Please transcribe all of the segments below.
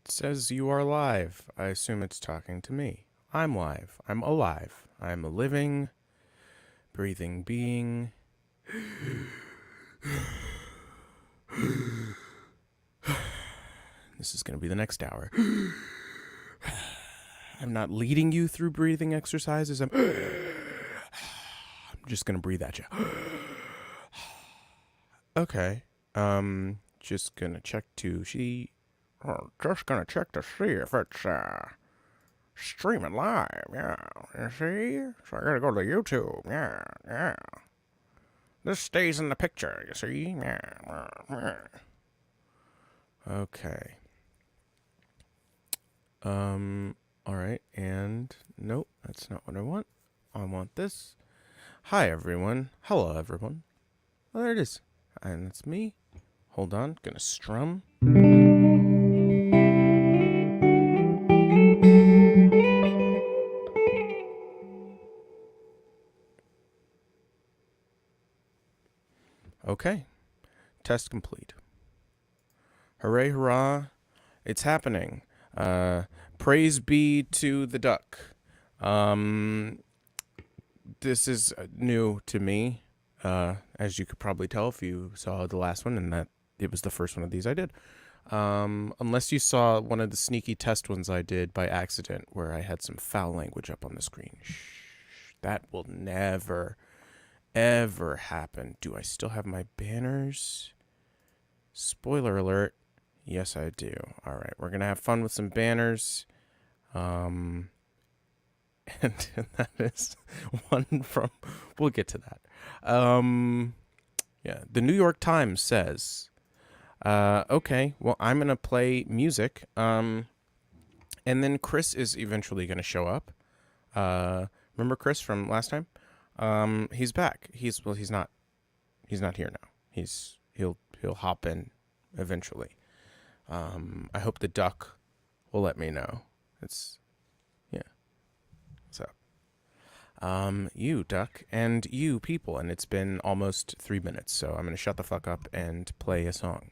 It says you are live. I assume it's talking to me. I'm live. I'm alive. I'm a living, breathing being. This is going to be the next hour. I'm not leading you through breathing exercises. I'm just going to breathe at you. Okay. Just going to check to see. Just going to check to see if it's streaming live. Yeah. You see? So I got to go to YouTube. Yeah. This stays in the picture, you see? Yeah. Okay. Alright, and nope, that's not what I want. I want this. Hi, everyone. Hello, everyone. Oh, there it is. And it's me. Hold on, gonna strum. Okay. Test complete. Hooray, hurrah. It's happening. Praise be to the duck. This is new to me, as you could probably tell if you saw the last one, and that it was the first one of these I did. Unless you saw one of the sneaky test ones I did by accident, where I had some foul language up on the screen. Shh, that will never, ever happen. Do I still have my banners? Spoiler alert. Yes, I do. All right, we're going to have fun with some banners. And that is one from, we'll get to that. Yeah, the New York Times says, okay, well, I'm going to play music. And then Chris is eventually going to show up. Remember Chris from last time? He's back. He's not here now. He'll hop in eventually. I hope the duck will let me know. Yeah. What's up? You duck and you people, and it's been almost 3 minutes, so I'm gonna shut the fuck up and play a song.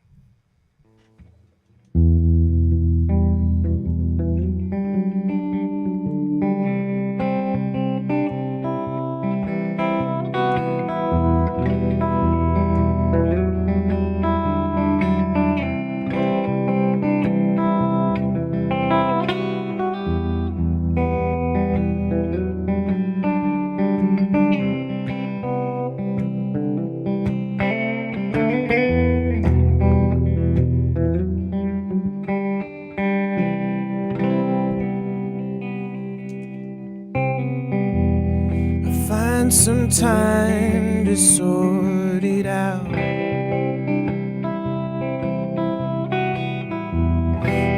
Some time to sort it out,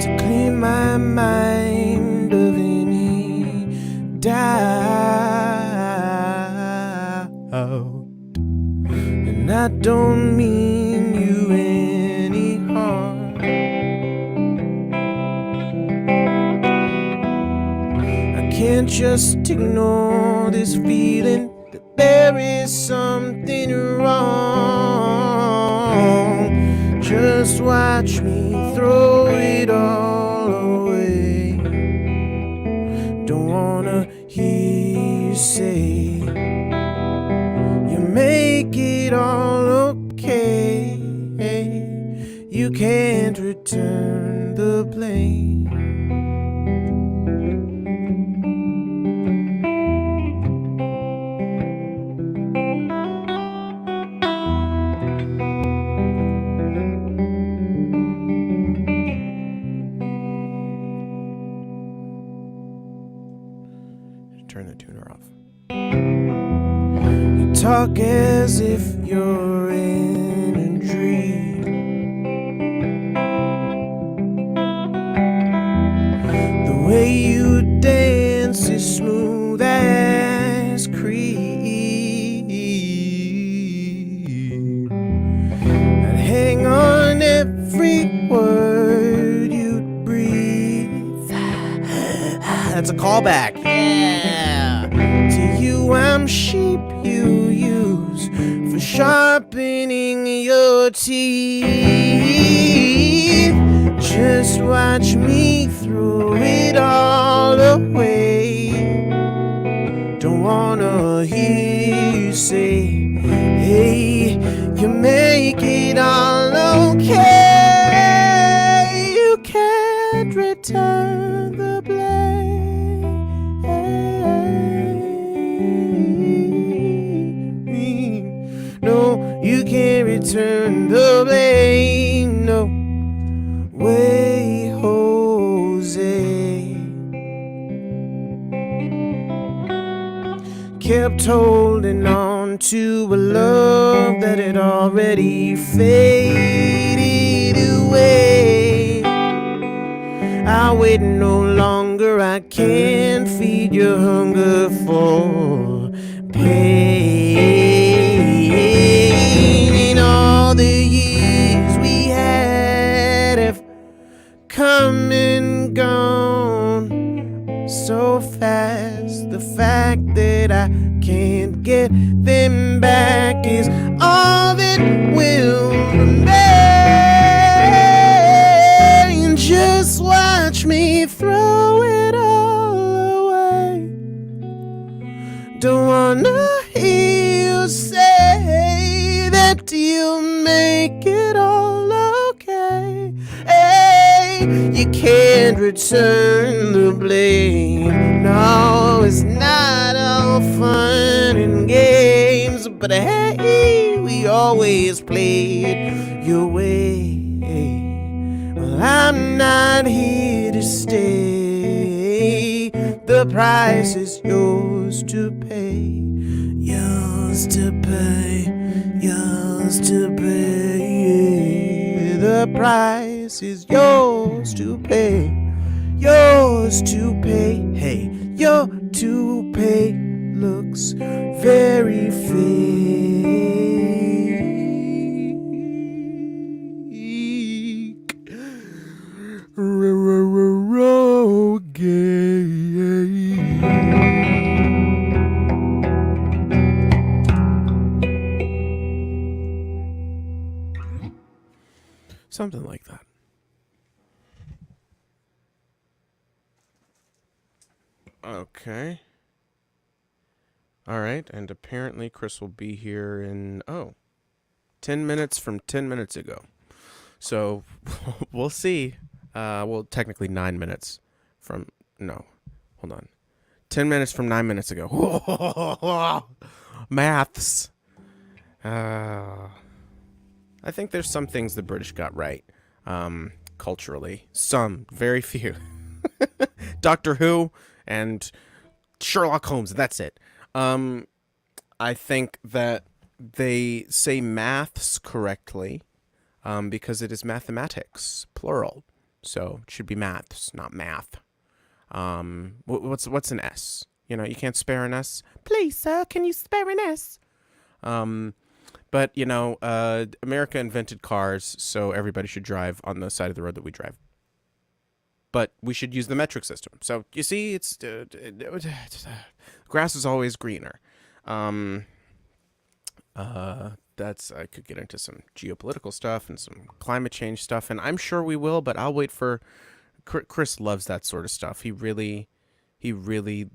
to clean my mind of any doubt. And I don't mean you any harm. I can't just ignore this feeling. There is something wrong. Just watch me throw it all away. Don't wanna hear you say you make it all okay. You can't return the blame. Turn the tuner off. You talk as if you're in a dream. The way you dance is smooth as cream. I'd hang on every word you'd breathe. That's a callback. To you I'm sheep you use for sharpening your teeth. Just watch me holding on to a love that had already faded away. I wait no longer, I can't feed your hunger for pain. All the years we had have come and gone so fast. The fact that I can't get them back is all that will remain. Just watch me throw it all away. Don't wanna hear you say that you'll make it all okay. Hey, you can't return the blame. No, it's not all fun and games, but hey, we always played your way. Well, I'm not here to stay. The price is yours to pay. Yours to pay. Yours to pay. The price is yours to pay. Yours to pay. Hey, your to pay looks very fake. Gay. Something like that. Okay. All right, and apparently Chris will be here in 10 minutes from 10 minutes ago. So we'll see. Well, technically 9 minutes from, no, hold on. 10 minutes from 9 minutes ago. Maths. I think there's some things the British got right, culturally. Some, very few. Doctor Who and Sherlock Holmes, that's it. I think that they say maths correctly, because it is mathematics, plural. So it should be maths, not math. What's an S? You know, you can't spare an S. Please, sir, can you spare an S? But, you know, America invented cars, so everybody should drive on the side of the road that we drive. But we should use the metric system. So, you see, it's grass is always greener. That's, I could get into some geopolitical stuff and some climate change stuff, and I'm sure we will, but I'll wait for... Chris loves that sort of stuff. He really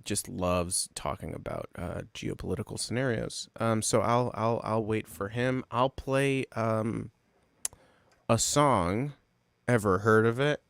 just loves talking about geopolitical scenarios. So I'll wait for him. I'll play a song. Ever heard of it?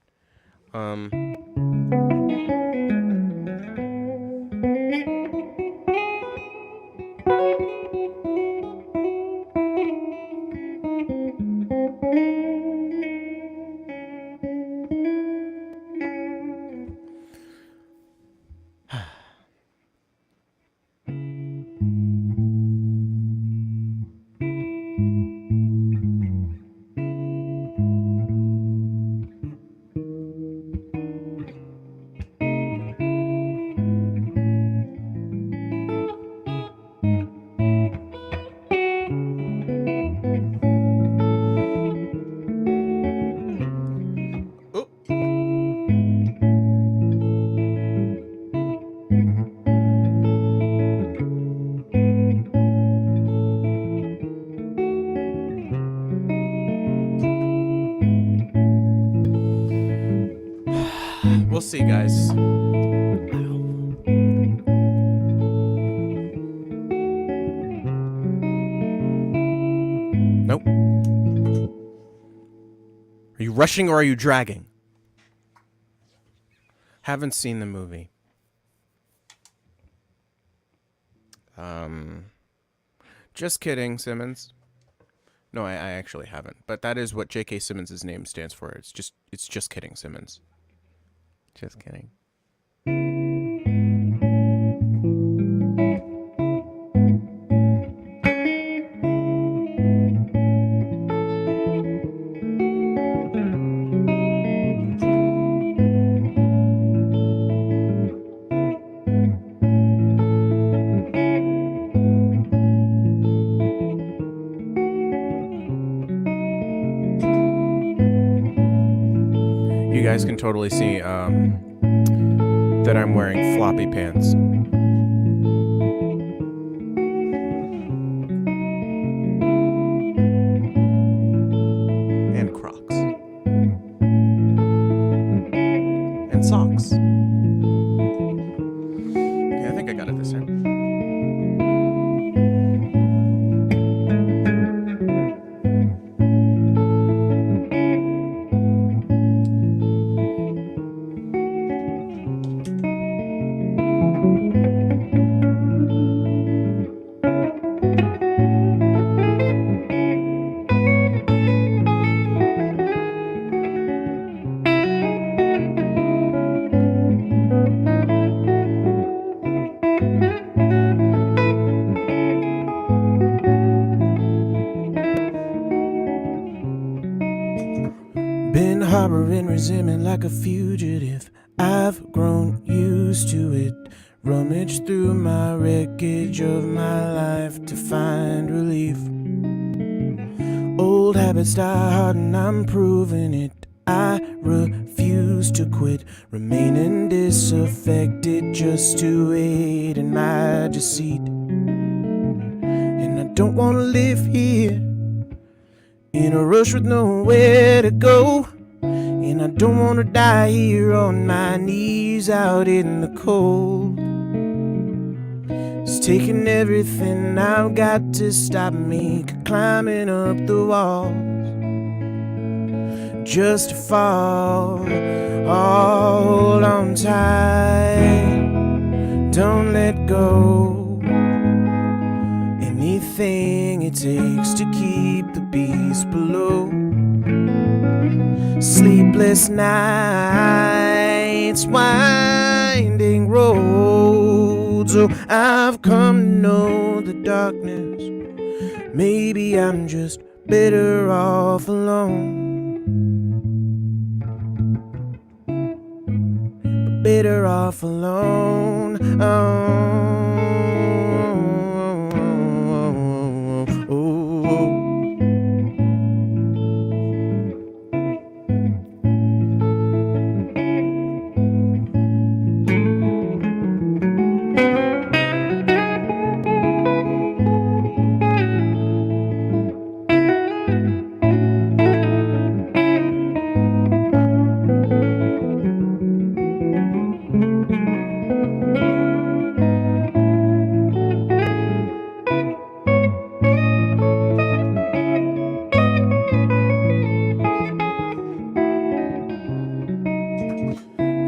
We'll see, guys. Nope. Are you rushing or are you dragging? Haven't seen the movie. Just kidding, Simmons. No, I actually haven't. But that is what J.K. Simmons' name stands for. It's just kidding, Simmons. Just kidding. You guys can totally see that I'm wearing floppy pants. And Crocs. And socks. Yeah, I think I got it this time. Been harboring resentment like a fugitive. I've grown used to it. Rummage through my wreckage of my life to find relief. Old habits die hard and I'm proving it. I refuse to quit, remaining disaffected just to aid in my deceit. And I don't wanna live here in a rush with nowhere to go. And I don't wanna die here on my knees out in the cold. It's taking everything I've got to stop me climbing up the walls, just to fall. Oh, hold on tight, don't let go. Anything it takes to keep the beast below. Sleepless nights, winding roads. Oh, I've come to know the darkness. Maybe I'm just better off alone. But better off alone.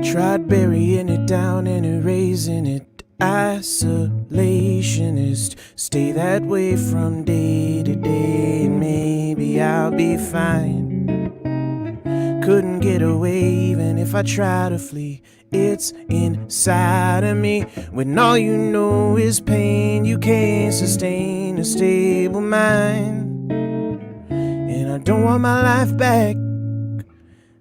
Tried burying it down and erasing it. Isolationist, stay that way from day to day, and maybe I'll be fine. Couldn't get away even if I try to flee. It's inside of me. When all you know is pain, you can't sustain a stable mind. And I don't want my life back.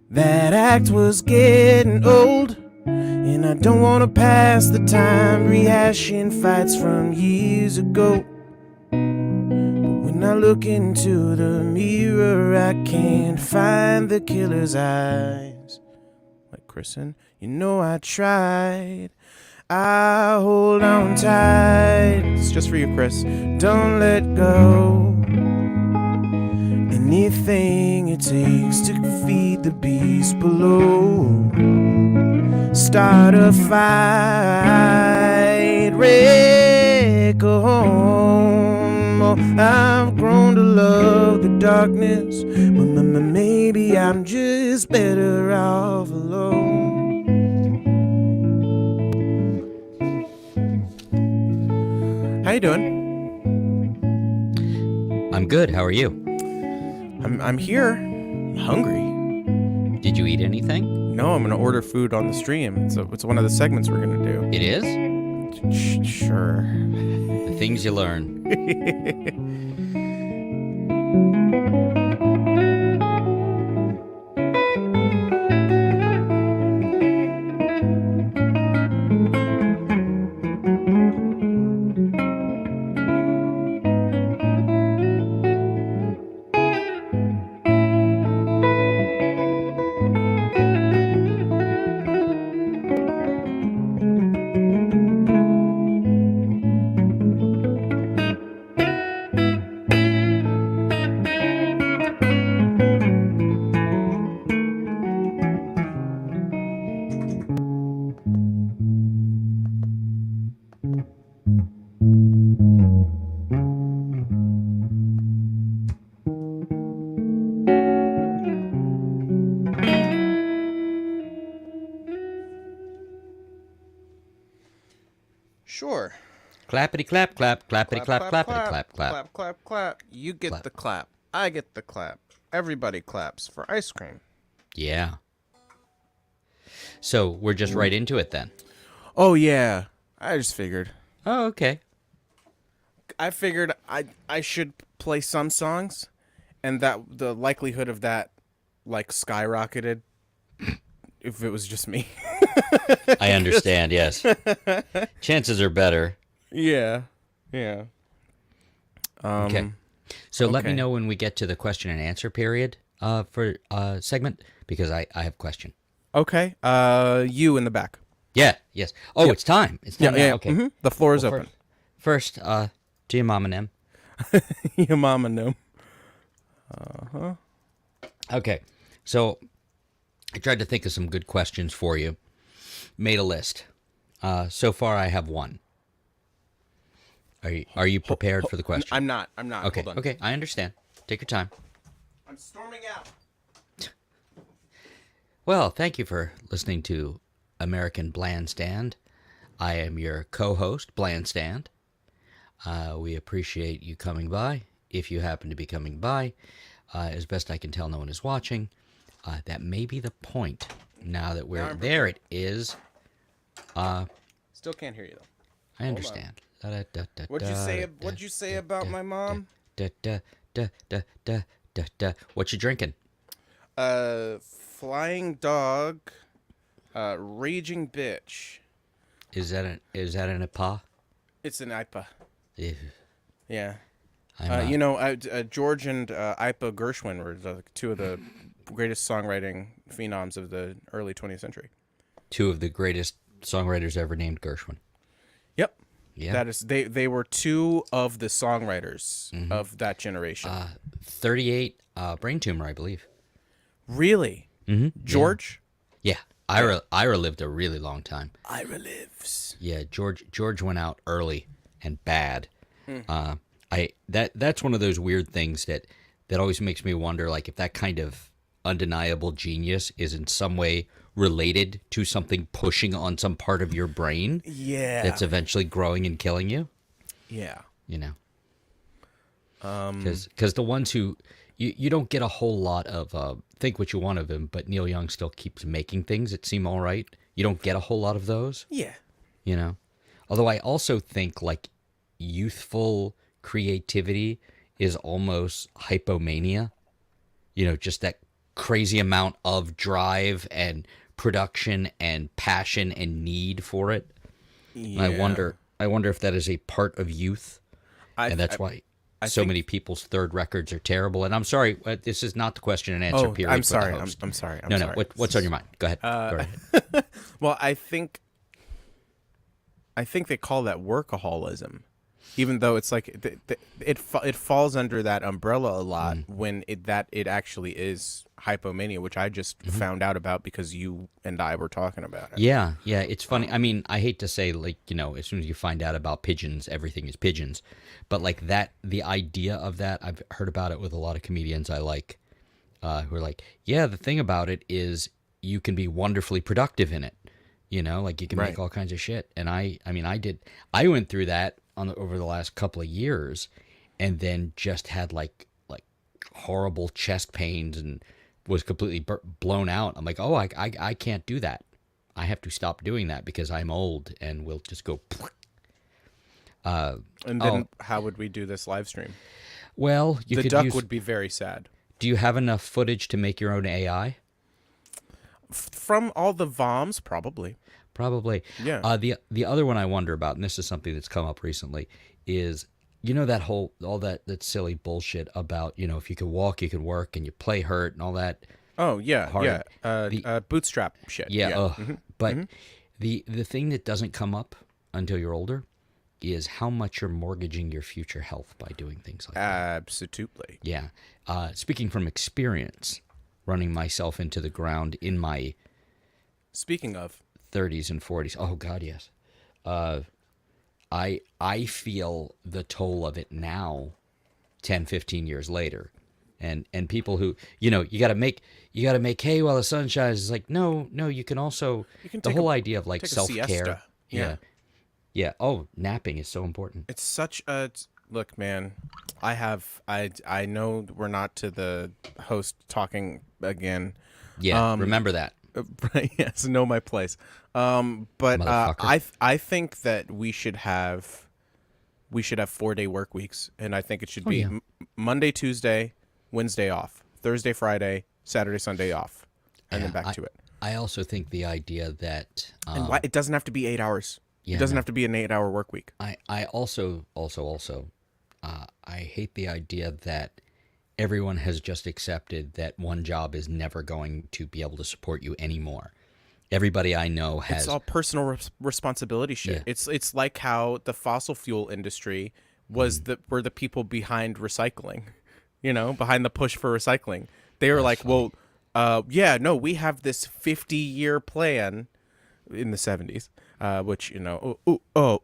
That act was getting old, and I don't wanna pass the time rehashing fights from years ago. But when I look into the mirror, I can't find the killer's eyes. Like Kristen, you know I tried. I hold on tight. It's just for you, Chris. Don't let go. Anything it takes to feed the beast below. Start a fight, wreck a home. Oh, I've grown to love the darkness, but maybe I'm just better off alone. How you doing? I'm good. How are you? I'm here. I'm hungry. Did you eat anything? No, I'm gonna order food on the stream. It's one of the segments we're gonna do. It is? Sure. The things you learn. Clappity clap clap, clappity clap, clappity clap clap. clap, clap, clap. You get Clap. the clap. I get the clap. Everybody claps for ice cream. Yeah. So we're just right into it then. Oh yeah, I just figured. Oh, okay. I figured I should play some songs, and that the likelihood of that like skyrocketed if it was just me. I understand, yes. Chances are better. Yeah, yeah. Okay. So let me okay. know when we get to the question and answer period for segment, because I have a question. Okay. You in the back. Yeah, yes. Oh, it's time. It's time now. Okay. Mhm. The floor is Well, open. First, to your mom and them. Your mama knew. Okay. So I tried to think of some good questions for you. Made a list. So far, I have one. Are you prepared for the question? I'm not. I'm not. Okay. Hold on. Okay. I understand. Take your time. I'm storming out. Well, thank you for listening to American Blandstand. I am your co-host, Blandstand. We appreciate you coming by. If you happen to be coming by, as best I can tell, no one is watching. That may be the point. Now that we're there, it is. Still can't hear you though. I understand. What'd you say? What'd you say about my mom? What you drinking? Flying dog, raging bitch. Is that an IPA? It's an IPA. Ew. Yeah. I'm George and Ipa Gershwin were two of the greatest songwriting phenoms of the early 20th century. two of the greatest songwriters ever named Gershwin. Yep. Yeah. That is they were two of the songwriters of that generation. 38 brain tumor, I believe. Really? Mm-hmm. George? Yeah. Ira lived a really long time. Ira lives. Yeah, George went out early and bad. That's one of those weird things that always makes me wonder, like, if that kind of undeniable genius is in some way related to something pushing on some part of your brain. Yeah. That's eventually growing and killing you. Yeah. You know. Because the ones who you don't get a whole lot of think what you want of him, but Neil Young still keeps making things that seem all right. You don't get a whole lot of those. Yeah. You know. Although I also think, like, youthful creativity is almost hypomania. You know, just that crazy amount of drive and production and passion and need for it. Yeah. I wonder if that is a part of youth, and that's why so think- many people's third records are terrible. And I'm sorry, this is not the question and answer period. I'm for sorry. the host. I'm sorry. I'm no, sorry. What's on your mind? Go ahead. Go ahead. Well, I think they call that workaholism, even though it's like it falls under that umbrella a lot when it actually is hypomania, which I just found out about because you and I were talking about it. Yeah, it's funny. I mean, I hate to say, like, you know, as soon as you find out about pigeons, everything is pigeons. But, like, the idea of that, I've heard about it with a lot of comedians I like, who are like, yeah, the thing about it is you can be wonderfully productive in it. You know, like, you can make all kinds of shit. And I went through that over the last couple of years, and then just had like horrible chest pains and was completely blown out. I'm like, oh, I can't do that. I have to stop doing that because I'm old and will just go. And then how would we do this live stream? Well, The duck would be very sad. Do you have enough footage to make your own AI? From all the VOMs, probably. Probably. Yeah. The other one I wonder about, and this is something that's come up recently, is, you know, all that silly bullshit about, you know, if you could walk, you could work, and you play hurt and all that. Oh yeah, hard. yeah. Bootstrap shit. Yeah. But the thing that doesn't come up until you're older is how much you're mortgaging your future health by doing things like that. Absolutely. Yeah. Speaking from experience, running myself into the ground in my Speaking of 30s and 40s. Oh God, yes. I feel the toll of it now, 10, 15 years later. And people who, you know, you gotta make hay while the sun shines. It's like, no, you can also, the whole idea of, like, take a self-care. siesta. Yeah. Yeah. Oh, napping is so important. It's such a look, man. I know we're not to the host talking again. Yeah. Remember that, Right, yes, know my place. But motherfucker. I think that we should have 4-day work weeks, and I think it should Oh be yeah. Monday, Tuesday, Wednesday off, Thursday, Friday, Saturday, Sunday off, and then Yeah. back to it. I also think the idea that And why it doesn't have to be 8 hours. It yeah, doesn't no. have to be an 8-hour work week. I also I hate the idea that everyone has just accepted that one job is never going to be able to support you anymore. Everybody I know has It's all personal responsibility shit. Yeah. It's like how the fossil fuel industry were the people behind recycling, behind the push for recycling. They were like, funny. well, yeah, no, we have this 50-year plan in the 70s, which,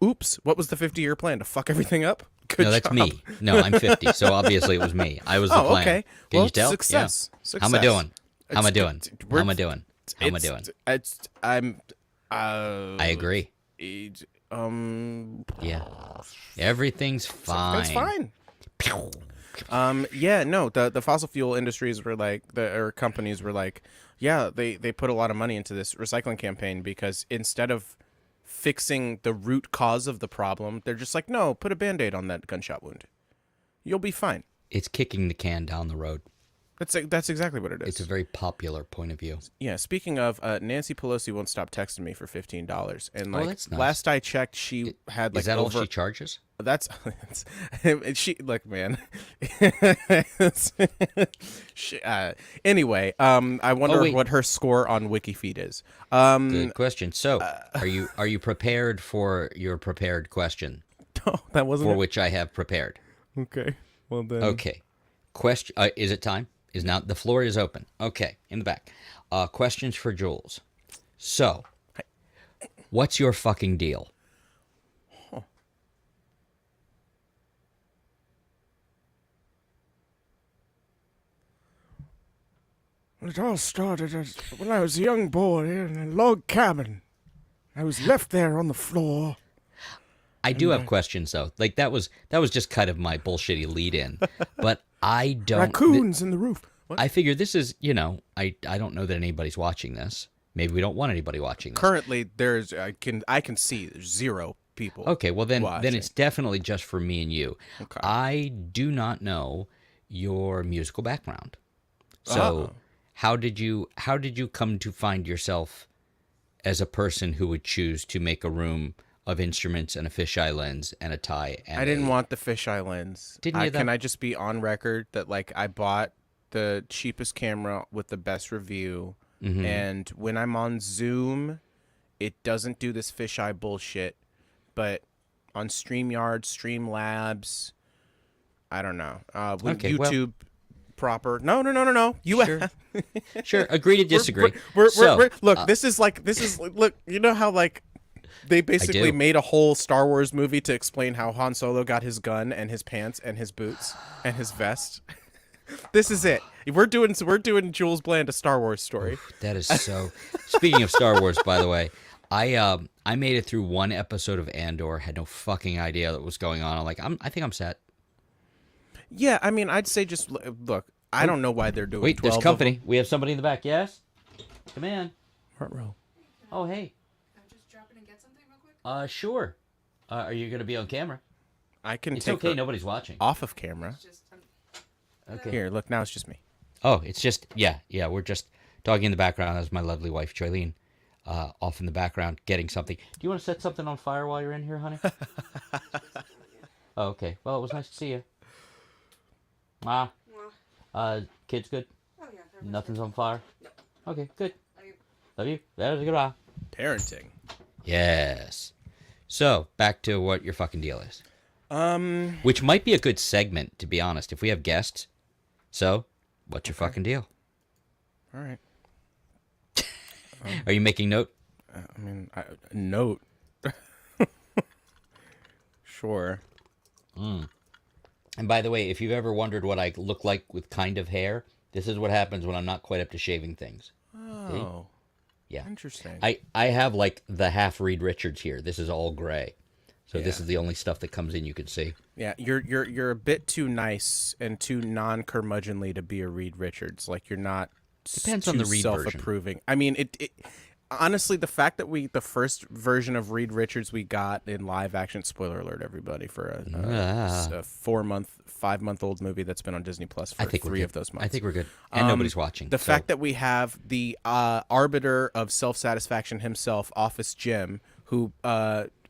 oops, what was the 50-year plan? To fuck everything up? Good No, that's job. me. No, I'm 50, so obviously it was me. I was the plan. Okay. Can Well, you tell? success. Yeah. Success. How am I doing? How am I doing? How we're- am I doing? How am I doing? I'm. I agree. It, Yeah. Everything's fine. That's fine. Yeah, no, the fossil fuel industries were like, or companies were like, yeah, they put a lot of money into this recycling campaign because instead of fixing the root cause of the problem, they're just like, no, put a Band-Aid on that gunshot wound. You'll be fine. It's kicking the can down the road. That's exactly what it is. It's a very popular point of view. Yeah, speaking of, Nancy Pelosi won't stop texting me for $15, and like that's nice. last I checked, she had like Is that all over. she charges? That's she look, man. she, anyway, I wonder wait. what her score on WikiFeed is. Good question. So, are you prepared for your prepared question, Oh, that wasn't for it? which I have prepared? Okay. Well then. Okay. Question. Is it time? Is now the floor is open. Okay, in the back. Questions for Jules. So, what's your fucking deal? It all started when I was a young boy in a log cabin. I was left there on the floor. I do have questions though. Like that was just kind of my bullshitty lead in. But I don't Raccoons in the roof. What? I figure this is, I don't know that anybody's watching this. Maybe we don't want anybody watching this. Currently, I can see there's 0 people. Okay, well then watching. it's definitely just for me and you. Okay. I do not know your musical background. So Oh. how did you come to find yourself as a person who would choose to make a room of instruments and a fisheye lens and a tie? And I didn't want the fisheye lens. Didn't you, though? Can I just be on record that like I bought the cheapest camera with the best review, Mm-hmm. and when I'm on Zoom, it doesn't do this fisheye bullshit. But on StreamYard, Streamlabs, I don't know. With Okay, well- YouTube proper. No. You Sure. Sure, agree to disagree. Look, this is look. You know how like they basically do. made a whole Star Wars movie to explain how Han Solo got his gun and his pants and his boots and his vest. This is it. We're doing Jules Bland a Star Wars story. That is so. Speaking of Star Wars, by the way, I made it through one episode of Andor. Had no fucking idea what was going on. I think I'm set. Yeah, I mean, I'd say just look. I don't know why they're doing. Wait, 12 there's of company. We have somebody in the back. Yes, come in. them. Front row. Oh, hey. Can I just drop in and get something real quick? Sure. Are you gonna be on camera? I can It's take okay. her Nobody's watching. off of camera. It's just, Okay. Here, look. Now it's just me. Oh, it's just yeah. We're just talking in the background. That's my lovely wife, Joylene, off in the background getting something. Do you want to set something on fire while you're in here, honey? Oh, okay. Well, it was nice to see you. well, Kids good? oh yeah. everyone's Nothing's on fire? No. Okay, good. good. I- Love you. That was a good eye. Parenting. Yes. So, back to what your fucking deal is. Which might be a good segment, to be honest, if we have guests. So, what's your fucking deal? All right. Are you making note? I mean, note. Sure. And by the way, if you've ever wondered what I look like with kind of hair, this is what happens when I'm not quite up to shaving things. Oh. Yeah. Interesting. I have like the half Reed Richards here. This is all gray. So this is the only stuff that comes in you could see. Yeah, you're a bit too nice and too non-curmudgeonly to be a Reed Richards. Like, you're not Depends too on the Reed version. self-approving. I mean, it honestly, the fact that the first version of Reed Richards we got in live action, spoiler alert, everybody, for a 5-month-old movie that's been on Disney Plus for 3 of those months. I think we're good. And nobody's watching. The fact that we have the arbiter of self-satisfaction himself, Office Jim, who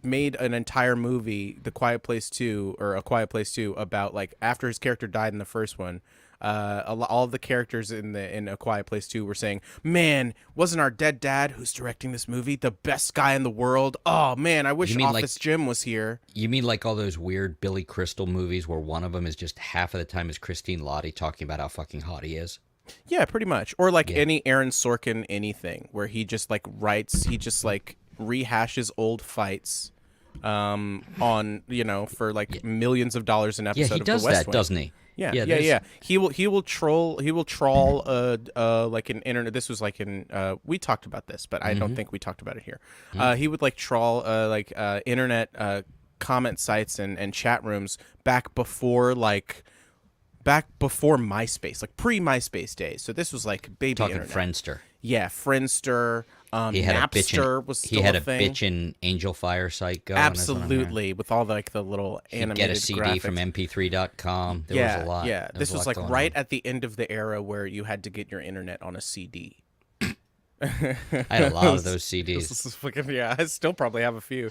made an entire movie, The Quiet Place 2, or A Quiet Place 2, about, like, after his character died in the first one, all of the characters in A Quiet Place 2 were saying, "Man, wasn't our dead dad who's directing this movie the best guy in the world? Oh man, I wish Office Jim was here." You mean like all those weird Billy Crystal movies where one of them is just half of the time is Christine Lottie talking about how fucking hot he is? Yeah, pretty much. Or like any Aaron Sorkin anything where he just like rehashes old fights on, for like millions of dollars an episode. Yeah, he of does the West that, Wing. doesn't he? Yeah. He will trawl like an internet. This was like we talked about this, but I don't think we talked about it here. He would like trawl internet comment sites and chat rooms back before MySpace, like pre-MySpace days. So this was like baby Talking internet. Friendster. Yeah, Friendster. He had Napster was still he had a thing. bitchin' Angel Fire site going. Absolutely, with all the little animated get a CD graphics. from MP3.com. There was a lot. Yeah, this was like right at the end of the era where you had to get your internet on a CD. I had a lot of those CDs. This is fucking, I still probably have a few.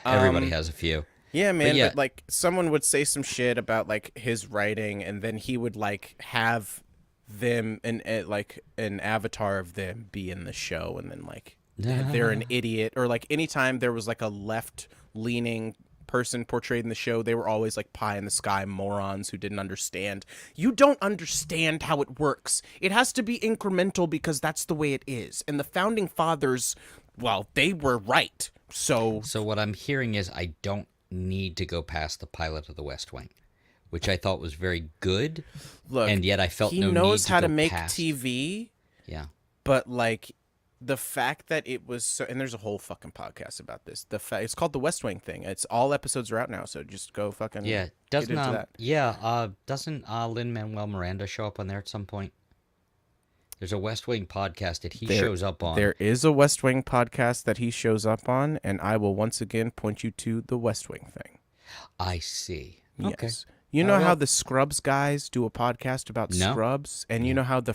Everybody has a few. Yeah, man. But But like, someone would say some shit about like his writing, and then he would like have them and like an avatar of them be in the show, and then like they're an idiot, or like anytime there was like a left-leaning person portrayed in the show, they were always like pie in the sky morons who didn't understand. You don't understand how it works. It has to be incremental because that's the way it is. And the founding fathers, well, they were right. So what I'm hearing is I don't need to go past the pilot of The West Wing, which I thought was very good. Look, and yet I felt he no knows need to how go to make past. TV. Yeah. But like the fact that it was so, and there's a whole fucking podcast about this. It's called The West Wing thing. It's all episodes are out now, so just go fucking get into that. Doesn't Lin-Manuel Miranda show up on there at some point? There's a West Wing podcast that he shows up on. There is a West Wing podcast that he shows up on, and I will once again point you to the West Wing thing. I see. Yes. Okay. You know how the Scrubs guys do a podcast about No. Scrubs, and you know how the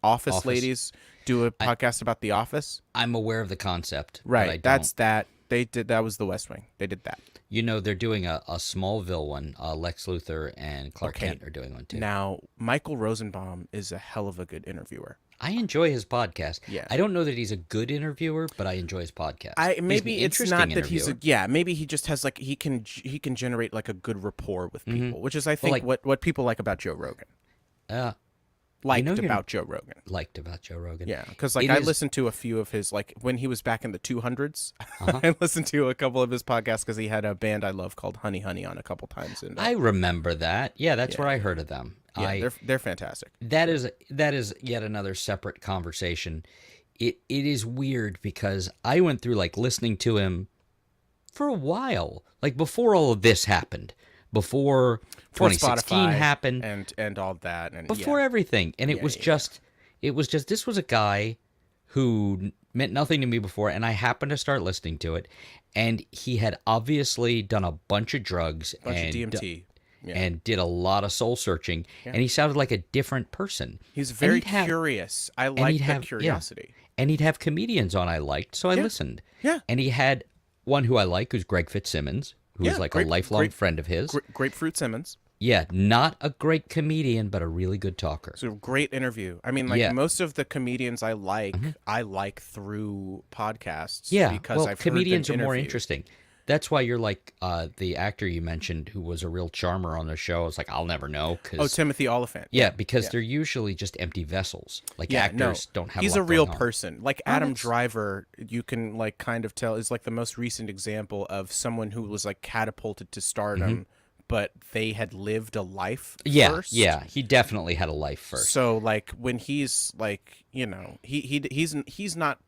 Office ladies do a podcast about The Office. I'm aware of the concept. but Right. I That's don't. that. They did. That was the West Wing. They did that. You know, they're doing a Smallville one. Lex Luthor and Clark Okay. Kent are doing one too. Now, Michael Rosenbaum is a hell of a good interviewer. I enjoy his podcast. Yeah. I don't know that he's a good interviewer, but I enjoy his podcast. Maybe He's an it's not interesting that he's interviewer. maybe he just has like he can generate like a good rapport with people, which is I think like- what people like about Joe Rogan. Liked you're- about Joe Rogan. Liked about Joe Rogan. Yeah, because like It I is- listened to a few of his, like when he was back in the 200s. Uh-huh. I listened to a couple of his podcasts because he had a band I love called Honey Honey on a couple times. And I remember that. Yeah, that's where I heard of them. yeah, they're fantastic. That is yet another separate conversation. It is weird because I went through like listening to him for a while, like before all of this happened, before For 2016 Spotify happened, and all that, and before everything, and it was just this was a guy who meant nothing to me before, and I happened to start listening to it, and he had obviously done a bunch of drugs bunch and of DMT. and did a lot of soul searching, and he sounded like a different person. He's very he'd have- curious. I like that curiosity. And he'd have comedians on I liked, so I listened. Yeah. And he had one who I like, who's Greg Fitzsimmons, who's Yeah, like great- a lifelong great- friend of his. Grapefruit Simmons. Yeah, not a great comedian, but a really good talker. It's a great interview. I mean, like Yeah. most of the comedians I like through podcasts. Yeah, because well, I've comedians heard are them more interviewed. interesting. That's why you're like the actor you mentioned who was a real charmer on the show. I was like, I'll never know. Oh, Timothy Oliphant. Yeah, because they're usually just empty vessels. Like actors don't have. He's a a lot real going on. person. Like Adam Driver, you can like kind of tell is like the most recent example of someone who was like catapulted to stardom but they had lived a life Yeah, first. yeah, he definitely had a life first. So like when he's like, he's not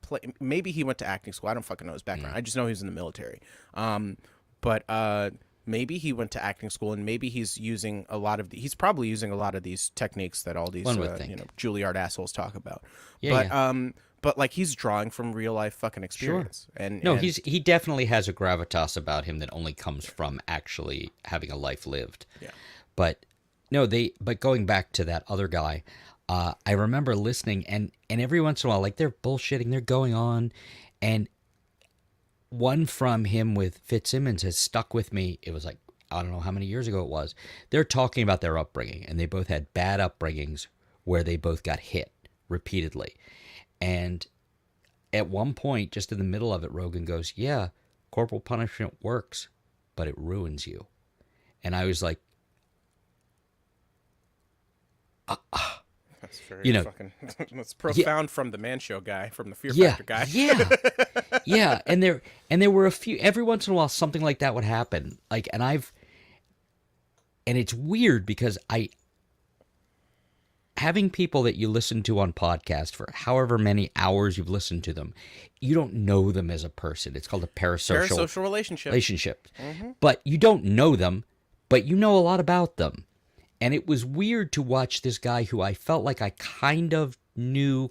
maybe he went to acting school. I don't fucking know his background. I just know he was in the military. But maybe he went to acting school, and maybe he's using a lot of he's probably using a lot of these techniques that all these One would think. Juilliard assholes talk about. Yeah, But like he's drawing from real life fucking experience. And No, he definitely has a gravitas about him that only comes from actually having a life lived. Yeah. But no, but going back to that other guy, I remember listening, and every once in a while, like, they're bullshitting, they're going on, and one from him with Fitzsimmons has stuck with me. It was like, I don't know how many years ago it was. They're talking about their upbringing, and they both had bad upbringings where they both got hit repeatedly. And at one point, just in the middle of it, Rogan goes, yeah, corporal punishment works, but it ruins you. And I was like, that's very fucking that's profound from the Man Show guy, from the Fear Factor guy. Yeah. Yeah. And there were a few, every once in a while, something like that would happen. Like, and it's weird because having people that you listen to on podcast for however many hours you've listened to them, you don't know them as a person. It's called a parasocial relationship. Mm-hmm. But you don't know them, but you know a lot about them. And it was weird to watch this guy who I felt like I kind of knew,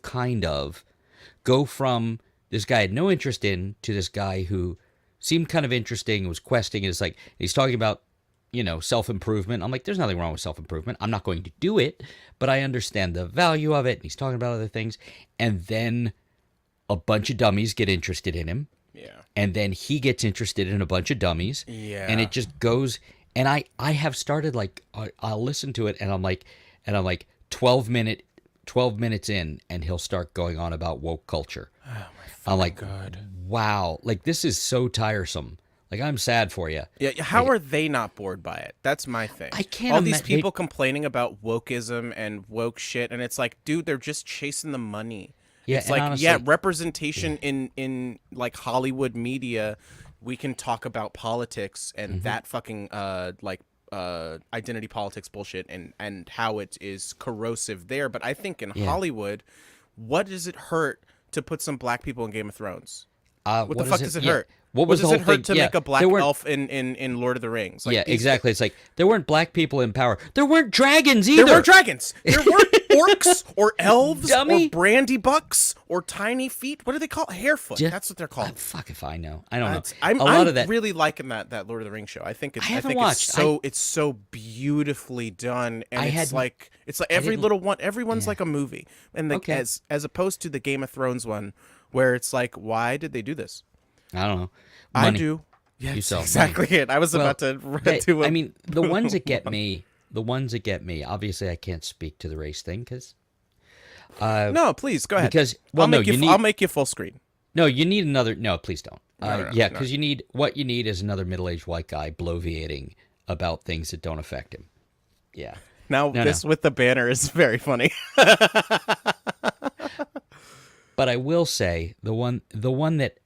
go from this guy I had no interest in to this guy who seemed kind of interesting, was questing. It's like, he's talking about, self-improvement. I'm like, there's nothing wrong with self-improvement. I'm not going to do it, but I understand the value of it. And he's talking about other things. And then a bunch of dummies get interested in him. Yeah. And then he gets interested in a bunch of dummies. Yeah. And it just goes. And I have started, like, I'll listen to it, and I'm like 12 minutes in, and he'll start going on about woke culture. Oh my I'm like, God. Wow, like, this is so tiresome. Like, I'm sad for you. Yeah, how are they not bored by it? That's my thing. I can't All these people complaining about wokeism and woke shit, and it's like, dude, they're just chasing the money. Yeah, it's like, honestly, representation in like Hollywood media. We can talk about politics and that fucking identity politics bullshit and how it is corrosive there. But I think in Hollywood, what does it hurt to put some black people in Game of Thrones? What the fuck does it hurt? What does the it whole hurt thing? to make a black elf in Lord of the Rings? Like, exactly. It's like, there weren't black people in power. There weren't dragons either. There weren't dragons. There weren't orcs or elves Dummy. or brandy bucks or tiny feet. What do they call it? Harefoot. That's what they're called. Fuck if I know. I don't know. I'm of that. really liking that Lord of the Rings show. I think watched. It's so beautifully done, and it's like everyone's like a movie, and as opposed to the Game of Thrones one, where it's like, why did they do this? I don't know. Money. I do. Yeah, you sell exactly money. it. I was about to do it. I mean, the ones that get me, obviously I can't speak to the race thing because... no, please, go ahead. Because, I'll make you full screen. No, you need another... No, please don't. No, because what you need is another middle-aged white guy bloviating about things that don't affect him. Yeah. Now, with the banner is very funny. But I will say, the one that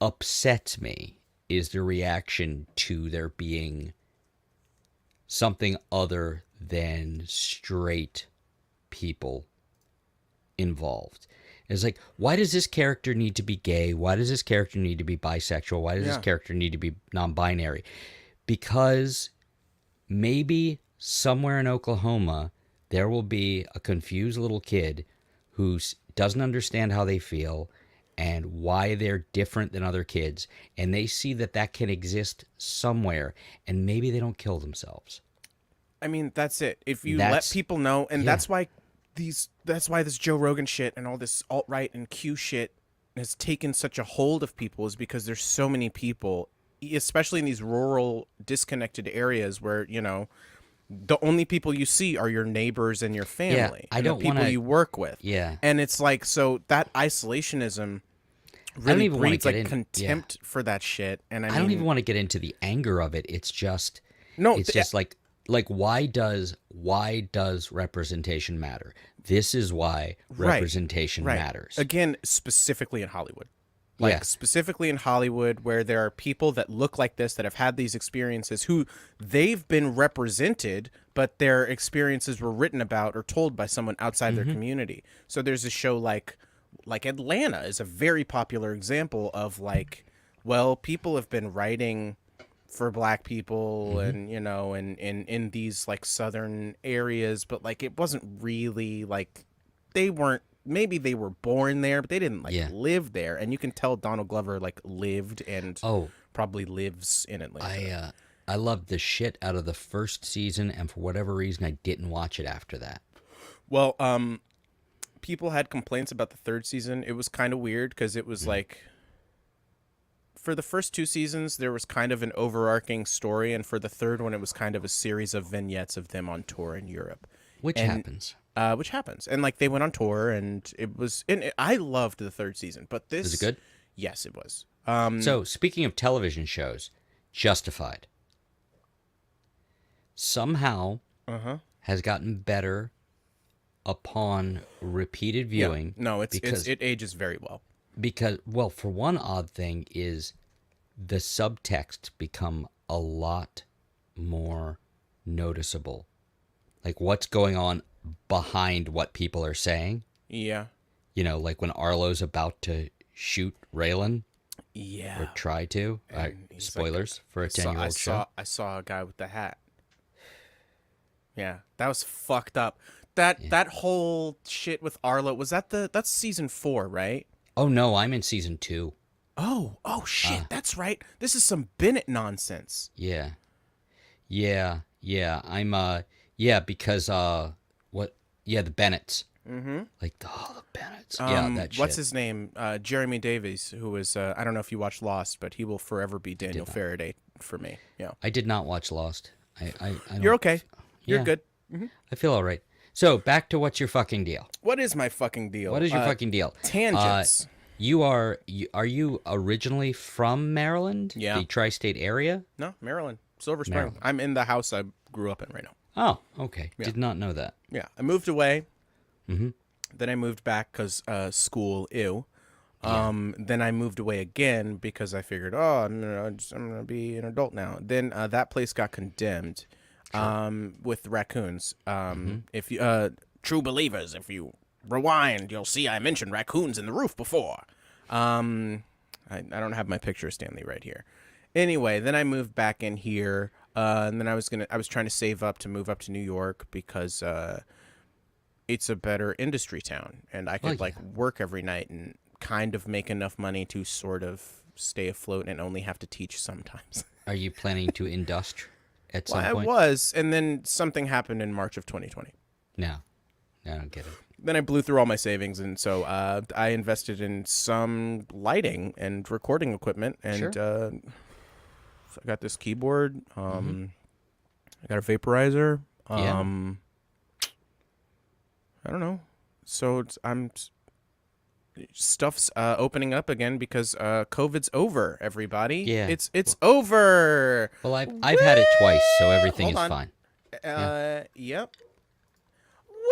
upsets me is the reaction to there being something other than straight people involved. It's like, why does this character need to be gay? Why does this character need to be bisexual? Why does this character need to be non-binary? Because maybe somewhere in Oklahoma there will be a confused little kid who doesn't understand how they feel and why they're different than other kids, and they see that can exist somewhere, and maybe they don't kill themselves. I mean, that's it. If you let people know, and that's why this Joe Rogan shit and all this alt-right and Q shit has taken such a hold of people, is because there's so many people, especially in these rural, disconnected areas where, the only people you see are your neighbors and your family. I don't the people you work with. Yeah. And it's like, so that isolationism really breeds like contempt for that shit. And I don't even want to get into the anger of it. It's just like why does representation matter? This is why representation matters. Again, specifically in Hollywood. like Yeah. specifically in Hollywood, where there are people that look like this that have had these experiences who they've been represented, but their experiences were written about or told by someone outside their community. So there's a show like Atlanta is a very popular example of like, well, people have been writing for black people and you know and in these like southern areas, but like it wasn't really like they weren't, maybe they were born there, but they didn't like Yeah. live there. And you can tell Donald Glover like lived and Oh, probably lives in Atlanta. I loved the shit out of the first season, and for whatever reason, I didn't watch it after that. Well, people had complaints about the third season. It was kind of weird because it was like, for the first two seasons, there was kind of an overarching story, and for the third one, it was kind of a series of vignettes of them on tour in Europe. Which And- happens. Which happens, and like they went on tour, and it was. And I loved the third season, but this Was it good? Yes, it was. So, speaking of television shows, Justified somehow has gotten better upon repeated viewing. No, because it ages very well. because well, for one odd thing is the subtext become a lot more noticeable. Like what's going on behind what people are saying. Yeah, You know, like when Arlo's about to shoot Raylan yeah. or try to. And he's Spoilers for a 10-year-old show. I saw a guy with the hat. Yeah, that was fucked up. That whole shit with Arlo, was that's season 4, right? Oh no, I'm in season 2. Oh shit, that's right. This is some Bennett nonsense. Yeah. I'm because what? Yeah, the Bennetts. Mm-hmm. Like the Bennetts. Yeah, that shit. What's his name? Jeremy Davies, who was I don't know if you watched Lost, but he will forever be Daniel Faraday for me. Yeah. I did not watch Lost. I don't, You're okay. You're Yeah. good. I feel all right. So back to what's your fucking deal? What is my fucking deal? What is your fucking deal? Tangents. Are you originally from Maryland? Yeah. The tri-state area? No, Maryland. Silver Spring. Maryland. I'm in the house I grew up in right now. Oh, okay. Did not know that. Yeah, I moved away. Mm-hmm. Then I moved back because school. Ew. Then I moved away again because I figured, I'm gonna be an adult now. Then that place got condemned, with raccoons. If you true believers, if you rewind, you'll see I mentioned raccoons in the roof before. I don't have my picture of Stanley right here. Anyway, then I moved back in here, and then I was trying to save up to move up to New York because it's a better industry town, and I could like work every night and kind of make enough money to sort of stay afloat and only have to teach sometimes. Are you planning to industr at some Well, I point? was, and then something happened in March of 2020. No, I don't get it. Then I blew through all my savings, and so I invested in some lighting and recording equipment, and so I got this keyboard. I got a vaporizer. Yeah. I don't know. So stuff's opening up again because COVID's over. Everybody, Yeah. it's over. Well, I've had it twice, so everything Hold is on. fine. Yep. Woo!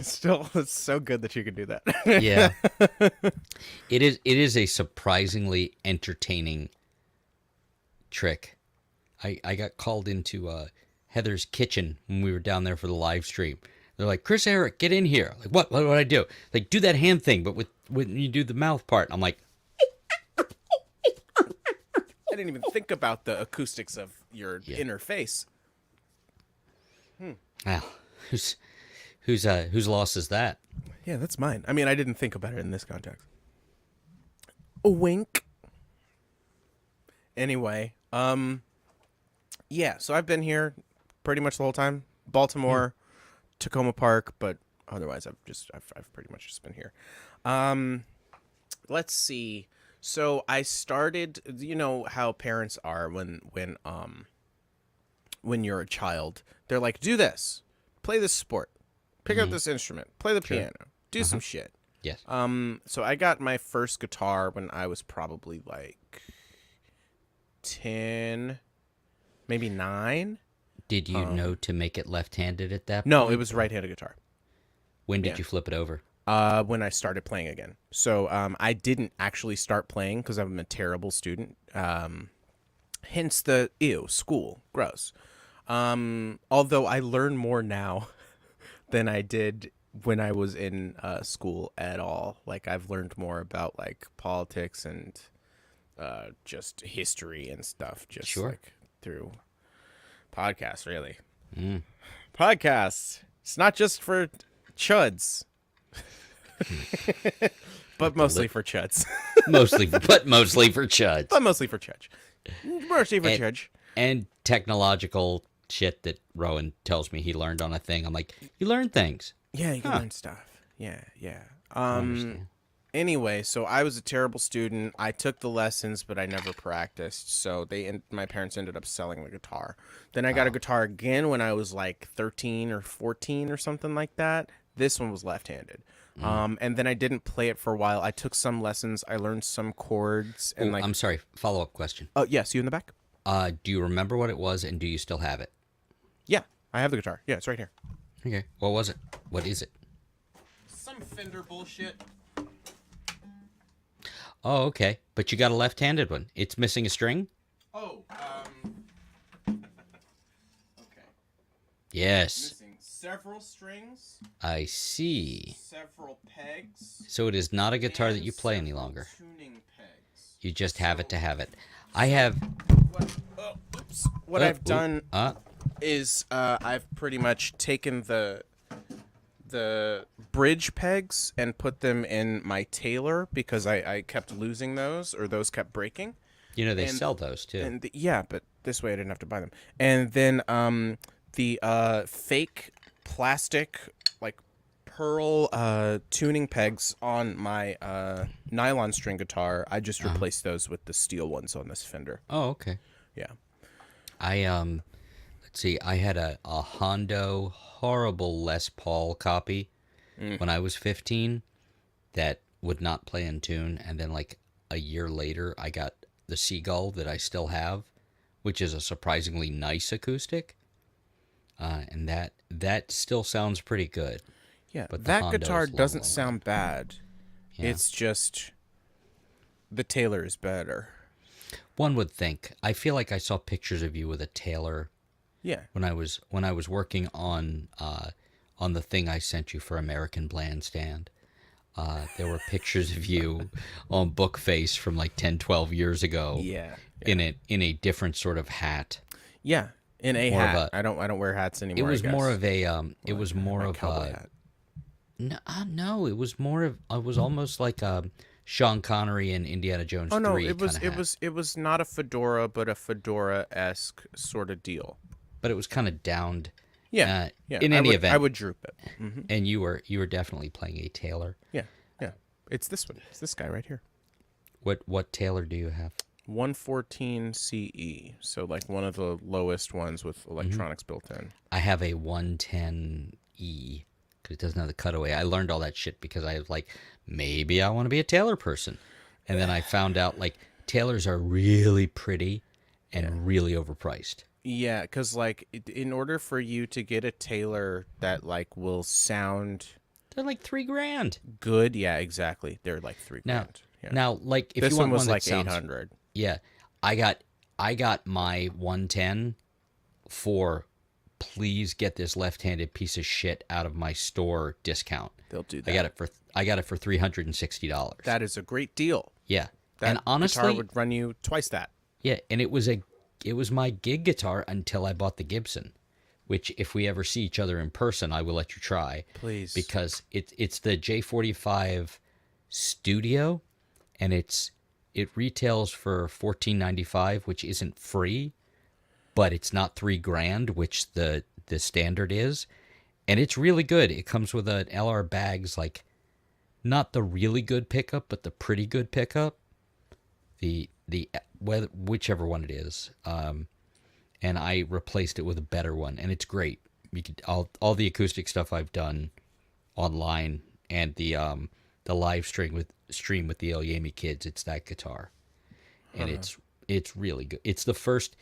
Still, it's so good that you could do that. Yeah. It is a surprisingly entertaining trick. I got called into Heather's kitchen when we were down there for the live stream. They're like, Chris Eric, get in here. Like, what would I do? Like, do that hand thing, but when you do the mouth part. I'm like, I didn't even think about the acoustics of your inner face. wow, whose loss is that? Yeah, that's mine. I mean, I didn't think about it in this context. A wink. Anyway, yeah, so I've been here pretty much the whole time. Baltimore, Tacoma Park, but otherwise I've pretty much just been here. Let's see. So I started, you know how parents are when you're a child. They're like, do this. Play this sport. Pick up this instrument. Play the piano. Do some shit. Yes. So I got my first guitar when I was probably like 10, maybe 9. Did you know to make it left-handed at that point? No, it was right-handed guitar. When did Yeah. you flip it over? When I started playing again. So I didn't actually start playing because I'm a terrible student. Hence the ew, school, gross. Although I learn more now than I did when I was in school at all. Like I've learned more about like politics and just history and stuff just Sure. like through podcasts, really. Mm. Podcasts. It's not just for chuds. But mostly for chuds. Mostly for chuds. But mostly for chudge. Mostly for And- chudge. And technological shit that Rowan tells me he learned on a thing. I'm like, you learn things. Yeah, you can Huh. learn stuff. Yeah. I understand. Anyway, so I was a terrible student. I took the lessons, but I never practiced. So my parents ended up selling the guitar. Then I got a guitar again when I was like 13 or 14 or something like that. This one was left-handed. And then I didn't play it for a while. I took some lessons. I learned some chords and Ooh, like. I'm sorry. Follow-up question. Oh yes, you in the back? Do you remember what it was, and do you still have it? Yeah, I have the guitar. Yeah, it's right here. Okay. What was it? What is it? Some Fender bullshit. Oh, okay. But you got a left-handed one. It's missing a string? Oh, okay. Yes. Missing several strings, I see. several pegs. So it is not a guitar that you play any longer. You just have it to have it. I have... What I've done Uh, is I've pretty much taken the bridge pegs and put them in my Taylor because I kept losing those, or those kept breaking. you know, they And- sell those, too. And yeah, but this way I didn't have to buy them. And then the fake plastic like pearl tuning pegs on my nylon string guitar, I just replaced those with the steel ones on this Fender. Oh, okay. Yeah. I, let's see, I had a Hondo horrible Les Paul copy when I was 15 that would not play in tune. And then, like, a year later, I got the Seagull that I still have, which is a surprisingly nice acoustic. And that still sounds pretty good. Yeah, But the that Hondo's guitar low doesn't low. sound bad. Yeah. It's just the Taylor is better. One would think. I feel like I saw pictures of you with a Taylor Yeah. when I was working on the thing I sent you for American Bandstand. There were pictures of you on Bookface from like 10, 12 years ago. Yeah. In a different sort of hat. Yeah. In a More of hat. a- I don't wear hats anymore. It was I guess. more of a it was more My of cowboy a hat. no, it was more of it was almost like Sean Connery in Indiana Jones Oh no, 3 it was kinda hat. it was not a fedora, but a fedora-esque sort of deal. But it was kind of downed. Yeah. Yeah. In I any would, event, I would droop it. and you were definitely playing a Taylor. Yeah. Yeah. It's this one. It's this guy right here. What Taylor do you have? 114 CE. So like one of the lowest ones with electronics built in. I have a 110E because it doesn't have the cutaway. I learned all that shit because I was like, maybe I want to be a Taylor person. And then I found out like Taylors are really pretty and really overpriced. Yeah, because like in order for you to get a Taylor that like will sound They're like $3,000. good, yeah, exactly. They're like $3 Now, grand. Yeah. now, like if This you one want was that like sounds, 800. Yeah, I got my 110 for please get this left-handed piece of shit out of my store discount. They'll do that. I got it for $360. That is a great deal. Yeah, That and honestly, guitar would run you twice that. yeah, and it was my gig guitar until I bought the Gibson, which if we ever see each other in person, I will let you try. Please. Because it's the J45 Studio, and it retails for $14.95, which isn't free, but it's not $3,000, which the standard is, and it's really good. It comes with an LR Baggs, like not the really good pickup, but the pretty good pickup. Whichever one it is, and I replaced it with a better one, and it's great. You could all the acoustic stuff I've done online and the live stream with the El Yami kids. It's that guitar, and it's really good. It's the first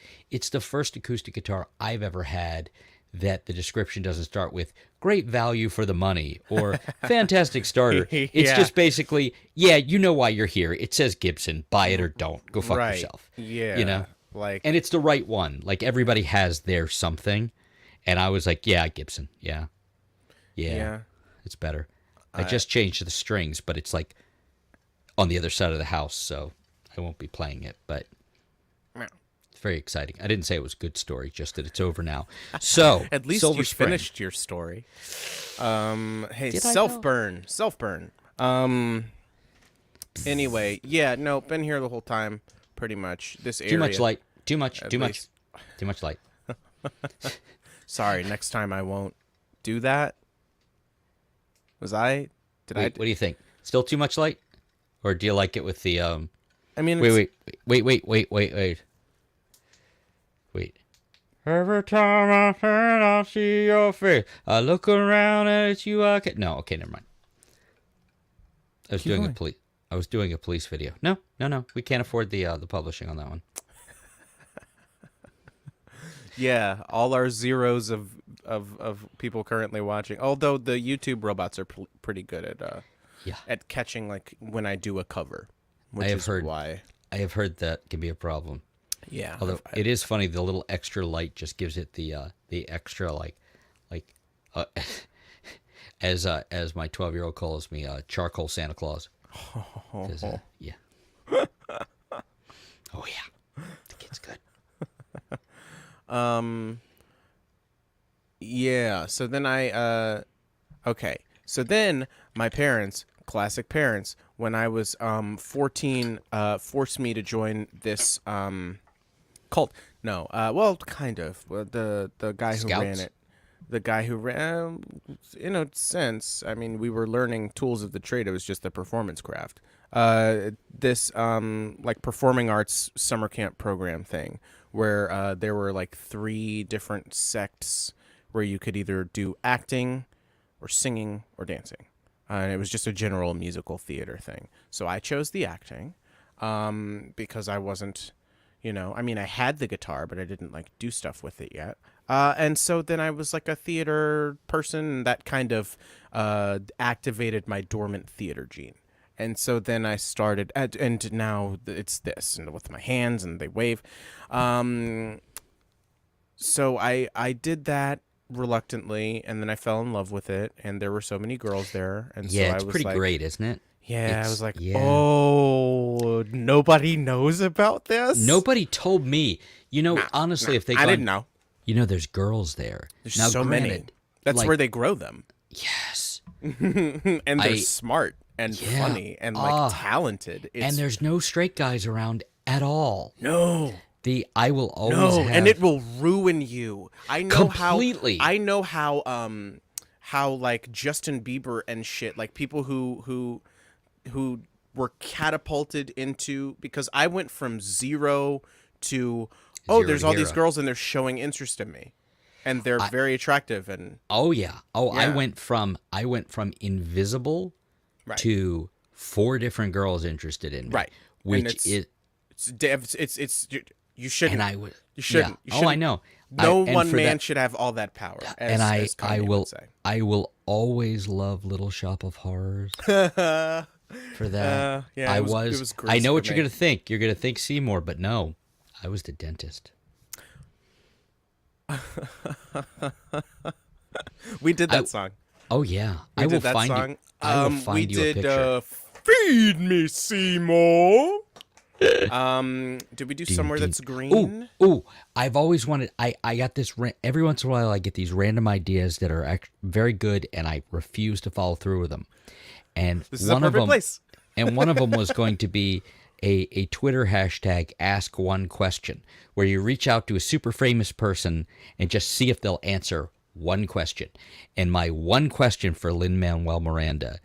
acoustic guitar I've ever had that the description doesn't start with great value for the money or fantastic starter. It's Yeah. just basically, yeah, you know why you're here. It says Gibson. Buy it or don't. Go fuck Right. yourself. Yeah. You know? Like, And it's the right one. Like everybody has their something. And I was like, yeah, Gibson. Yeah. Yeah. yeah. It's better. I just changed the strings, but it's like on the other side of the house, so I won't be playing it, but it's very exciting. I didn't say it was a good story, just that it's over now. So At least Silver you Spring. finished your story. Hey, Did I, self burn. Anyway, yeah, no, been here the whole time, pretty much. This area. Too much light. Too much. At Too much. least. Too much light. Sorry, next time I won't do that. Was I? Did Wait, what do you think? Still too much light? Or do you like it with the I mean, Wait. Every time I turn, I see your face. I look around and it's you. No, okay, never mind. I was doing a police video. No. We can't afford the publishing on that one. yeah, all our zeros of people currently watching. Although the YouTube robots are pretty good at Yeah. at catching like when I do a cover, I which have is heard. why. I have heard that can be a problem. Yeah. Although it is funny, the little extra light just gives it the extra as my 12-year-old calls me, charcoal Santa Claus. 'Cause, yeah. Oh yeah, the kid's good. Yeah, so then okay. So then my parents, classic parents, when I was 14, forced me to join this cult. No, well, kind of. Well, the guy who ran Scouts? it. The guy who ran, in a sense, I mean, we were learning tools of the trade. It was just a performance craft. This like performing arts summer camp program thing, where there were like 3 different sects where you could either do acting, or singing, or dancing. And it was just a general musical theater thing. So I chose the acting, because I wasn't, I mean, I had the guitar, but I didn't like do stuff with it yet. And so then I was like a theater person, and that kind of activated my dormant theater gene. And so then I started, and now it's this, and with my hands, and they wave. So I did that reluctantly, and then I fell in love with it, and there were so many girls there, and Yeah, so I it's was pretty like, great, isn't it? yeah, I was like, yeah. oh, nobody knows about this? Nobody told me. Honestly, if they I didn't know. there's girls there. There's Now, so many. granted, That's like- where they grow them. Yes. And they're smart and Yeah. funny and like talented. And there's no straight guys around at all. no, I will always have... and it will ruin you. I know Completely. how like Justin Bieber and shit, like people who were catapulted into, because I went from 0 to there's to all these hero. girls and they're showing interest in me, and they're very attractive, and Oh, yeah. Oh, Yeah. I went from invisible Right. to 4 different girls interested in me. Right. And Which is... it's you shouldn't. And I would... You shouldn't. Yeah. You Oh, I shouldn't. know. No and one for man that- should have all that power. As, and as Kanye would say. I will always love Little Shop of Horrors for that. Yeah, it was I know gross what for you're me. gonna think. You're gonna think Seymour, but no, I was the dentist. We did that song. Oh yeah, We I will did that find song. you. I will we find you a did picture. Feed Me Seymour. Did we do Somewhere That's Green? Ooh, I've always wanted. I got this. Every once in a while, I get these random ideas that are very good, and I refuse to follow through with them. And This is a one of perfect them, place. and one of them was going to be a Twitter hashtag Ask One Question, where you reach out to a super famous person and just see if they'll answer one question. And my one question for Lin-Manuel Miranda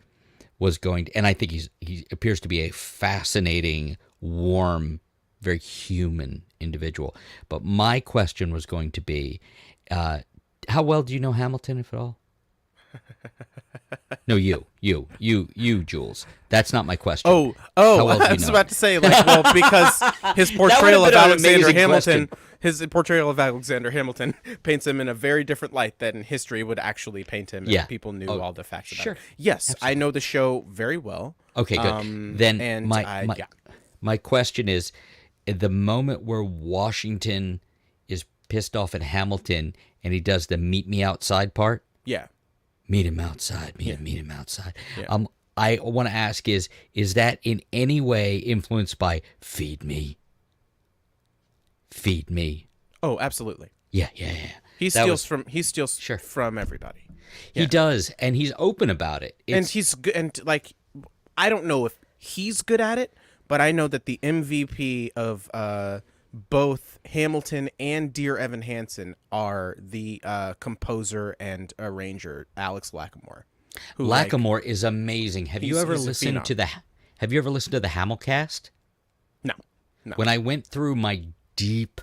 was going to, and I think he appears to be a fascinating, warm, very human individual. But my question was going to be, how well do you know Hamilton, if at all? No, you, Jules. That's not my question. Oh, How well do I you was know about it? to say, like, well, because his portrayal been of an Alexander amazing Hamilton, question. his portrayal of Alexander Hamilton paints him in a very different light than history would actually paint him Yeah. if people knew Oh, all the facts about sure. it. Yes, I know the show very well. Okay, good. Then and my my question is, at the moment where Washington is pissed off at Hamilton and he does the meet me outside part, yeah. meet him outside, meet him outside. Yeah. I want to ask is that in any way influenced by feed me? Feed me. Oh, absolutely. Yeah. He That steals was- Sure. from everybody. He does, and he's open about it. And he's good. And like, I don't know if he's good at it, but I know that the MVP of both Hamilton and Dear Evan Hansen are the composer and arranger Alex Lacamoire. Who, like, Lacamoire is amazing. Have you he's- ever he's a listened phenom. to the Have you ever listened to the Hamilcast? no. When I went through my deep,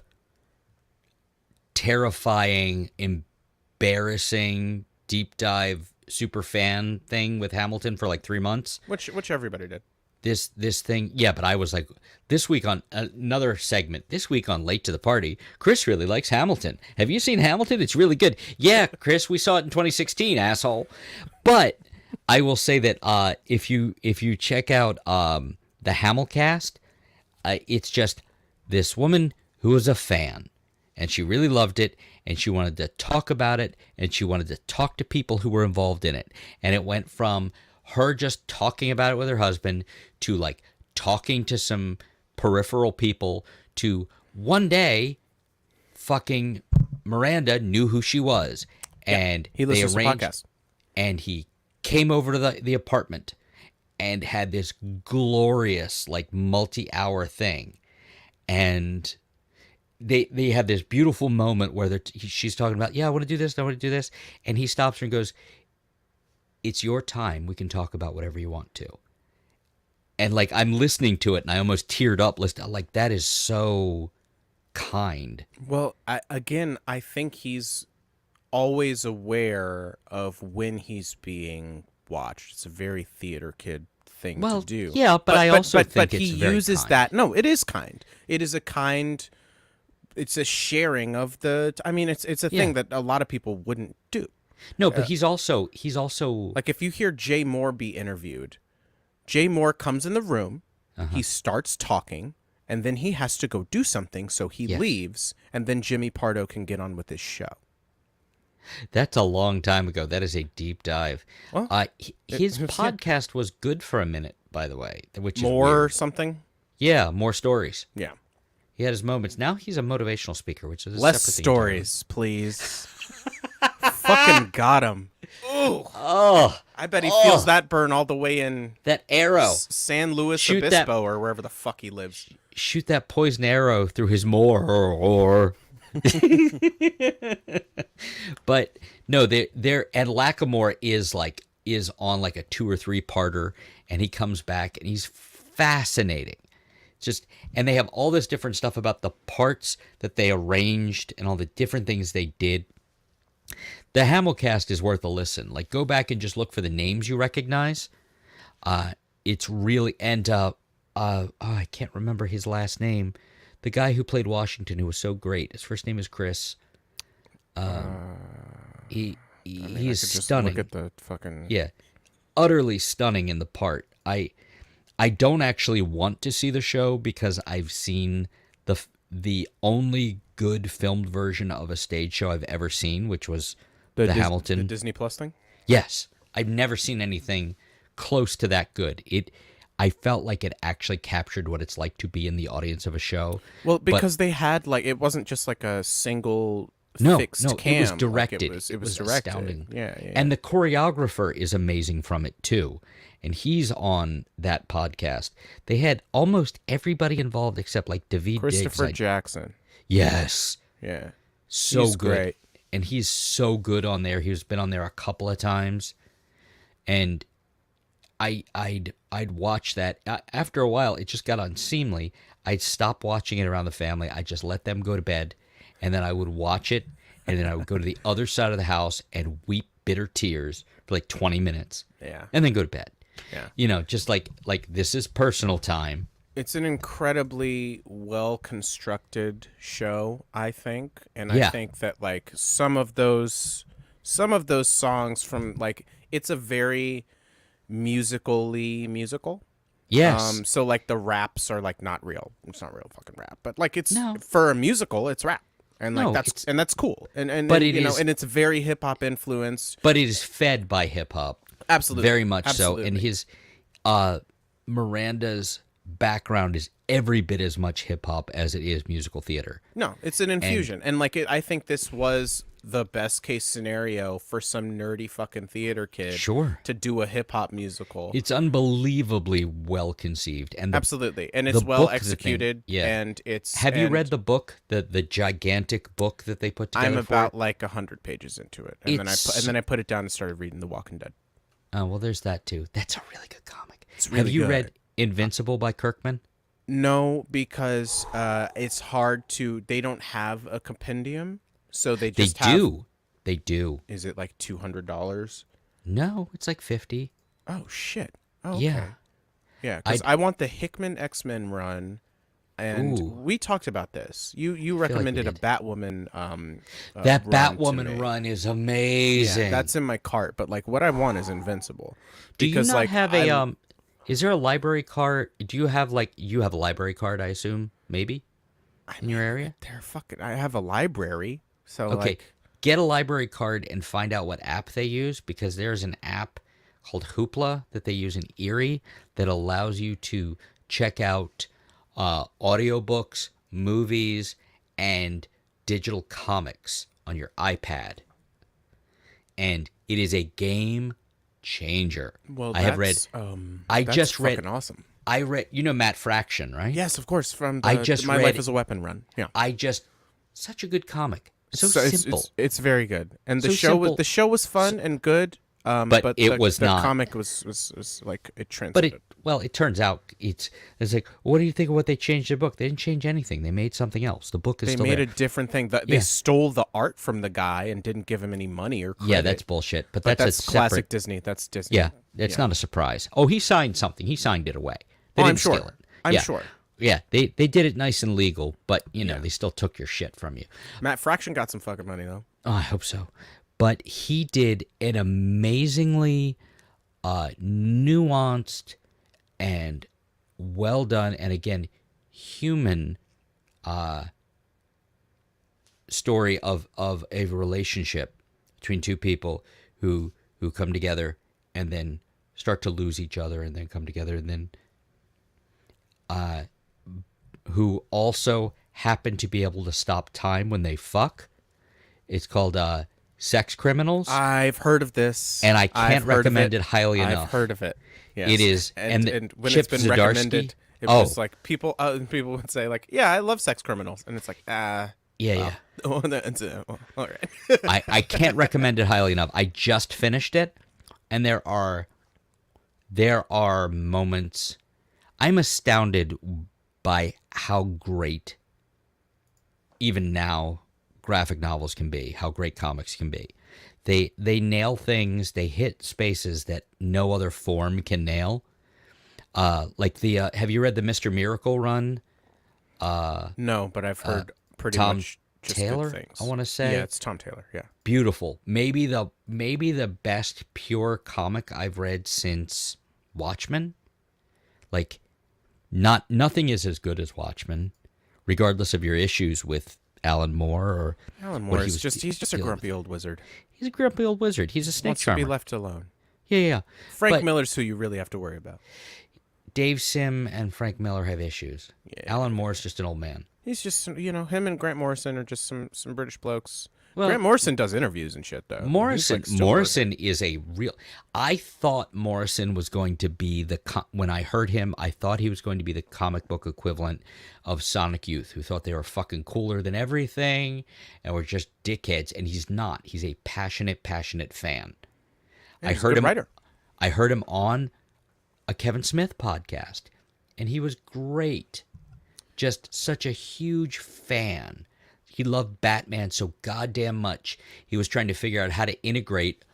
terrifying, embarrassing deep dive super fan thing with Hamilton for like 3 months, Which everybody did. this thing, yeah, but I was like, this week on another segment, this week on Late to the Party, Chris really likes Hamilton. Have you seen Hamilton? It's really good. Yeah, Chris, we saw it in 2016, asshole. But I will say that if you check out the Hamilcast, it's just this woman who was a fan, and she really loved it, and she wanted to talk about it, and she wanted to talk to people who were involved in it. And it went from her just talking about it with her husband to like talking to some peripheral people to one day fucking Miranda knew who she was. And He they listens to arranged, podcasts. and he came over to the apartment and had this glorious like multi-hour thing. And they have this beautiful moment where she's talking about, yeah, I want to do this, I want to do this, and he stops her and goes, it's your time, we can talk about whatever you want to. And like I'm listening to it and I almost teared up listening, like that is so kind. Well, I think he's always aware of when he's being watched. It's a very theater kid thing Well, to do. yeah, but I also think but it's he very uses kind. that. No, it is kind. It is a kind. It's a sharing of the. I mean, it's a thing that a lot of people wouldn't do. No, but he's also Like if you hear Jay Moore be interviewed, Jay Moore comes in the room, he starts talking, and then he has to go do something, so he Yes. leaves, and then Jimmy Pardo can get on with his show. That's a long time ago. That is a deep dive. Well, His yeah. podcast was good for a minute, by the way, which is More weird. something? Yeah, more stories. Yeah. He had his moments. Now he's a motivational speaker, which is a Less separate thing stories, please. Fucking got him. Ooh. Oh, I bet he feels that burn all the way in that arrow! San Luis Shoot Obispo that- or wherever the fuck he lives. Shoot that poison arrow through his or. But no, they're and Lacamoire is on like a 2 or 3 parter, and he comes back and he's fascinating. Just and they have all this different stuff about the parts that they arranged and all the different things they did. The Hamilcast is worth a listen. Like go back and just look for the names you recognize. It's really I can't remember his last name. The guy who played Washington, who was so great. His first name is Chris. He's I could just stunning. Look at the fucking. Yeah, utterly stunning in the part. I don't actually want to see the show because I've seen the only good filmed version of a stage show I've ever seen, which was the Hamilton. The Disney Plus thing. Yes, I've never seen anything close to that good. I felt like it actually captured what it's like to be in the audience of a show. Well, because they had like it wasn't just like a single fixed no, cam. it was like, directed. it was directed. Astounding. Yeah. And the choreographer is amazing from it too. And he's on that podcast. They had almost everybody involved except like David Christopher Diggs. Jackson. Yes. Yeah. So He's good. great. And he's so good on there. He's been on there a couple of times. And I'd watch that. After a while, it just got unseemly. I'd stop watching it around the family. I'd just let them go to bed. And then I would watch it. and then I would go to the other side of the house and weep bitter tears for like 20 minutes. Yeah. And then go to bed. Yeah. You know, just like this is personal time. It's an incredibly well constructed show, I think, and Yeah. I think that like some of those songs from like it's a very musically musical. Yes. So like the raps are like not real. It's not real fucking rap, but like it's No. for a musical, it's rap, and like No, that's cool, and but and, it you know, is- and it's very hip hop influenced. But it is fed by hip hop. Absolutely, Very much Absolutely. so. And his Miranda's background is every bit as much hip hop as it is musical theater. No, it's an infusion, and like I think this was the best case scenario for some nerdy fucking theater kid Sure. to do a hip hop musical. It's unbelievably well conceived, and Absolutely, and it's the well book is the thing. executed. Yeah. And it's. have you and read the book, the gigantic book that they put together? I'm for about it? like 100 pages into it, and It's- then I put it down and started reading The Walking Dead. Oh well, there's that too. That's a really good comic. It's Have really you good. read Invincible by Kirkman? No, because it's hard to. They don't have a compendium, so they They just have. do. They do. Is it like $200? No, it's like 50. Oh shit! Oh, Yeah. okay. Yeah, because I want the Hickman X-Men run, and Ooh. we talked about this. You like we recommended a did. Batwoman. That run to Batwoman me. run is Yeah, amazing. that's in my cart. But like, what I want is Invincible. Do you Because not like have I- a Is there a library card? Do you have you have a library card? I assume maybe in your area. They're fucking. I have a library, so Okay, like. get a library card and find out what app they use, because there's an app called Hoopla that they use in Erie that allows you to check out audiobooks, movies, and digital comics on your iPad. And it is a game changer. Well, I have read. that's just read- fucking awesome. I read. You know Matt Fraction, right? Yes, of course. From the, I just My read- Life as a Weapon run. Yeah. Such a good comic. So it's- simple. It's very good, and the So simple. show was fun and good. But it the, was the not. comic was like it But transcended. it turns out it's like, what do you think of what they changed the book? They didn't change anything. They made something else. The book is They still made there. a different thing. They Yeah. stole the art from the guy and didn't give him any money or credit. Yeah, that's bullshit. But But that's that's a classic separate. Disney. That's Disney. Yeah, it's not a surprise. Oh, he signed something. He signed it away. They Oh, I'm didn't sure. steal it. I'm Yeah. sure. Yeah, they did it nice and legal, but they still took your shit from you. Matt Fraction got some fucking money though. Oh, I hope so. But he did an amazingly nuanced and well done, and again, human story of a relationship between two people who come together and then start to lose each other and then come together, and then who also happen to be able to stop time when they fuck. It's called Sex Criminals. I've heard of this, And I can't I've heard of recommend it highly I've enough. heard of it. Yes. It is, and, and when Chip it's been Zdarsky- recommended, it Oh. was like people would say like, "Yeah, I love Sex Criminals," and it's like, Yeah. all right. I can't recommend it highly enough. I just finished it, and there are moments. I'm astounded by how great, even now, graphic novels can be. How great comics can be. They nail things. They hit spaces that no other form can nail. Like the have you read the Mr. Miracle run? No, but I've heard pretty Tom much just Taylor, good things. I wanna say. Yeah, it's Tom Taylor. Yeah. Beautiful. Maybe the best pure comic I've read since Watchmen. Like, nothing is as good as Watchmen, regardless of your issues with Alan Moore or Alan what Moore he is was just he's just a dealing grumpy old wizard. He's a grumpy old wizard. He's a snake Wants to charmer. be left alone. Yeah. Frank But Miller's who you really have to worry about. Dave Sim and Frank Miller have issues. Yeah. Alan Moore's just an old man. He's just him and Grant Morrison are just some British blokes. Well, Grant Morrison does interviews and shit though. He's, Morrison like, still Morrison is a real. I thought Morrison was going to be when I heard him, I thought he was going to be the comic book equivalent of Sonic Youth, who thought they were fucking cooler than everything and were just dickheads. And he's not. He's a passionate fan. Yeah, I he's a heard good him. writer. I heard him on a Kevin Smith podcast, and he was great. Just such a huge fan. He loved Batman so goddamn much. He was trying to figure out how to integrate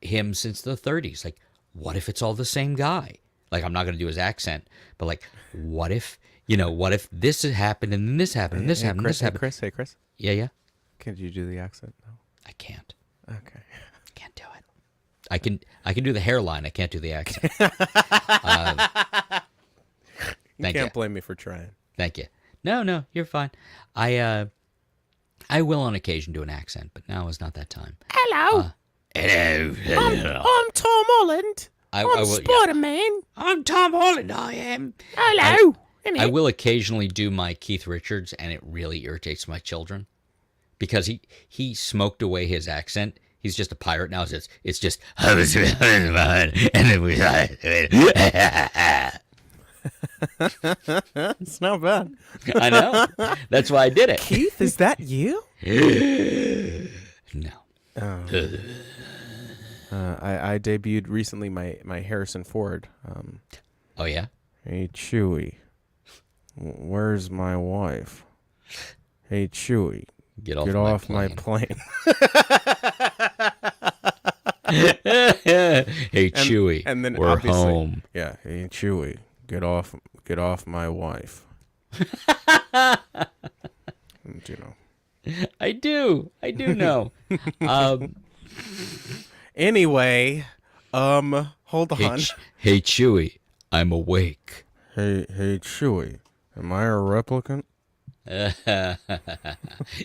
him since the 30s. Like, what if it's all the same guy? Like, I'm not going to do his accent, but like, what if, what if this had happened and then this happened and this happened and this happened? Hey, Chris. Yeah, yeah. Can you do the accent? No. I can't. Okay. Can't do it. I can do the hairline. I can't do the accent. You can't blame me for trying. Thank you. No, you're fine. I will on occasion do an accent, but now is not that time. Hello. Hello. I'm Tom Holland. I'm Spider-Man. I'm Tom Holland. I am. Hello. I will occasionally do my Keith Richards, and it really irritates my children because he smoked away his accent. He's just a pirate now. It's just It's not bad. I know. That's why I did it. Keith, is that you? No. I debuted recently my Harrison Ford. Oh yeah. Hey Chewie, where's my wife? Hey Chewie, get off my plane. Hey Chewie, and then we're home. Yeah, hey Chewie, get off my wife. You know. I do know. Anyway, hold on. Hey Chewie, I'm awake. Hey Chewie, am I a replicant?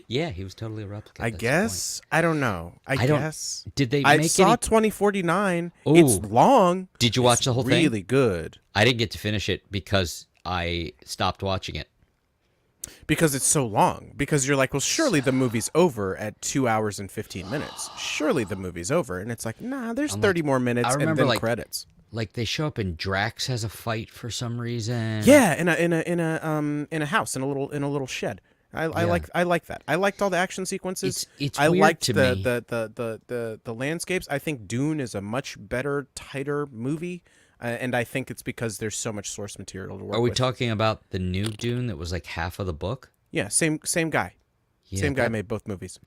Yeah, he was totally a replicant. I guess. I don't know. I guess. Did they I make saw any... 2049. Ooh. It's long. Did you watch the whole thing? Really good. I didn't get to finish it because I stopped watching it. Because it's so long. Because you're like, well, surely the movie's over at 2 hours and 15 minutes. Surely the movie's over. And it's like, nah, there's 30 more minutes and then credits. Like they show up and Drax has a fight for some reason. Yeah, in a house, in a little shed. I like that. I liked all the action sequences. It's I weird liked to the, me. the landscapes. I think Dune is a much better, tighter movie. And I think it's because there's so much source material to work with. Are we talking about the new Dune that was like half of the book? Yeah, same guy. Yeah, same guy made both movies.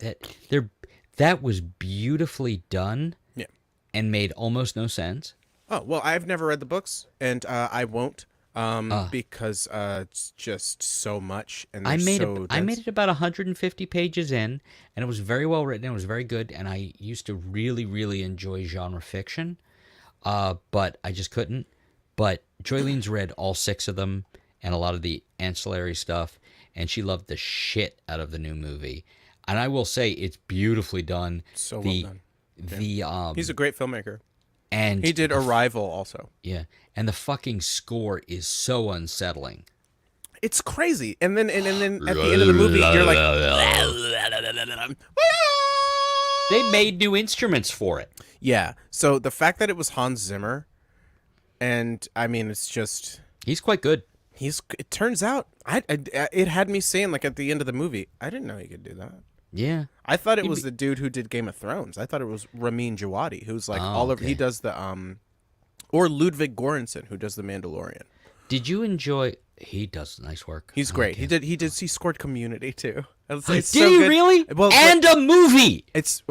That was beautifully done. Yeah. And made almost no sense. Oh, well, I've never read the books, and I won't because it's just so much. And I made dense. it about 150 pages in, and it was very well written. It was very good, and I used to really, really enjoy genre fiction. But I just couldn't. But Joylene's read all 6 of them and a lot of the ancillary stuff, and she loved the shit out of the new movie. And I will say it's beautifully done. So well done. He's a great filmmaker. And he did Arrival also. Yeah, and the fucking score is so unsettling. It's crazy. And then at the end of the movie, you're like, they made new instruments for it. Yeah. So the fact that it was Hans Zimmer, and I mean, it's just he's quite good. It turns out, it had me saying like at the end of the movie, I didn't know he could do that. Yeah. I thought it was the dude who did Game of Thrones. I thought it was Ramin Djawadi, who's like all over. He does the or Ludwig Göransson, who does The Mandalorian. Did you enjoy? He does nice work. He's great. He scored Community too. It's Did so he good. really? Well, and a movie. It's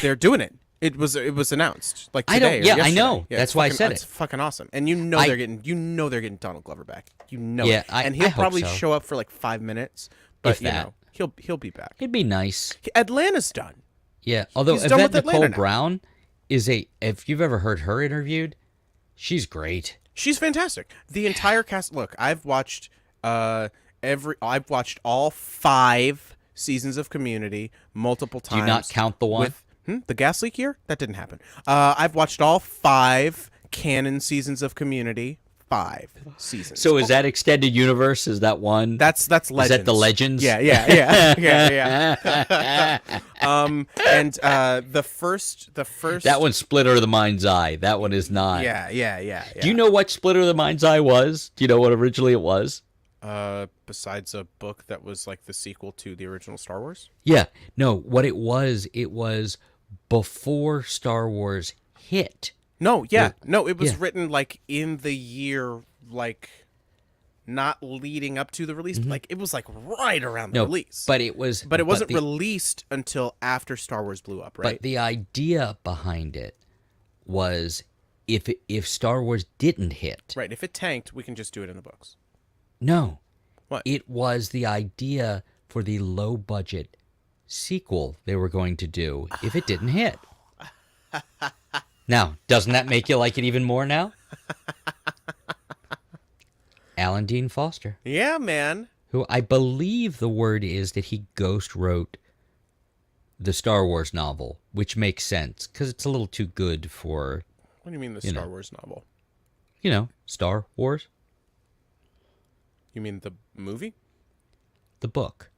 they're doing it. It was announced like today. I know. Yeah, that's why I said it's fucking awesome. And they're getting Donald Glover back. Yeah, and he'll I hope probably so. show up for like 5 minutes, but If that. he'll be back. It'd be nice. Atlanta's done. Yeah, although He's done Yvette with Atlanta Nicole now. Brown if you've ever heard her interviewed, she's great. She's fantastic. The entire cast. Look, I've watched all 5 seasons of Community multiple times. Do you not count the one? The gas leak year? That didn't happen. I've watched all 5 canon seasons of Community. 5 seasons. So is that extended universe? Is that one? That's Legends. Is that the Legends? Yeah. And the first. That one's Splitter of the Mind's Eye. That one is not. Yeah. Do you know what Splitter of the Mind's Eye was? Do you know what originally it was? Besides a book that was like the sequel to the original Star Wars? Yeah. No, what it was before Star Wars hit. No, it was written like in the year like not leading up to the release, but like it was like right around the No, release. but it was. But it wasn't the, released until after Star Wars blew up, right? But the idea behind it was if Star Wars didn't hit, Right. If it tanked, we can just do it in the books. no, What? it was the idea for the low budget sequel they were going to do if it didn't hit. Now, doesn't that make you like it even more now? Alan Dean Foster, Yeah, man. who I believe the word is that he ghost wrote the Star Wars novel, which makes sense because it's a little too good for, What do you mean the You Star know. Wars novel? Star Wars, You mean the movie? the book.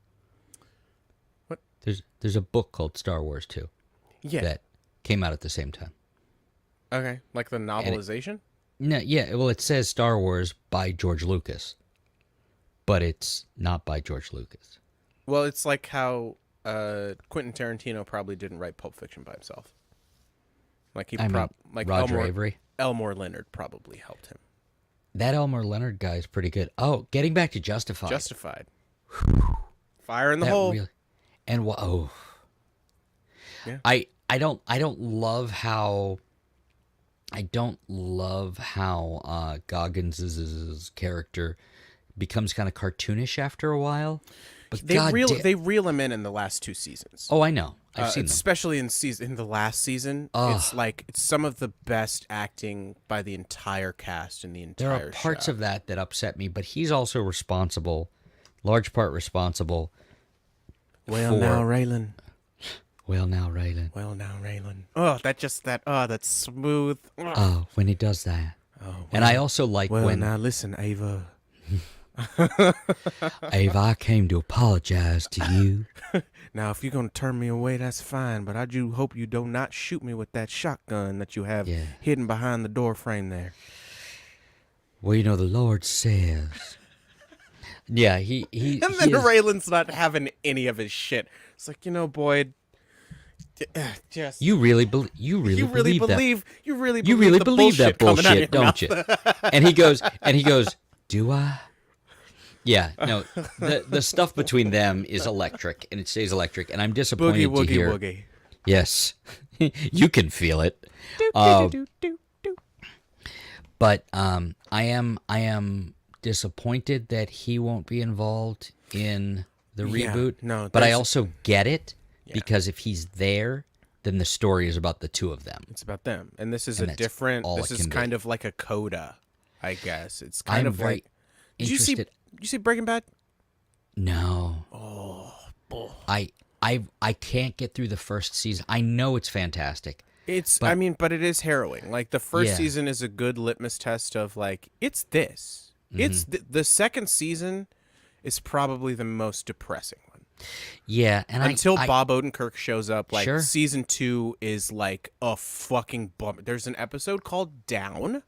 What? There's a book called Star Wars 2 Yeah. that came out at the same time. Okay. Like the novelization? No, yeah, well, it says Star Wars by George Lucas, but it's not by George Lucas. Well, it's like how Quentin Tarantino probably didn't write Pulp Fiction by himself. Like he like Roger Avery. Elmore Leonard probably helped him. That Elmer Leonard guy is pretty good. Oh, getting back to Justified. Justified. Fire in the That hole. really- and Yeah. I don't love how Goggins' character becomes kind of cartoonish after a while. But They reel him in the last 2 seasons. Oh, I know. I've seen them. Especially in the last season. It's like it's some of the best acting by the entire cast in the entire There are parts show. of that upset me, but he's also responsible, large part responsible. Well for- now, Raylan. Well, now, Raylan. Well now, Raylan. Oh, that's smooth. Ugh. Oh, when he does that. Oh, And I also like well when now, listen, Ava. Ava, I came to apologize to you. Now, if you're gonna turn me away, that's fine. But I do hope you do not shoot me with that shotgun that you have Yeah. hidden behind the door frame there. Well, the Lord says. Yeah, he And then he is- Raylan's not having any of his shit. It's like, Boyd, just you really believe you really believe that. you really the believe that coming out of bullshit, your don't mouth. you? And he goes, do I? Yeah, no. The stuff between them is electric, and it stays electric. And I'm disappointed Boogie to woogie hear. woogie. Yes, you can feel it. But I am disappointed that he won't be involved in the Yeah, reboot. no, but I there's- also get it because if he's there, then the story is about the two of them. It's about them, and this is And a that's different. all This it is can be. kind of like a coda, I guess. It's kind I'm of very like. Did you interested. see Breaking Bad? No. I can't get through the first season. I know it's fantastic. It's. But- but it is harrowing. Like the first Yeah. season is a good litmus test of like it's this. It's the second season is probably the most depressing one. Yeah, and Until I Bob Odenkirk shows up, like Sure. season 2 is like a fucking bummer. There's an episode called Down,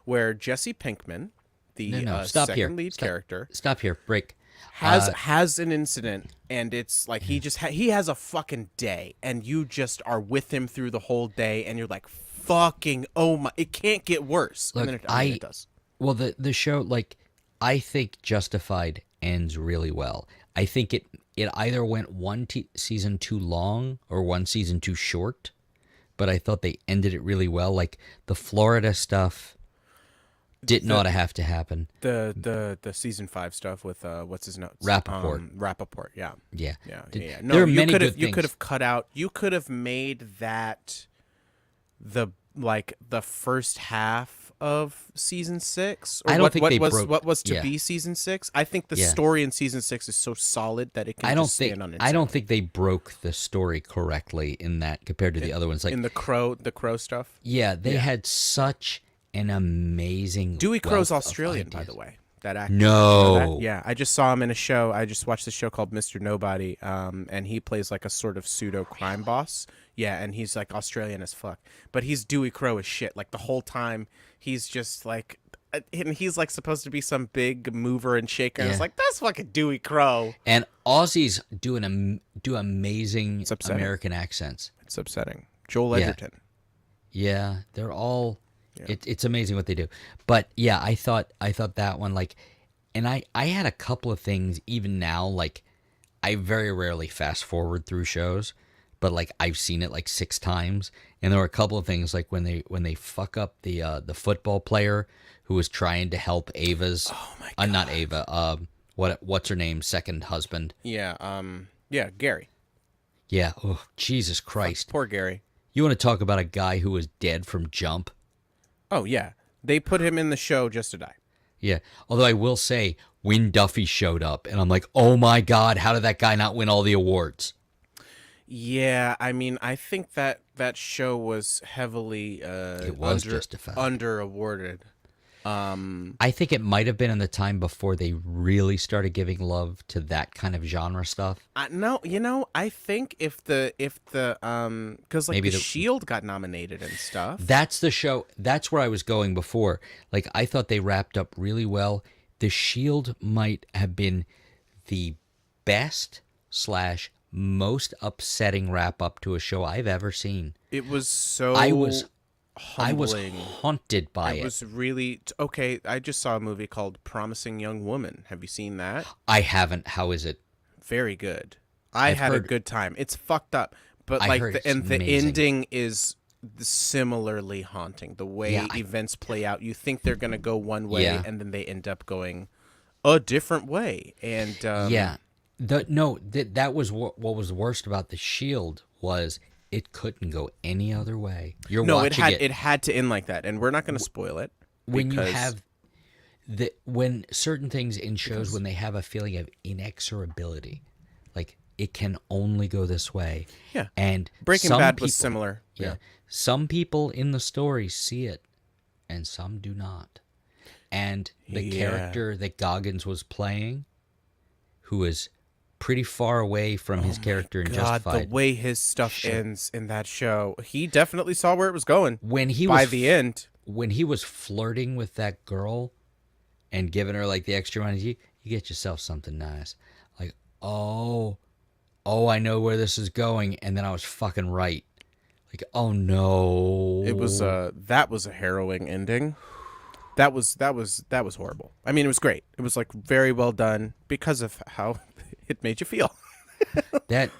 where Jesse Pinkman, the No, stop second here. lead character, stop here. Break. has an incident, and it's like he just he has a fucking day, and you just are with him through the whole day, and you're like, fucking oh my, it can't get worse. Look, and then it does. Well, the show, like, I think Justified ends really well. I think it either went one season too long or one season too short, but I thought they ended it really well. Like the Florida stuff didn't ought to have to happen. The season 5 stuff with what's his notes? Rappaport. Rappaport, yeah. Yeah, Yeah, Did- yeah. No, there are you many could have good you things. could have cut out. You could have made that the first half of season 6. Or I don't what, think what they was broke- what was to yeah. be season 6. I think the Yeah. story in season 6 is so solid that it can I don't just think stand on its I don't own. think they broke the story correctly in that compared to the other ones. Like, in the crow stuff. yeah, they had such an amazing. Dewey Crow's wealth of Australian, by ideas. the way. That actor. No. You know that? Yeah, I just saw him in a show. I just watched this show called Mr. Nobody, and he plays like a sort of pseudo crime boss. Yeah, and he's like Australian as fuck, but he's Dewey Crow as shit. Like the whole time, he's just like, and he's like supposed to be some big mover and shaker. And it's Yeah. like that's fucking Dewey Crow. And Aussies do amazing upsetting. American accents. It's upsetting. Joel Yeah. Edgerton. Yeah, they're all. It's amazing what they do. But yeah, I thought that one, like, And I had a couple of things even now, like I very rarely fast forward through shows, but like I've seen it like 6 times, and there were a couple of things like when they fuck up the football player who was trying to help Ava's, Oh my God. not Ava, what's her name, second husband. Yeah. Yeah. Gary. Yeah. Oh, Jesus Christ. Poor Gary. You want to talk about a guy who was dead from jump? Oh yeah. They put him in the show just to die. Yeah. Although I will say, when Duffy showed up, and I'm like, oh my God, how did that guy not win all the awards? Yeah, I mean, I think that show was heavily It was justified. under awarded. I think it might have been in the time before they really started giving love to that kind of genre stuff. No, I think if the because like Maybe the the- Shield got nominated and stuff. That's the show. That's where I was going before. Like, I thought they wrapped up really well. The Shield might have been the best slash most upsetting wrap up to a show I've ever seen. It was so I was humbling. haunted by It it. was really okay. I just saw a movie called Promising Young Woman. Have you seen that? I haven't. How is it? Very good. I I've had a heard- good time. It's fucked up, but I like heard the, it's and the amazing. ending is similarly haunting. The way Yeah, events play out, you think they're gonna go one way, Yeah. and then they end up going a different way. And Yeah. That was what was worst about the Shield was it couldn't go any other way. You're no, watching it had to end like that, and we're not gonna spoil it. when you because- have when certain things in shows when they have a feeling of inexorability, like it can only go this way. Yeah. And Breaking some Bad was people- similar. Yeah. Some people in the story see it and some do not. And the Yeah. character that Goggins was playing, who is pretty far away from his character in God, Justified. the way his stuff Shit. ends in that show, he definitely saw where it was going. when he By was the end, when he was flirting with that girl and giving her like the extra money, you get yourself something nice. Like, oh, I know where this is going, and then I was fucking right. Like, oh no. it was that was a harrowing ending. That was horrible. I mean, it was great. It was like very well done because of how it made you feel. that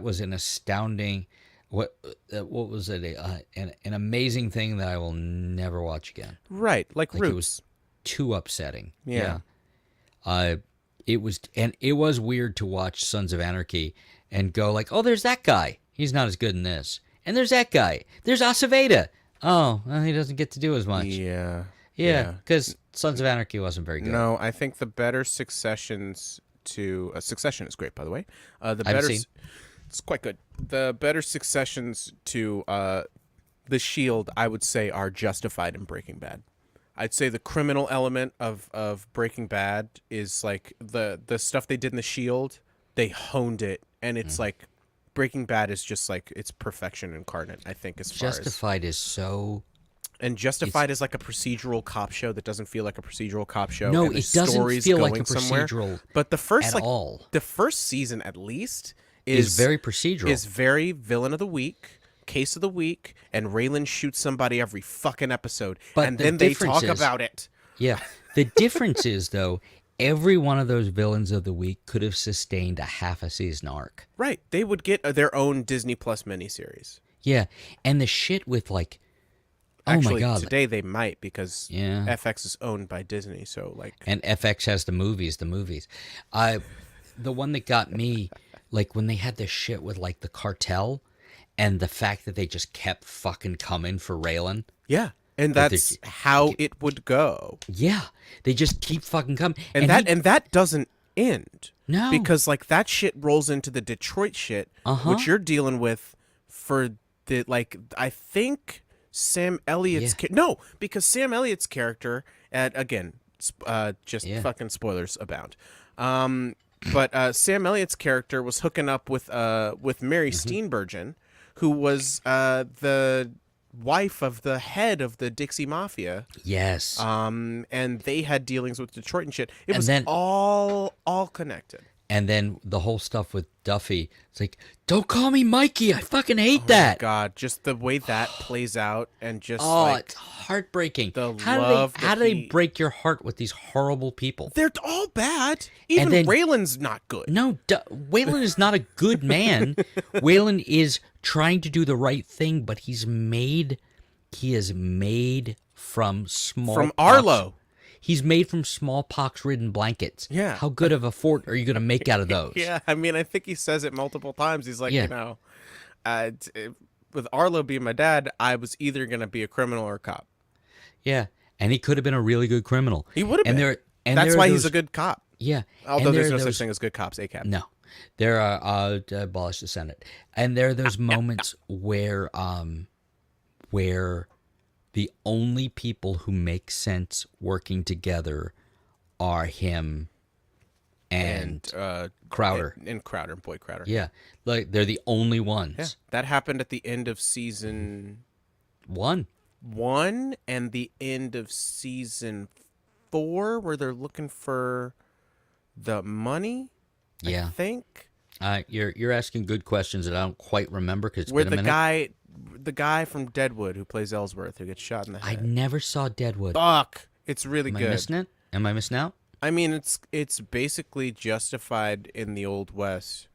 was an astounding what was it an amazing thing that I will never watch again. Right, like Like Roots. it was too upsetting. Yeah. It was weird to watch Sons of Anarchy and go like, oh, there's that guy. He's not as good in this. And there's that guy. There's Aceveda. Oh, well, he doesn't get to do as much. Yeah. Yeah, because Sons of Anarchy wasn't very good. No, I think the better successions to Succession is great, by the way. The haven't better seen. it's quite good. The better successions to The Shield, I would say, are Justified in Breaking Bad. I'd say the criminal element of Breaking Bad is like the stuff they did in The Shield. They honed it, and it's like Breaking Bad is just like it's perfection incarnate. I think as far as Justified is so. and Justified is like a procedural cop show that doesn't feel like a procedural cop show. No, and the it doesn't story's feel like going a somewhere. procedural But the first at all. the first season at least Is very procedural. Is very villain of the week, case of the week, and Raylan shoots somebody every fucking episode, But and the then they difference talk is- about it. Yeah. The difference is, though, every one of those villains of the week could have sustained a half a season arc. Right, they would get their own Disney Plus miniseries. Yeah. And the shit with, like, oh Actually, my God. today they might because Yeah. FX is owned by Disney. So like, And FX has the movies. The one that got me, like, when they had this shit with, like, the cartel and the fact that they just kept fucking coming for Raylan. yeah, and But that's how it would go. Yeah. They just keep fucking coming. And that doesn't end. No. Because like that shit rolls into the Detroit shit, Uh-huh. which you're dealing with for the like I think Sam Elliott's no, because Sam Elliott's character again, just Yeah. fucking spoilers abound. But Sam Elliott's character was hooking up with Mary Steenburgen, who was the wife of the head of the Dixie Mafia. Yes. And they had dealings with Detroit and shit. It And was then- all connected. And then the whole stuff with Duffy, it's like, don't call me Mikey. I fucking hate Oh that. my God, just the way that plays out, and just Oh, like it's heartbreaking. the How love do they that he- break your heart with these horrible people? they're all bad. Even then- Raylan's not good. No, Waylon is not a good man. Waylon is trying to do the right thing, but he is made from small From Arlo. He's made from smallpox-ridden blankets. Yeah. How good of a fort are you going to make out of those? Yeah, I mean, I think he says it multiple times. He's like, Yeah. you know, with Arlo being my dad, I was either gonna be a criminal or a cop. Yeah. And he could have been a really good criminal. He would have And been. and That's there are why he's those- a good cop. Yeah. Although And there's there no are such those- thing as good cops, ACAB. No, there are abolish the Senate, and there are those moments where the only people who make sense working together are him and Crowder. And Crowder, Boy Crowder. Yeah, like they're the only ones. Yeah, that happened at the end of season 1. 1 and the end of season 4, where they're looking for the money. Yeah, I think you're asking good questions that I don't quite remember because it's where been a the minute. guy from Deadwood who plays Ellsworth who gets shot in the I head. never saw Deadwood. Fuck, it's really Am I good. missing it? Am I missing out? I mean, it's basically justified in the Old West,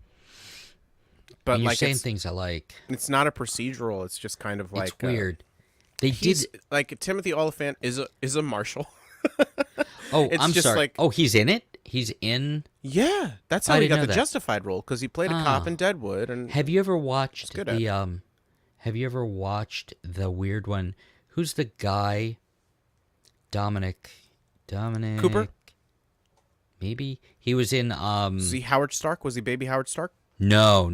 but And you're like saying things I like. it's not a procedural. It's just kind of like It's weird. They He's did. like Timothy Oliphant is a marshal. Oh, it's I'm just sorry. like- Oh, he's in it. He's in. Yeah, that's I how he didn't got know the that. Justified role, because he played a cop Oh. in Deadwood. And Have you ever watched good at the Have you ever watched the weird one? Who's the guy? Dominic Cooper? Maybe he was in. was he Howard Stark? Was he Baby Howard Stark? No,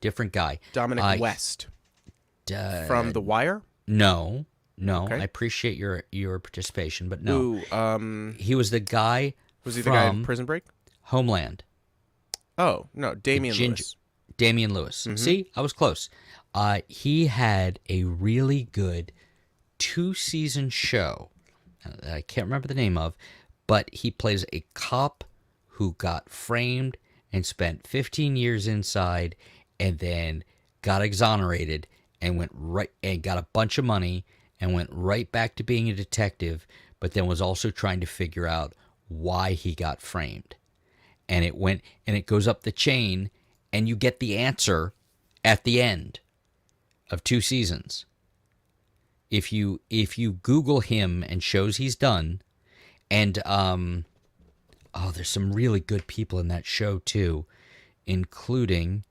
different guy. Dominic West from The Wire. No. Okay. I appreciate your participation, but no. Ooh, He was the guy. was he the guy in from Prison Break? Homeland? Oh no, Damian Lewis. Damian Lewis. See, I was close. He had a really good 2-season show that I can't remember the name of, but he plays a cop who got framed and spent 15 years inside and then got exonerated and went right and got a bunch of money and went right back to being a detective, but then was also trying to figure out why he got framed. And it goes up the chain, and you get the answer at the end of 2 seasons. If you Google him and shows he's done, and there's some really good people in that show too, including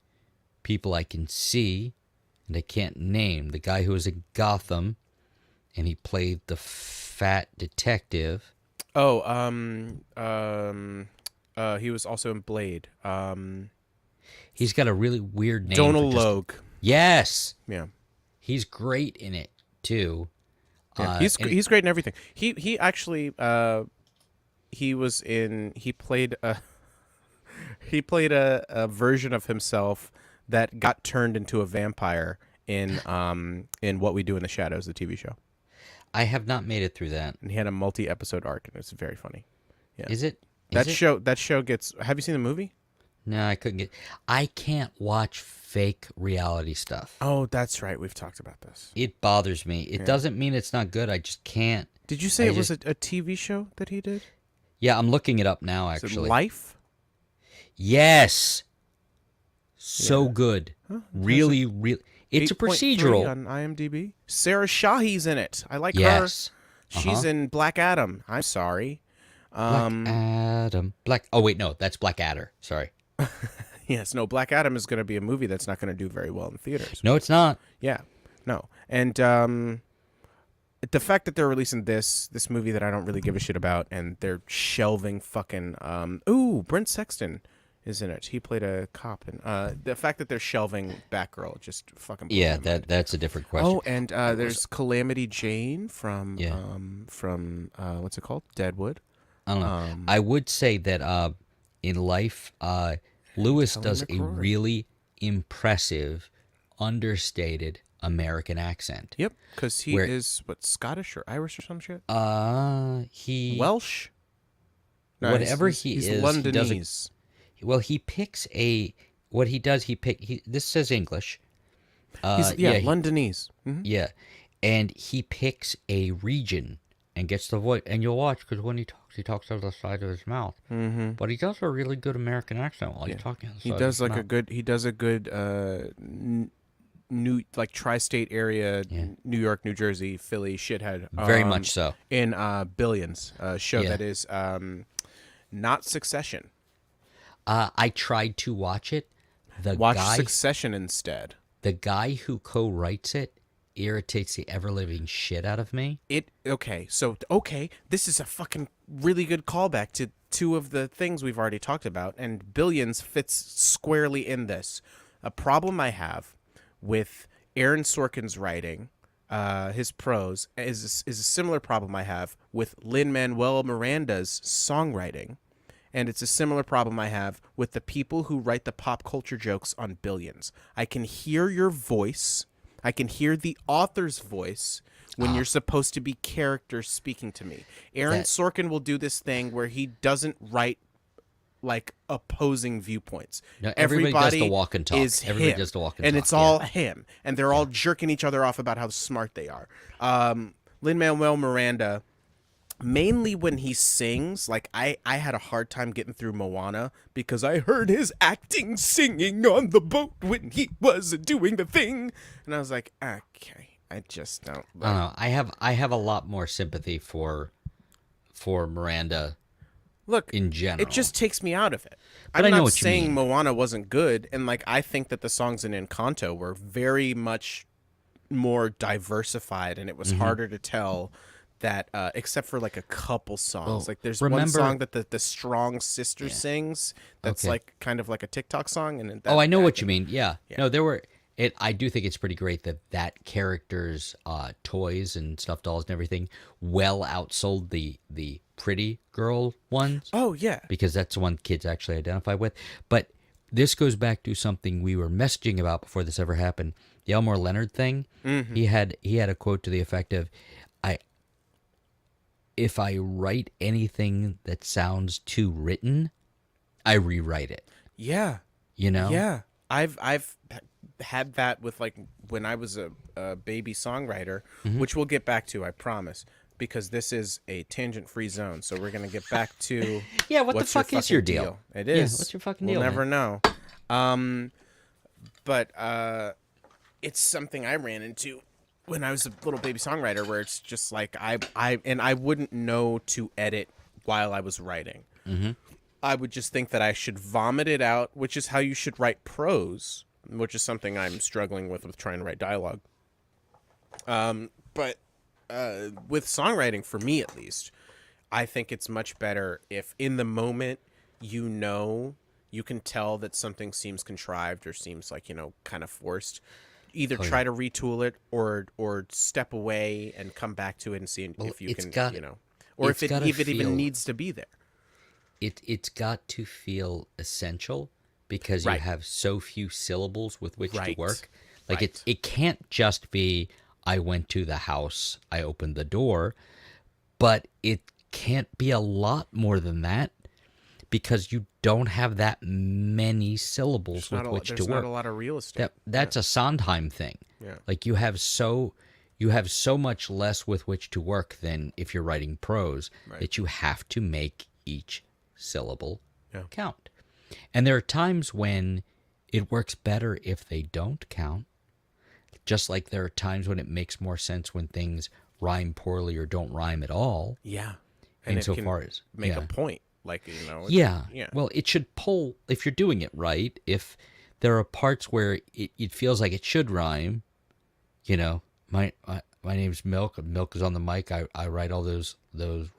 people I can see and I can't name. The guy who was in Gotham, and he played the fat detective. Oh, he was also in Blade. He's got a really weird name. Donal for just- Logue. Yes, Yeah. he's great in it too. Yeah, And- he's great in everything. He actually he played a he played a version of himself that got turned into a vampire in What We Do in the Shadows, the TV show. I have not made it through that. And he had a multi-episode arc, and it's very funny. Yeah. Is it? That Is it? show gets. Have you seen the movie? No, I couldn't get. I can't watch fake reality stuff. Oh, that's right. We've talked about this. It bothers me. It doesn't mean it's not good. I just can't. Did you say I it was a TV show that he did? Yeah, I'm looking it up now. Is it Actually, Life? yes, so Yeah. good. Huh, Really. It's a 8.3 procedural. on IMDb. Sarah Shahi's in it. I like her. Yes. She's in Black Adam. I'm sorry. Black Adam. Oh wait, no, that's Blackadder. Sorry. Yes, no. Black Adam is going to be a movie that's not going to do very well in theaters. No, it's not. Yeah, no. And the fact that they're releasing this movie that I don't really give a shit about, and they're shelving fucking Brent Sexton is in it. He played a cop, and the fact that they're shelving Batgirl just fucking blew Yeah, my mind. that's a different question. Oh, and there's Calamity Jane from Yeah. what's it called? Deadwood. I don't know. I would say that in life, Lewis Kelly does a McCrory. really impressive, understated American accent. Yep, because he Where- is Scottish or Irish or some shit. He Welsh. No, whatever he's he is, Londonese. Well, he picks a. What he does, this says English. Yeah, He, Londonese. Hmm. yeah, and he picks a region and gets the voice. And you'll watch because when he talks out of the side of his mouth. Mm-hmm. But he does a really good American accent while Yeah, he's talking on the he side of does his like mouth. he does a good new like tri-state area, Yeah. New York, New Jersey, Philly, shithead. Very much so. In Billions, a show Yeah. that is not Succession. I tried to watch it. Watch Succession instead. The guy who co-writes it irritates the ever-living shit out of me. This is a fucking really good callback to two of the things we've already talked about, and Billions fits squarely in this. A problem I have with Aaron Sorkin's writing, his prose, is a similar problem I have with Lin-Manuel Miranda's songwriting. And it's a similar problem I have with the people who write the pop culture jokes on Billions. I can hear your voice. I can hear the author's voice when you're supposed to be characters speaking to me. Aaron Sorkin will do this thing where he doesn't write like opposing viewpoints. No, everybody does the walk and talk. Is Everybody him, does the walk and and talk, it's all him, and they're all jerking each other off about how smart they are. Lin-Manuel Miranda, mainly when he sings, like I had a hard time getting through Moana because I heard his acting singing on the boat when he was doing the thing, and I was like, okay, I just don't. I don't know. I have a lot more sympathy for Miranda. Look, in general, it just takes me out of it. But I'm I know not what you saying mean. Moana wasn't good, and like I think that the songs in Encanto were very much more diversified, and it was harder to tell that, except for like a couple songs. Well, Like there's one remember- song that the Strong Sister sings that's Okay. like kind of like a TikTok song, and I know what you mean. Yeah. No, there were. I do think it's pretty great that character's toys and stuffed dolls and everything well outsold the pretty girl ones. Oh yeah, Because that's the one kids actually identify with. But this goes back to something we were messaging about before this ever happened. The Elmore Leonard thing. Mm-hmm. He had a quote to the effect of, if I write anything that sounds too written, I rewrite it. yeah, You know? yeah. I've had that with like when I was a baby songwriter, which we'll get back to, I promise, because this is a tangent-free zone. So we're gonna get back to Yeah, what the what's your fuck is your fucking deal? It Yeah, is. what's your fucking we'll deal, never man? know. But it's something I ran into when I was a little baby songwriter, where it's just like I wouldn't know to edit while I was writing. Mm-hmm. I would just think that I should vomit it out, which is how you should write prose, which is something I'm struggling with trying to write dialogue. But with songwriting, for me at least, I think it's much better if in the moment you can tell that something seems contrived or seems like, kind of forced. Either try to retool it or step away and come back to it and see if you can, or if it even needs to be there. It's got to feel essential because you have so few syllables with which to work. Like it can't just be I went to the house, I opened the door, but it can't be a lot more than that because you don't have that many syllables with which to There's work. not a lot of real estate. That's a Sondheim thing. Yeah. Like you have so much less with which to work than if you're writing prose that you have to make each syllable count. And there are times when it works better if they don't count. Just like there are times when it makes more sense when things rhyme poorly or don't rhyme at all. Yeah. And Insofar as make a point. Like, Yeah. Well, it should pull, if you're doing it right, if there are parts where it feels like it should rhyme, my name's Milk. Milk is on the mic. I write all those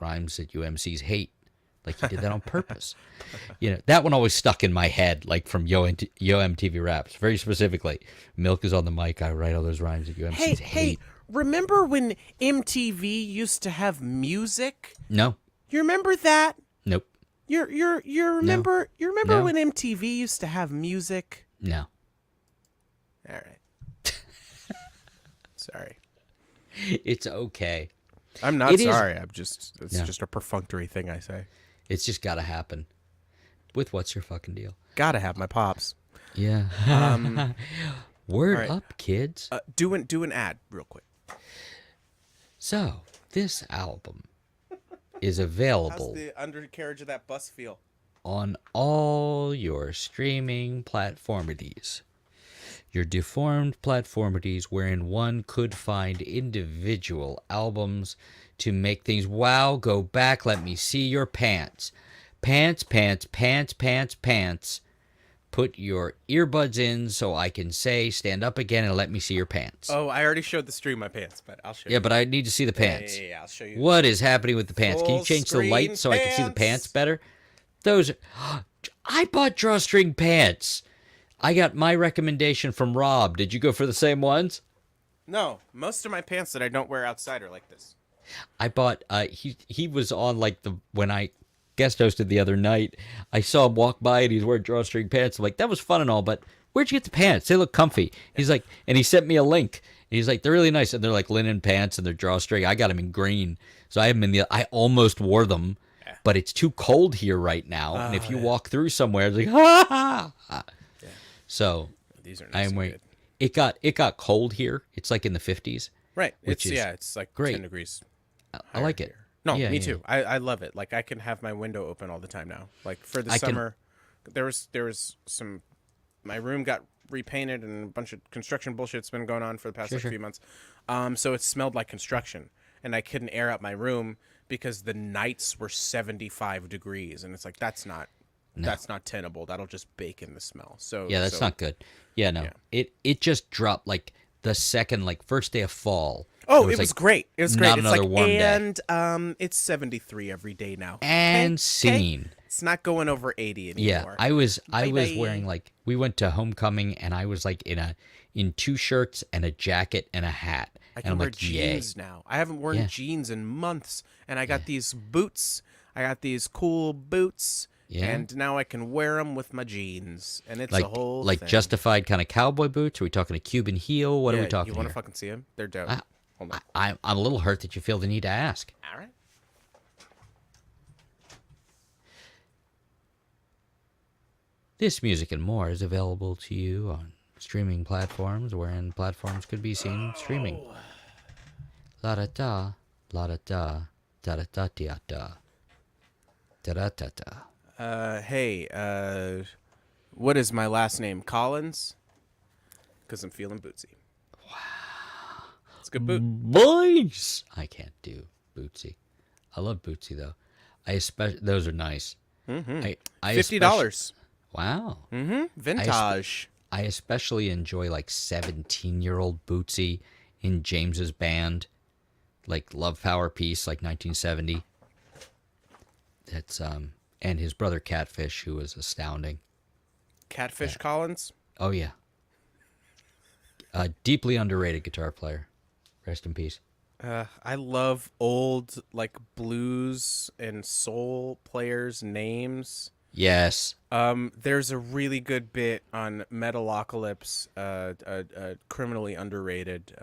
rhymes that you MCs hate. Like you did that on purpose. That one always stuck in my head, like from Yo MTV Raps. Very specifically, Milk is on the mic. I write all those rhymes that you MCs hate. Hey, remember when MTV used to have music? No. You remember that? Nope. You remember No. when MTV used to have music? No. All right. Sorry. It's okay. I'm not It is- sorry. It's just a perfunctory thing I say. It's just got to happen. with What's Your Fucking Deal. Gotta have my pops. Yeah. Word all right. up, kids. Do an ad real quick. So, this album is How's available the undercarriage of that bus feel? on all your streaming platformities. Your deformed platformities wherein one could find individual albums to make things. Wow, go back, let me see your pants. Pants, pants, pants, pants, pants. Put your earbuds in so I can say stand up again and let me see your pants. Oh, I already showed the stream my pants, but I'll show you. Yeah, but I need to see the pants. Yeah, I'll show you. What is happening with the pants? Can you Full change the light so I can see the screen pants better? Those are... I bought drawstring pants. I got my recommendation from Rob. Did you go for the same ones? No, most of my pants that I don't wear outside are like this. I bought he was on like the when I guest hosted the other night. I saw him walk by and he's wearing drawstring pants. I'm like, that was fun and all, but where'd you get the pants? They look comfy. He's like, and he sent me a link. And he's like, they're really nice, and they're like linen pants and they're drawstring. I got them in green, so I have them in the. I almost wore them, but it's too cold here right now. And if you walk through somewhere, it's like ha ha. Ha. Yeah. So These are I nice am and wearing. good. It got cold here. It's like in the 50s. Right. Which is it's like great. 10 degrees. I like it. Here. No, Yeah, me yeah, too. I love it. Like I can have my window open all the time now. Like for the I can- summer, there was some. My room got repainted and a bunch of construction bullshit's been going on for the past few months. So it smelled like construction, and I couldn't air out my room because the nights were 75 degrees, and it's like that's not tenable. That'll just bake in the smell. So Yeah, that's not good. Yeah, no. Yeah. It just dropped like the second, like first day of fall. Oh, There it was like, great. It was great. not It's another like, warm day. and it's 73 every day now. And Okay? scene. It's not going over 80 anymore. Yeah, I was Bye-bye. wearing like we went to homecoming and I was like in 2 shirts and a jacket and a hat. I And can I'm wear like, jeans yay. now. I haven't worn Yeah. jeans in months, and I got these boots. I got these cool boots, Yeah. and now I can wear them with my jeans, and it's Like a whole like thing. justified kind of cowboy boots. Are we talking a Cuban heel? What are Yeah, we talking You want here? to fucking see them? They're dope. Hold on. I'm a little hurt that you feel the need to ask. All right. This music and more is available to you on streaming platforms wherein platforms could be seen streaming. La da da, la da da, da da da da da. Da da da da. Hey, what is my last name? Collins? Because I'm feeling bootsy. Wow. It's a good boot. Boys! I can't do Bootsy. I love Bootsy though. I especially those are nice. Mm-hmm. I $50. Wow. Mm-hmm. Vintage. I especially enjoy like 17-year-old Bootsy in James's band, like Love Power Peace, like 1970. That's and his brother Catfish, who was astounding. Catfish Collins? Oh yeah. Deeply underrated guitar player. Rest in peace. I love old like blues and soul players' names. Yes. There's a really good bit on Metalocalypse, a criminally underrated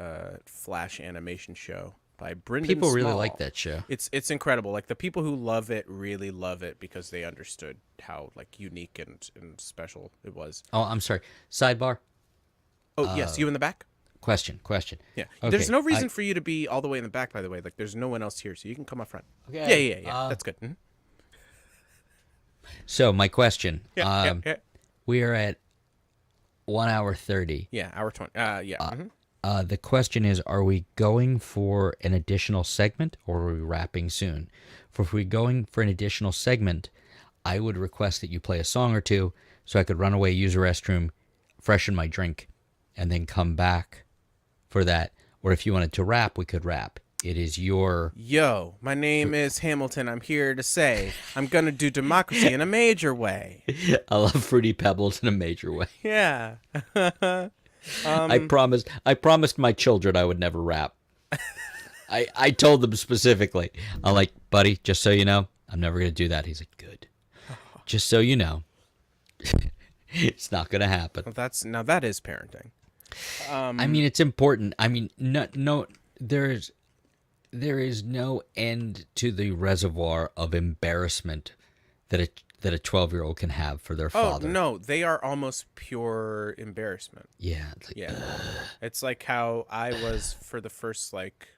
Flash animation show by Brendan People really Small. like that show. It's incredible. Like the people who love it really love it because they understood how like unique and special it was. Oh, I'm sorry. Sidebar. Oh yes, you in the back? Question. Yeah. Okay, There's no reason for you to be all the way in the back, by the way. Like there's no one else here, so you can come up front. Okay. Yeah. That's good. Mhm. So my question. Yeah. We are at 1 hour 30. Yeah, hour 20. Yeah. Mhm. The question is, are we going for an additional segment or are we wrapping soon? For if we're going for an additional segment, I would request that you play a song or two so I could run away, use a restroom, freshen my drink, and then come back for that. Or if you wanted to rap, we could rap. It is your... Yo, my name is Hamilton. I'm here to say I'm going to do democracy in a major way. I love Fruity Pebbles in a major way. Yeah. I promised my children I would never rap. I told them specifically. I'm like, buddy, just so you know, I'm never going to do that. He's like, good. Just so you know. It's not going to happen. Well, that is parenting. I mean, it's important. I mean, no, there is no end to the reservoir of embarrassment that that a 12-year-old can have for their Oh father. no, they are almost pure embarrassment. Yeah. It's like, Yeah, it's like how I was for the first like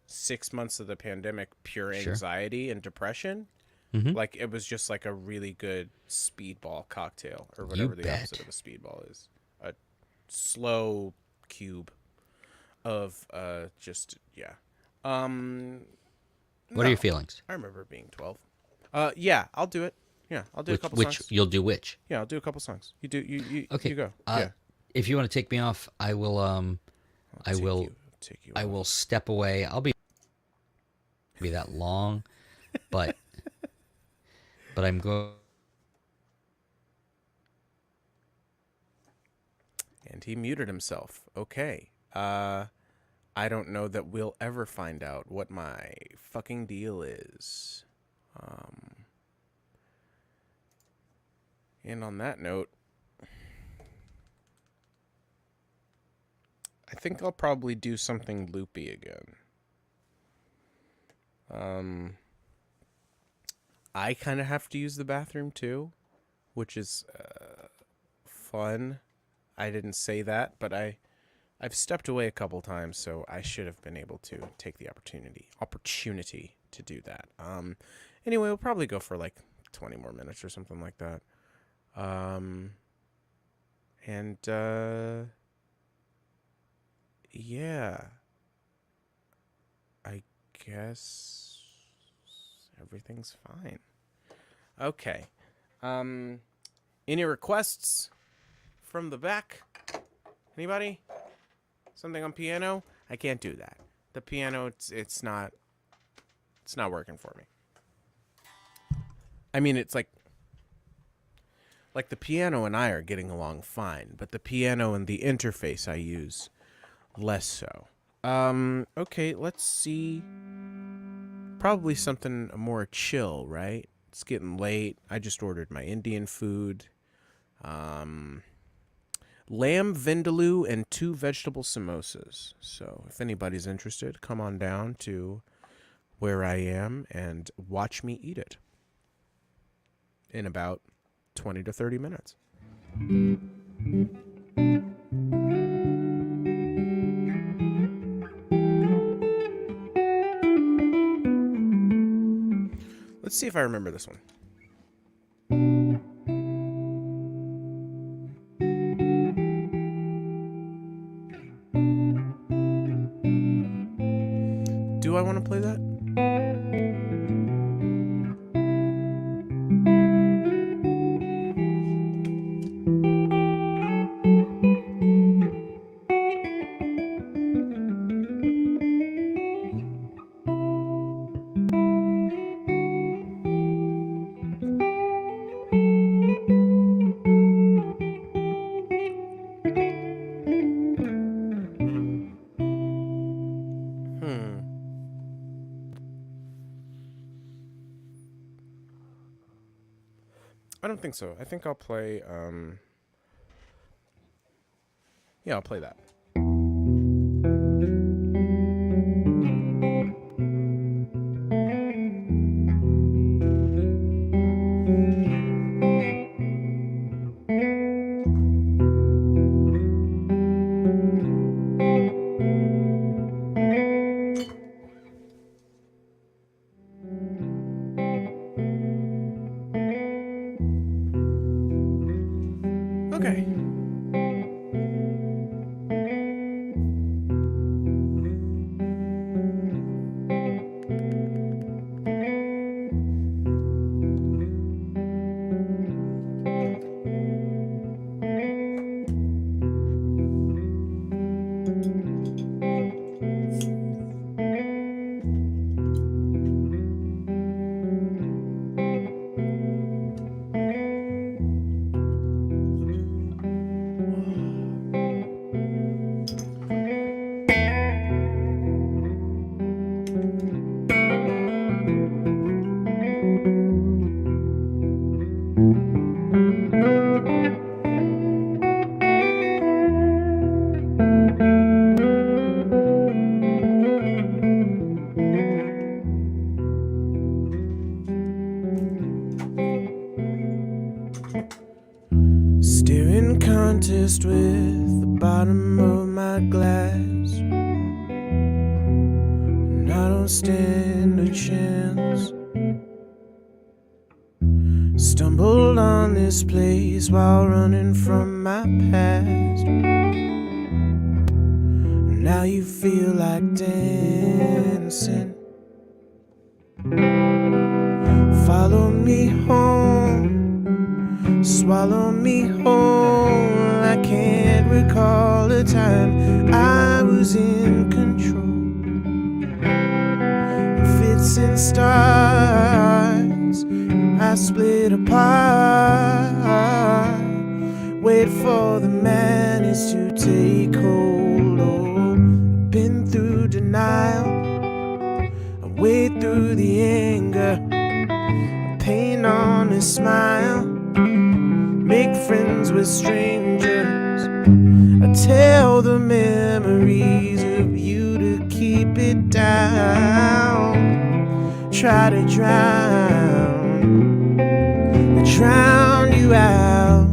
6 months of the pandemic, pure Sure. anxiety and depression. Mhm. Like it was just like a really good speedball cocktail or You whatever the bet. opposite of a speedball is. A slow cube of just yeah. Um What are your no. feelings? I remember being 12. Yeah, I'll do it. Yeah, I'll do a couple Which songs. you'll do which? Yeah, I'll do a couple songs. You do Okay. you go. Uh, Yeah. if you want to take me off, I will. I will. Take you I off. will step away. I'll be that long, but I'm going. And he muted himself. Okay. I don't know that we'll ever find out what my fucking deal is. And on that note, I think I'll probably do something loopy again. I kind of have to use the bathroom too, which is fun. I didn't say that, but I've stepped away a couple times, so I should have been able to take the opportunity to do that. Anyway, we'll probably go for like 20 more minutes or something like that. And yeah, I guess everything's fine. Okay. Any requests from the back? Anybody? Something on piano? I can't do that. The piano, it's not working for me. I mean, it's like the piano and I are getting along fine, but the piano and the interface I use less so. Okay, let's see. Probably something more chill, right? It's getting late. I just ordered my Indian food. Lamb vindaloo and 2 vegetable samosas. So if anybody's interested, come on down to where I am and watch me eat it in about 20 to 30 minutes. Let's see if I remember this one. Do I want to play that? I don't think so. I think I'll play, yeah, I'll play that. Okay. stand a chance. Stumbled on this place while running from my past. Now you feel like dancing. Follow me home, swallow me whole. I can't recall a time I was in control. Fits and starts, I split apart. Wait for the madness to take hold. Oh, I've been through denial, I wade through the anger, pain on a smile, make friends with strangers. I tell the memories of you to keep it down. Try to drown you out.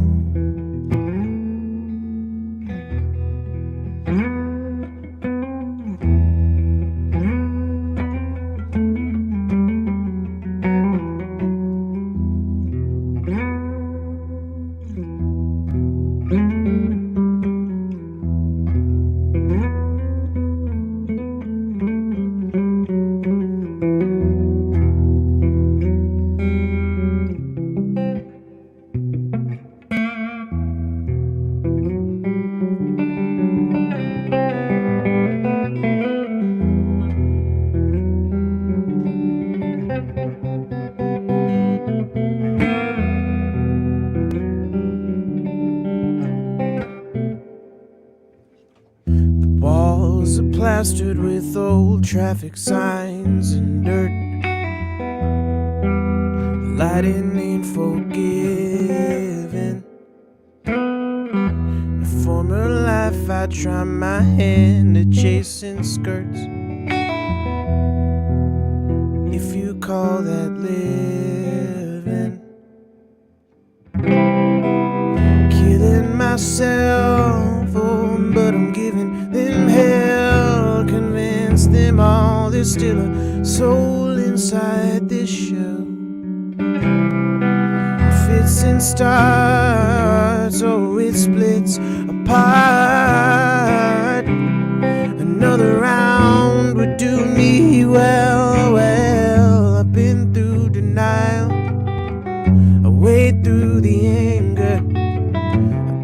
Walls are plastered with old traffic signs and dirt. Lighting ain't forgiving. In a former life I tried my hand at chasing skirts. If you call that living. Killing myself, oh, but I'm giving them hell. Convince them all there's still a soul inside this shell. Fits and starts, oh, it splits apart. Another round would do me well. Well, I've been through denial, I wade through the anger,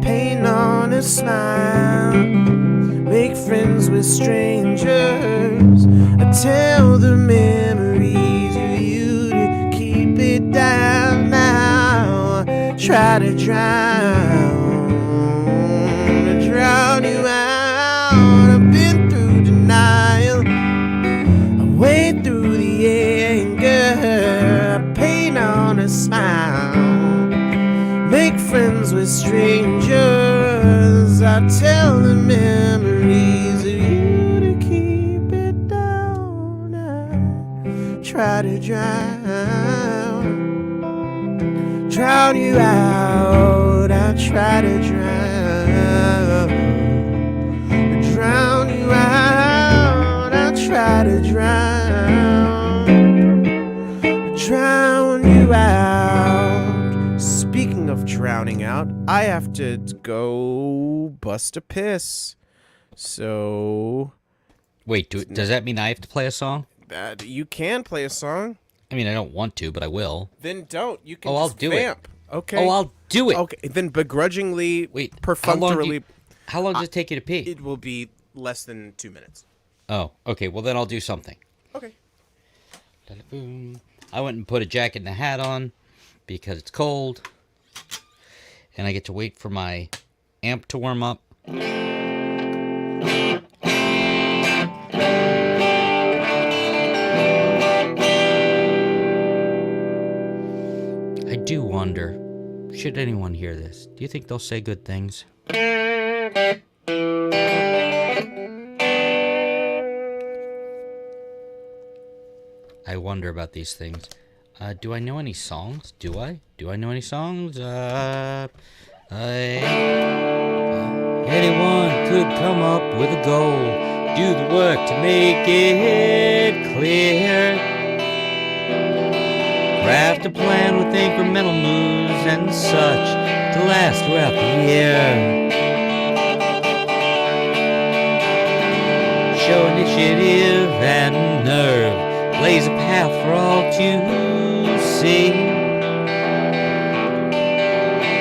pain on a smile, make friends with strangers. I tell the memories of you to keep it down now. Try to drown you out. I've been through denial, I wade through the anger, pain on a smile, make friends with strangers. I tell the memories of you to keep it down. I try to drown you out. I try to drown you out. I try to drown you out. Speaking of drowning out, I have to go bust a piss. So, Wait, does that mean I have to play a song? you can play a song. I mean, I don't want to, but I will. Then don't. You can I'll just do vamp. it. Okay. Oh, I'll do it. Okay, then begrudgingly, Wait, perfunctorily, how long does it take you to pee? it will be less than 2 minutes. Oh, okay. Well, then I'll do something. Okay. I went and put a jacket and a hat on because it's cold. And I get to wait for my amp to warm up. I do wonder, should anyone hear this, do you think they'll say good things? I wonder about these things. Do I know any songs? Do I know any songs? Anyone could come up with a goal. do the work to make it clear. Craft a plan with incremental moves and such to last throughout the year. Show initiative and nerve, blaze a path for all to see.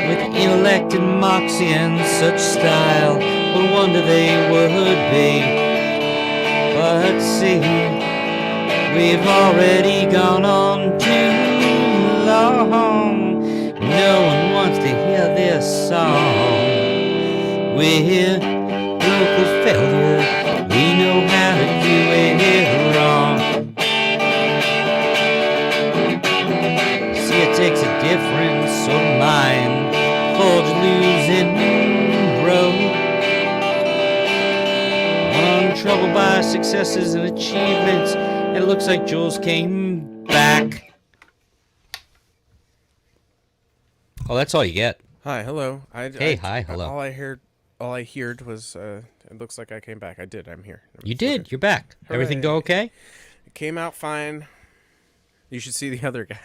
With intellect and moxie and such style, what wonder they would be. But see, we've already gone on too long. No one wants to hear this song. We're local failure. We know how to do it wrong. See, it takes a different sort of mind. Forge losing road. Untroubled by successes and achievements. And it looks like Jules came back. Oh, that's all you get. Hi, hello. Hi, hello. All I heard was, it looks like I came back. I did. I'm here. You did. You're back. Hooray. Everything go okay? It came out fine. You should see the other guy.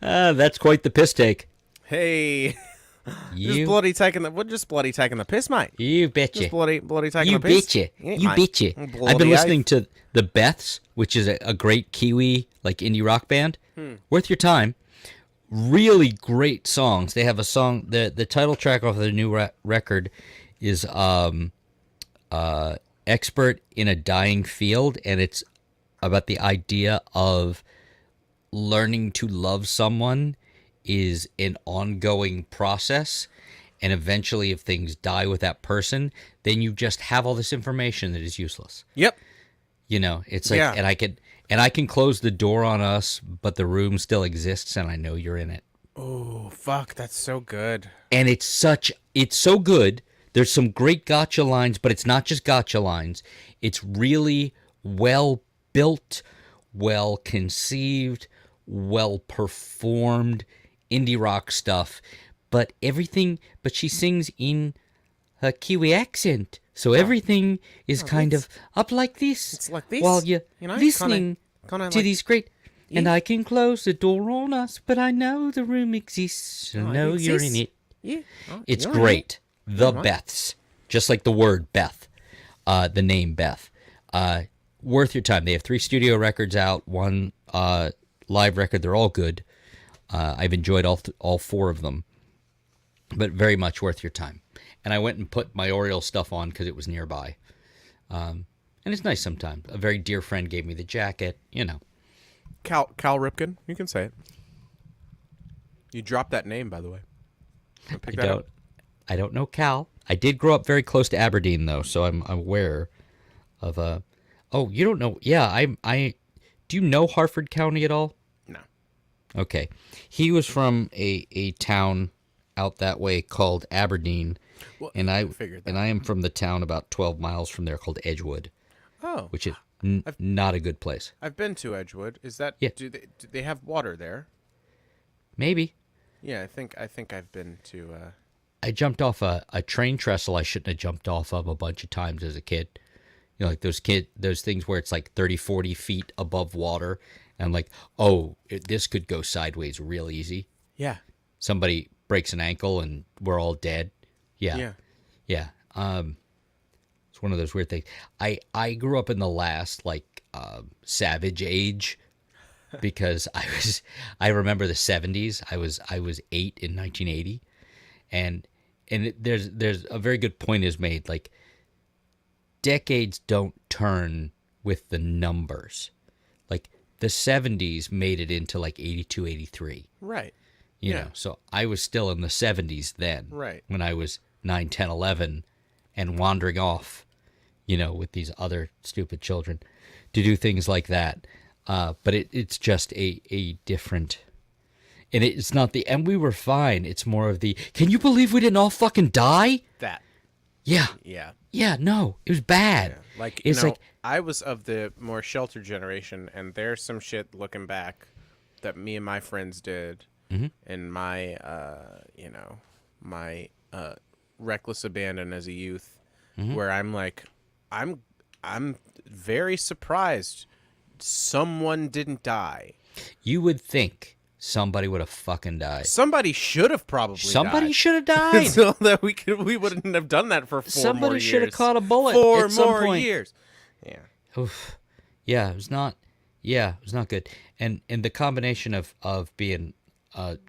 That's quite the piss take. Hey, You just bloody taking the piss, mate. You betcha. Just bloody taking You the piss. betcha. Yeah, You mate. betcha. Bloody I've been listening oath. to the Beths, which is a great Kiwi like indie rock band. Worth your time. Really great songs. They have a song. The title track off of their new record is "Expert in a Dying Field," and it's about the idea of learning to love someone is an ongoing process, and eventually if things die with that person, then you just have all this information that is useless. Yep. You know, it's like, Yeah. and I can close the door on us, but the room still exists and I know you're in it. Oh, fuck. That's so good. And it's so good. There's some great gotcha lines, but it's not just gotcha lines. It's really well built, well conceived, well performed indie rock stuff. But she sings in her Kiwi accent. So everything is kind of up like this. It's like this. While you're You know, listening kinda to like- these great... And I can close the door on us, but I know the room exists. I know you're in it. Yeah. Oh, It's you're in great. The Alright. Beths. Just like the word Beth. The name Beth. Worth your time. They have 3 studio records out, 1 live record. They're all good. I've enjoyed all 4 of them. But very much worth your time. And I went and put my Orioles stuff on because it was nearby. And it's nice sometimes. A very dear friend gave me the jacket, you know. Cal Ripken. You can say it. You dropped that name, by the way. I don't know Cal. I did grow up very close to Aberdeen, though, so I'm aware of Oh, you don't know? Yeah, I. Do you know Harford County at all? No. Okay, he was from a town out that way called Aberdeen, Well, and I figured that. and I am from the town about 12 miles from there called Edgewood, Oh. which is not a good place. I've been to Edgewood. Is that? Yeah. Do they have water there? Maybe. Yeah, I think I've been to. I jumped off a train trestle I shouldn't have jumped off of a bunch of times as a kid. You know, like those things where it's like 30, 40 feet above water, and like, this could go sideways real easy. Yeah. Somebody breaks an ankle and we're all dead. Yeah. Yeah. It's one of those weird things. I grew up in the last savage age because I remember the 70s. I was 8 in 1980, and there's a very good point is made, like, decades don't turn with the numbers. Like the 70s made it into like 82, 83. Right. You Yeah. know, so I was still in the 70s then. Right. When I was 9, 10, 11 and wandering off, you know, with these other stupid children to do things like that. But it's just a different, and it's not and we were fine. It's more of the, can you believe we didn't all fucking die? That. Yeah. Yeah. Yeah, no, it was bad. Yeah. Like, it's like, I was of the more sheltered generation, and there's some shit looking back that me and my friends did Mhm. in my, reckless abandon as a youth, Mm-hmm. where I'm like, I'm very surprised someone didn't die. You would think somebody would have fucking died. Somebody should have probably Somebody died. should have died. So that we wouldn't have done that for 4 more years. Somebody should have caught a bullet 4 at some more point. years. Yeah. Oof. Yeah, it was not. Yeah, it was not good. And the combination of being,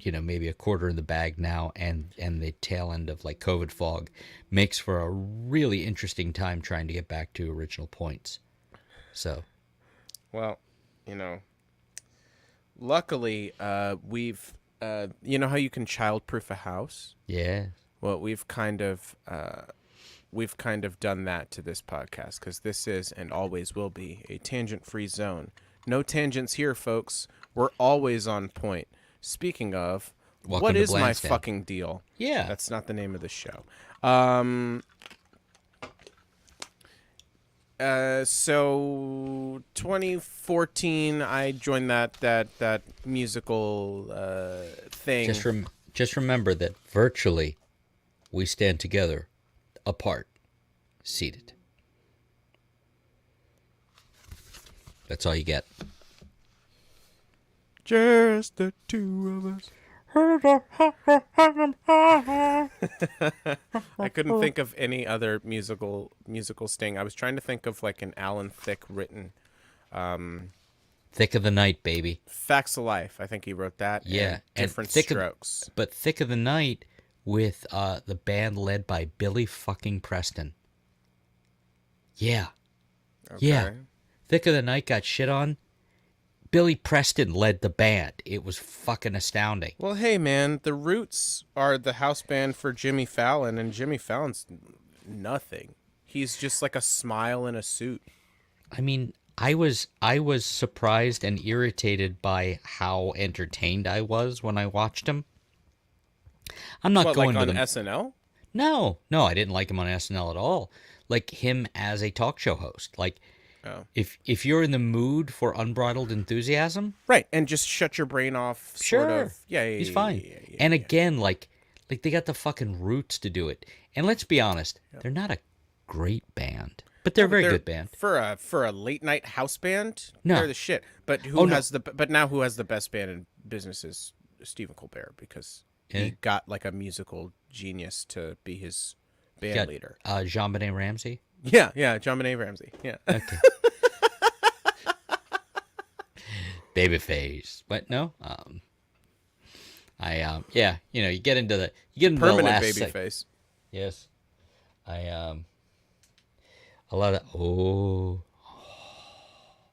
maybe a quarter in the bag now, and the tail end of like COVID fog, makes for a really interesting time trying to get back to original points. So, Well, luckily, we've, how you can childproof a house? yeah. Well, we've kind of done that to this podcast, because this is and always will be a tangent-free zone. No tangents here, folks. We're always on point. Speaking of, Welcome what to is my Blandstand. fucking deal? Yeah. That's not the name of the show. So 2014, I joined that musical thing. Just remember that virtually, we stand together, apart, seated. That's all you get. Just the two of us. I couldn't think of any other musical sting. I was trying to think of like an Alan Thicke written Thick of the Night, baby. Facts of Life. I think he wrote that. Yeah, and Different Thick of- Strokes. But Thick of the Night with the band led by Billy fucking Preston. Yeah. Okay. Yeah. Thick of the Night got shit on. Billy Preston led the band. It was fucking astounding. Well, hey, man, the Roots are the house band for Jimmy Fallon, and Jimmy Fallon's nothing. He's just like a smile in a suit. I mean, I was surprised and irritated by how entertained I was when I watched him. I'm not What, going like to on the SNL? No, I didn't like him on SNL at all. Like him as a talk show host. Like Oh. if you're in the mood for unbridled enthusiasm, Right, and just shut your brain off, sure, sort of. Yeah, he's fine. yeah, and yeah. again, like they got the fucking roots to do it. And let's be honest, they're not a great band, but they're a very good band. For a late night house band. No. They're the shit. But Oh, no. now who has the best band in business is Stephen Colbert, because Yeah. he got like a musical genius to be his band Got leader. Jean-Benet Ramsey. Yeah, John Benet Ramsey. Yeah. Okay. Babyface, but no. You get into the the Permanent last baby sec- face. Yes, a lot of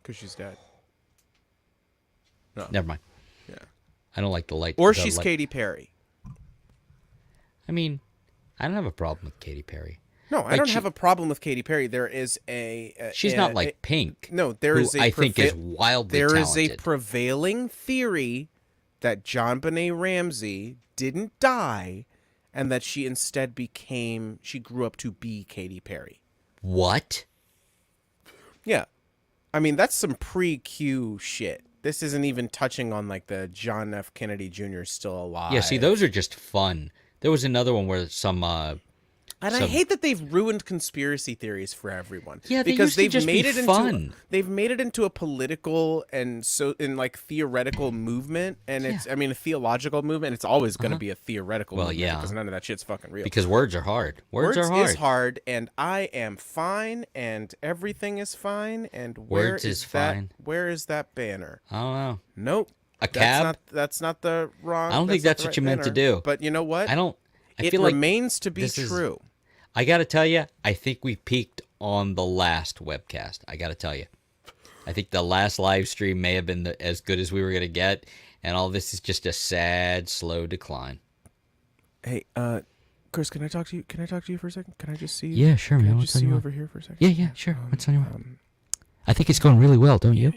Because she's dead. never mind. Yeah. I don't like the light. Or the she's light- Katy Perry. I mean, I don't have a problem with Katy Perry. No, I Like don't she- have a problem with Katy Perry. There is She's not like Pink. No, there is who a I think is wildly there is talented. a prevailing theory that John Benet Ramsey didn't die, and that she instead she grew up to be Katy Perry. What? Yeah, I mean that's some pre-Q shit. This isn't even touching on like the John F. Kennedy Jr. is still alive. Yeah, see, those are just fun. There was another one where some And I hate that they've ruined conspiracy theories for everyone. Yeah, they because used to they've just made be it fun. they've made it into a political and like theoretical movement, and it's a theological movement. It's always going to be a theoretical movement, yeah. because none of that shit's fucking real. because words are hard. Words are hard. is hard, and I am fine, and everything is fine, and where Words is is that? fine. Where is that banner? I don't know. Nope. A cab? That's not the wrong. I don't think not that's the what right you meant to banner. do. But you know what? I don't. I It feel like remains to be this is- true. I got to tell you, I think we peaked on the last webcast. I got to tell you. I think the last live stream may have been as good as we were going to get, and all this is just a sad, slow decline. Hey, Chris, can I talk to you? Can I talk to you for a second? Can I just see you? Yeah, sure, Can man. I What's just on see your you mind? over here for a second? Yeah, sure. What's on your mind? I think it's going really well, don't you?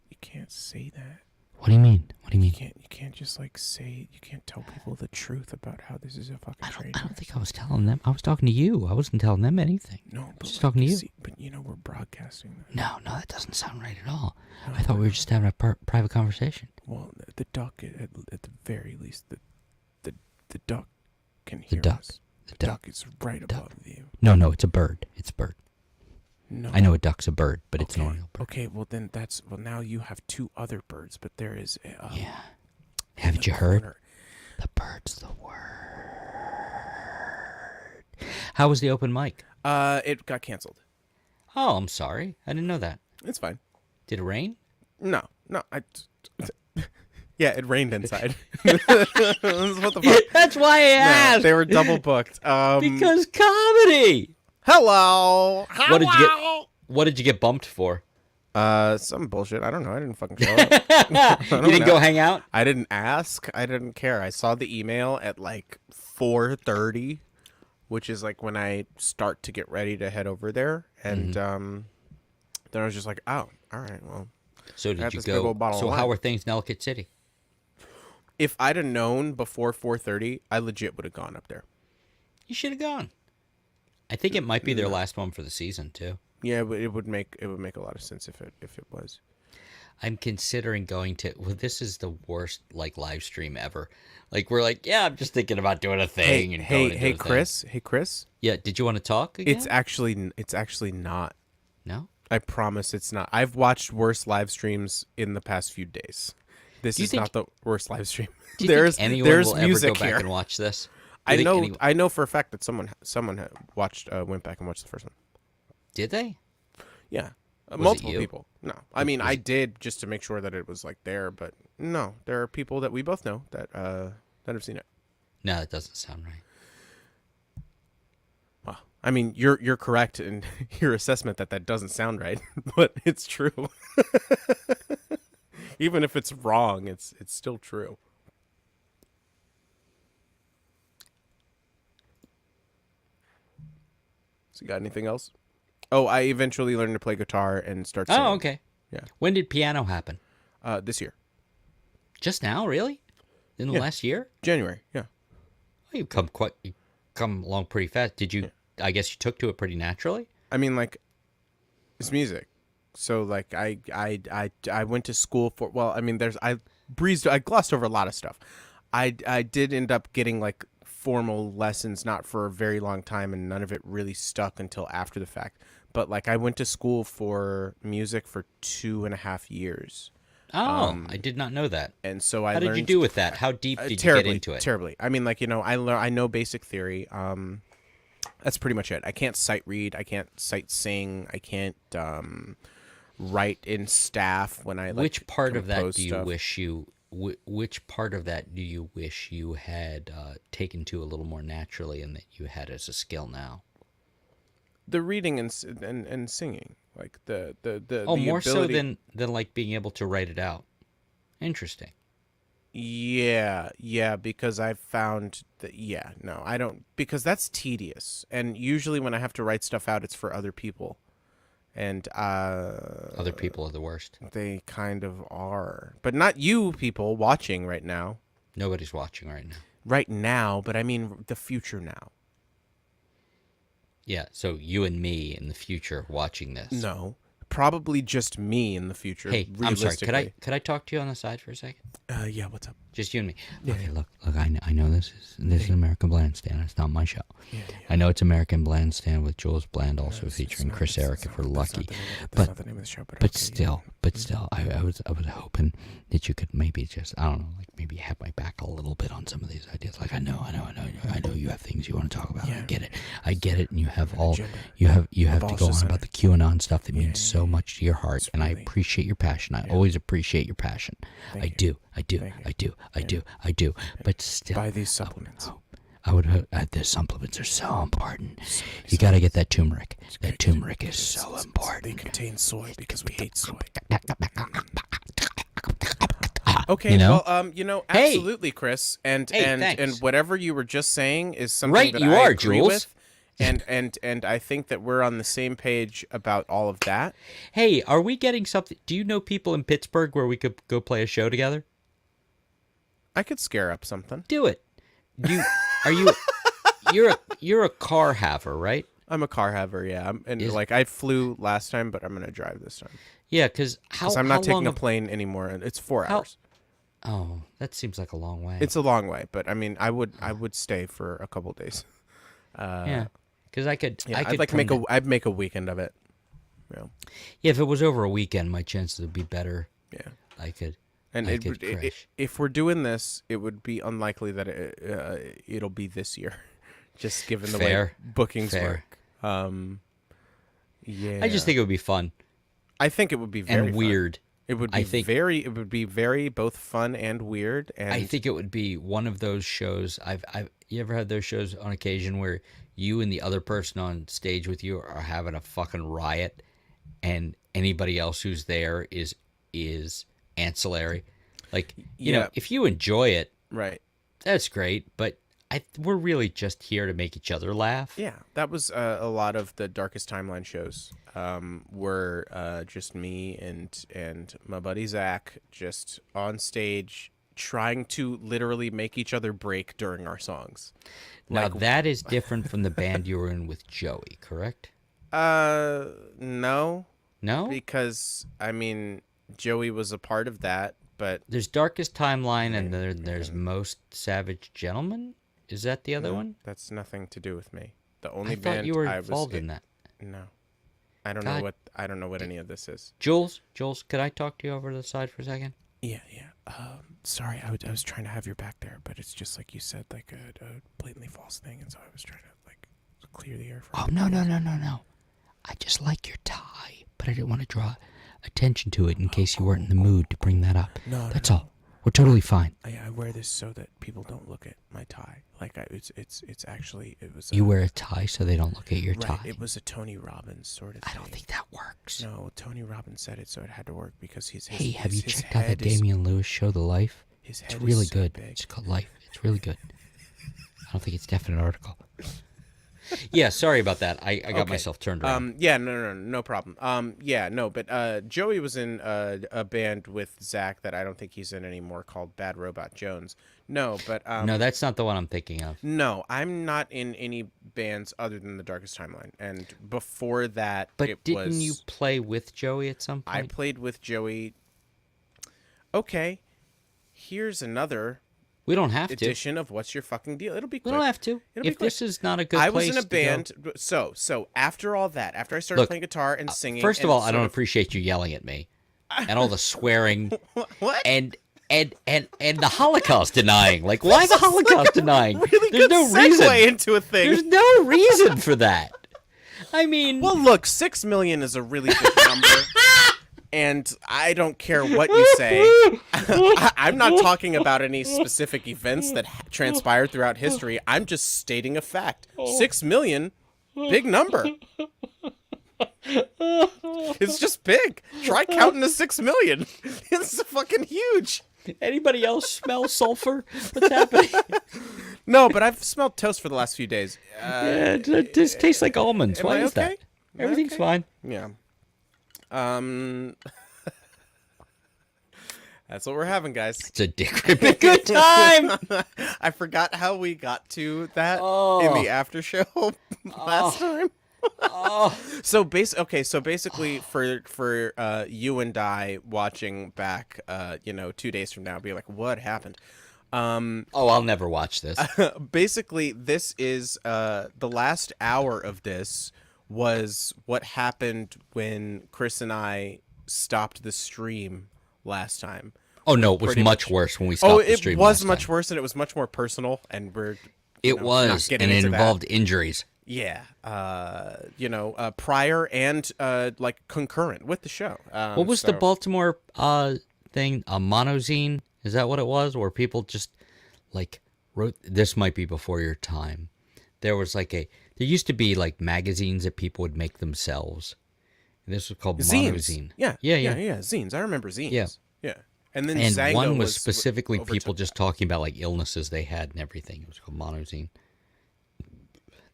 You can't say that. What do you mean? What do you mean? You can't just like say. You can't tell people the truth about how this is a fucking train. I don't think I was telling them. I was talking to you. I wasn't telling them anything. No, but just talking to you. See, but we're broadcasting that. No, that doesn't sound right at all. I thought we were just having a private conversation. Well, the duck at the very least, the duck can hear duck. us. The The duck. duck is right above you. No, it's a bird. It's a bird. No. I know a duck's a bird, but it's not a Okay. real bird. Okay, well then now you have two other birds, but there is Yeah. in Haven't the you heard? corner. The bird's the word. How was the open mic? It got canceled. Oh, I'm sorry. I didn't know that. It's fine. Did it rain? No, yeah, it rained inside. What the fuck? That's why I No, asked. they were double booked. Because comedy. Hello. What did you get bumped for? Some bullshit. I don't know. I didn't fucking show up. You didn't go hang out? I didn't ask. I didn't care. I saw the email at like 4:30, which is like when I start to get ready to head over there, and then I was just like, oh, all right, well. So got did you this big old go? bottle So of how wine. were things in Ellicott City? If I'd have known before 4:30, I legit would have gone up there. You should have gone. I think it might be their last one for the season too. Yeah, but it would make a lot of sense if it was. I'm considering going to. Well, this is the worst like live stream ever. Like we're like, yeah, I'm just thinking about doing a thing and going to do a thing. Chris. Hey, Chris. Yeah, did you want to talk again? It's actually not. No. I promise it's not. I've watched worse live streams in the past few days. This Do you is think- not the worst live stream. Do you there's think anyone there's will ever music go back here. and watch this? I know for a fact that someone had watched went back and watched the first one. Did they? Yeah. it Multiple you? people. No. I mean, I did just to make sure that it was like there, but no, there are people that we both know that have seen it. No, that doesn't sound right. Well, I mean, you're correct in your assessment that doesn't sound right, but it's true. Even if it's wrong, it's still true. So you got anything else? Oh, I eventually learned to play guitar and start singing. Oh, okay. Yeah. When did piano happen? This year. Just now, really? In the Yeah. last year? January, yeah. Well, you come along pretty fast. Did you? I guess you took to it pretty naturally. I mean, like, it's music. So, like, I went to school for, well, I mean, I glossed over a lot of stuff. I did end up getting, like, formal lessons, not for a very long time, and none of it really stuck until after the fact. But, like, I went to school for music for 2.5 years. Oh, I did not know that. And so How did you do with that? How deep did you terribly, get into it? Terribly. I mean, like, I know basic theory. That's pretty much it. I can't sight read. I can't sight sing. I can't write in staff when I like Which part of that compose do you stuff. wish you? Which part of that do you wish you had taken to a little more naturally, and that you had as a skill now? The reading and singing, like the Oh, the more so ability- than like being able to write it out. Interesting. Yeah, because I've found that no, I don't, because that's tedious, and usually when I have to write stuff out, it's for other people, and Other people are the worst. they kind of are, but not you people watching right now, Nobody's watching right now. but I mean the future now. Yeah, so you and me in the future watching this. No, probably just me in the future. Hey, I'm sorry. realistically. Could I talk to you on the side for a second? Yeah, what's up? Just you and me. Okay, look. I know this is American Blandstand. It's not my show. Yeah. I know it's American Blandstand with Jules Bland, also It's featuring not- Chris it's Eric if we're not- that's lucky. not the name of the show, but okay, Still, I was hoping that you could maybe just, I don't know, like maybe have my back a little bit on some of these ideas. Like I know you have things you want to talk about. Yeah. I get it, and you have all agenda. you have The to boss go on decided. about the QAnon stuff that means Yeah, so much to your heart, and I really- appreciate your passion. I always appreciate your passion. Thank I you. do. Thank you. I do. But still, Buy these supplements. I would hope the supplements are so important. You got to get that turmeric. That turmeric is so They important. contain soy because we hate soy. Okay, You know? well, Hey! absolutely, Chris, and Hey, and thanks. whatever you were just saying is something Right, that you I are, agree Jules. with, and I think that we're on the same page about all of that. Hey, are we getting something? Do you know people in Pittsburgh where we could go play a show together? I could scare up something. Do it. You're a car haver, right? I'm a car haver, yeah. I flew last time, but I'm gonna drive this time Yeah, because how because I'm not how long taking a have- plane anymore, and it's 4 hours. Oh, that seems like a long way. It's a long way, but I mean, I would stay for a couple days. Yeah, because I could. Yeah, I could I'd make a weekend of it. Yeah, Yeah, if it was over a weekend, my chances would be better. yeah. I could. And I could crash. if we're doing this, it would be unlikely that it'll be this year, just given the way Fair. bookings Fair. work. Yeah. I just think it would be fun I think it would be very and fun. weird. It would be I think- it would be very both fun and weird. And I think it would be one of those shows. You ever had those shows on occasion where you and the other person on stage with you are having a fucking riot, and anybody else who's there is ancillary. Like, you know, Yeah. if you enjoy it, right. that's great. But we're really just here to make each other laugh. Yeah, that was a lot of the Darkest Timeline shows. Were just me and my buddy Zach just on stage trying to literally make each other break during our songs. Now that is different from the band you were in with Joey, correct? No, No, because I mean Joey was a part of that, but there's Darkest Timeline, and there's Most Savage Gentleman. Is that the other one? that's nothing to do with me. The only I thought band you were I was involved in that. No, I don't God. know what any of this is. Jules, could I talk to you over to the side for a second? Yeah. Sorry, I was trying to have your back there, but it's just like you said, like a blatantly false thing, and so I was trying to like clear the air for. Oh, no. I just like your tie, but I didn't want to draw attention to it in case you weren't in the mood to bring that up. No, That's all. We're totally fine. I wear this so that people don't look at my tie. Like it's actually it was. You wear a tie so they don't look at your right. tie. It was a Tony Robbins sort of thing. I don't think that works. No, Tony Robbins said it, so it had to work because his. Hey, have you his checked out that head is- Damian Lewis show, The Life? His It's head really is so good. big. It's called Life. It's really good. I don't think it's definite article. Yeah, sorry about that. I got Okay. myself turned around. Yeah, no problem. Yeah, no, but Joey was in a band with Zach that I don't think he's in anymore called Bad Robot Jones. No, but No, that's not the one I'm thinking of. no, I'm not in any bands other than the Darkest Timeline. And before that, But it didn't was you play with Joey at some I point? played with Joey. Okay, here's another We don't have to. edition of What's Your Fucking Deal. It'll be We quick. don't have to. It'll be If this quick. is not a good I place was in a to go- band, so after all that, after I started Look, playing guitar and singing. First of and all, I sort don't of- appreciate you yelling at me and all the swearing What? and the Holocaust denying. Like, why the Holocaust denying? Really There's good no segue reason. into a thing. There's no reason for that. I mean, Well, look, 6 million is a really big number, and I don't care what you say. I'm not talking about any specific events that transpired throughout history. I'm just stating a fact. 6 million, big number. It's just big. Try counting to 6 million. It's fucking huge. anybody else smell sulfur? What's happening? No, but I've smelled toast for the last few days. Yeah, it just tastes like almonds. am Why I is okay? that? Am I Everything's okay? fine. Yeah. That's what we're having, guys. It's a dick ripping good time. I forgot how we got to that Oh. in the after show last time. Oh, So basically for you and I watching back 2 days from now, be like, what happened? I'll never watch this. Basically, this is the last hour of this was what happened when Chris and I stopped the stream last time. Oh no, it was Pretty much much. worse when we stopped the It stream. was last much time. worse, and it was much more personal, and we're It not was, getting and it into that. involved injuries. Yeah, prior and like concurrent with the show. What was the Baltimore thing? A monozine? Is that what it was? Where people just like wrote. This might be before your time. There was like there used to be like magazines that people would make themselves. This was called zines? monozine. Yeah, Yeah. zines. I remember zines. Yeah. yeah. And then And Zango one was specifically overtook people that. just talking about like illnesses they had and everything. It was called monozine.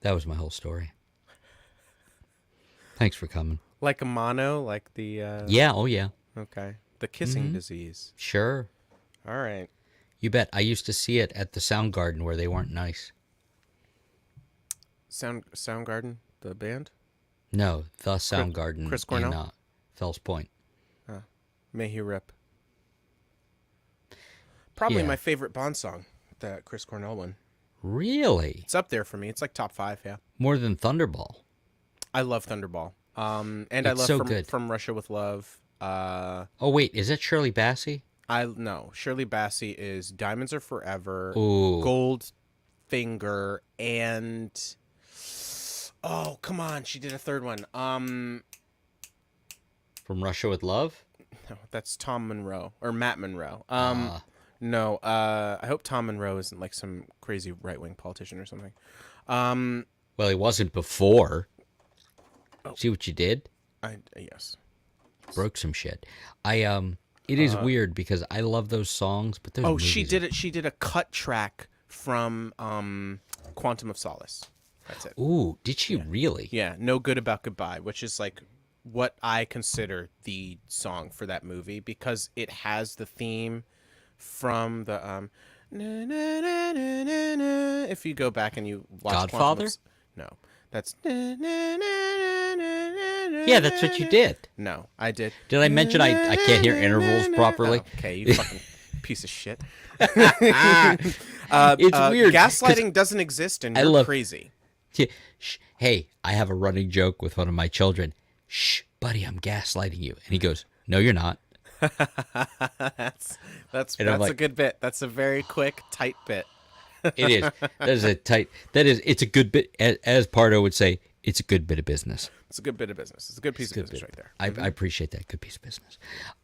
That was my whole story. Thanks for coming. like a mono, like the Yeah, oh yeah. Okay, the kissing Mm-hmm. disease. Sure. All right. You bet. I used to see it at the Soundgarden where they weren't nice. Soundgarden, the band. No, the Soundgarden Chris in Cornell? Fells Point. May he rip. probably Yeah. my favorite Bond song, that Chris Cornell one. Really? It's up there for me. It's like top 5. Yeah, More than Thunderball. I love Thunderball. And I It's love so good. From Russia with Love. Oh wait, is that Shirley Bassey? I no Shirley Bassey is Diamonds Are Forever, Ooh. Goldfinger, and oh come on, she did a third one. From Russia with Love? No, that's Tom Monroe or Matt Monroe. Ah. No, I hope Tom Monroe isn't like some crazy right wing politician or something. Well, he wasn't before. See what you did? Yes. Broke some shit. It is weird because I love those songs, but those Oh, movies she did it. She did a cut track from Quantum of Solace. That's it. Ooh, did she really? Yeah, No Good About Goodbye, which is like what I consider the song for that movie because it has the theme from the na, na, na, na, na, na. If you go back and you watch Godfather? No, that's na, na, na, na, na, na, Yeah, that's what you did. No, I did. Did I mention I can't hear intervals properly? Oh, okay, you fucking piece of shit. It's weird. 'cause Gaslighting doesn't exist, and I you're love- crazy. Hey, I have a running joke with one of my children. Shh, buddy, I'm gaslighting you. And he goes, no, you're not. That's And I'm a like- good bit. That's a very quick, tight bit. It is. It's a good bit. As Pardo would say, it's a good bit of business. It's a good bit of business. It's a good piece of business right there. I appreciate that. Good piece of business.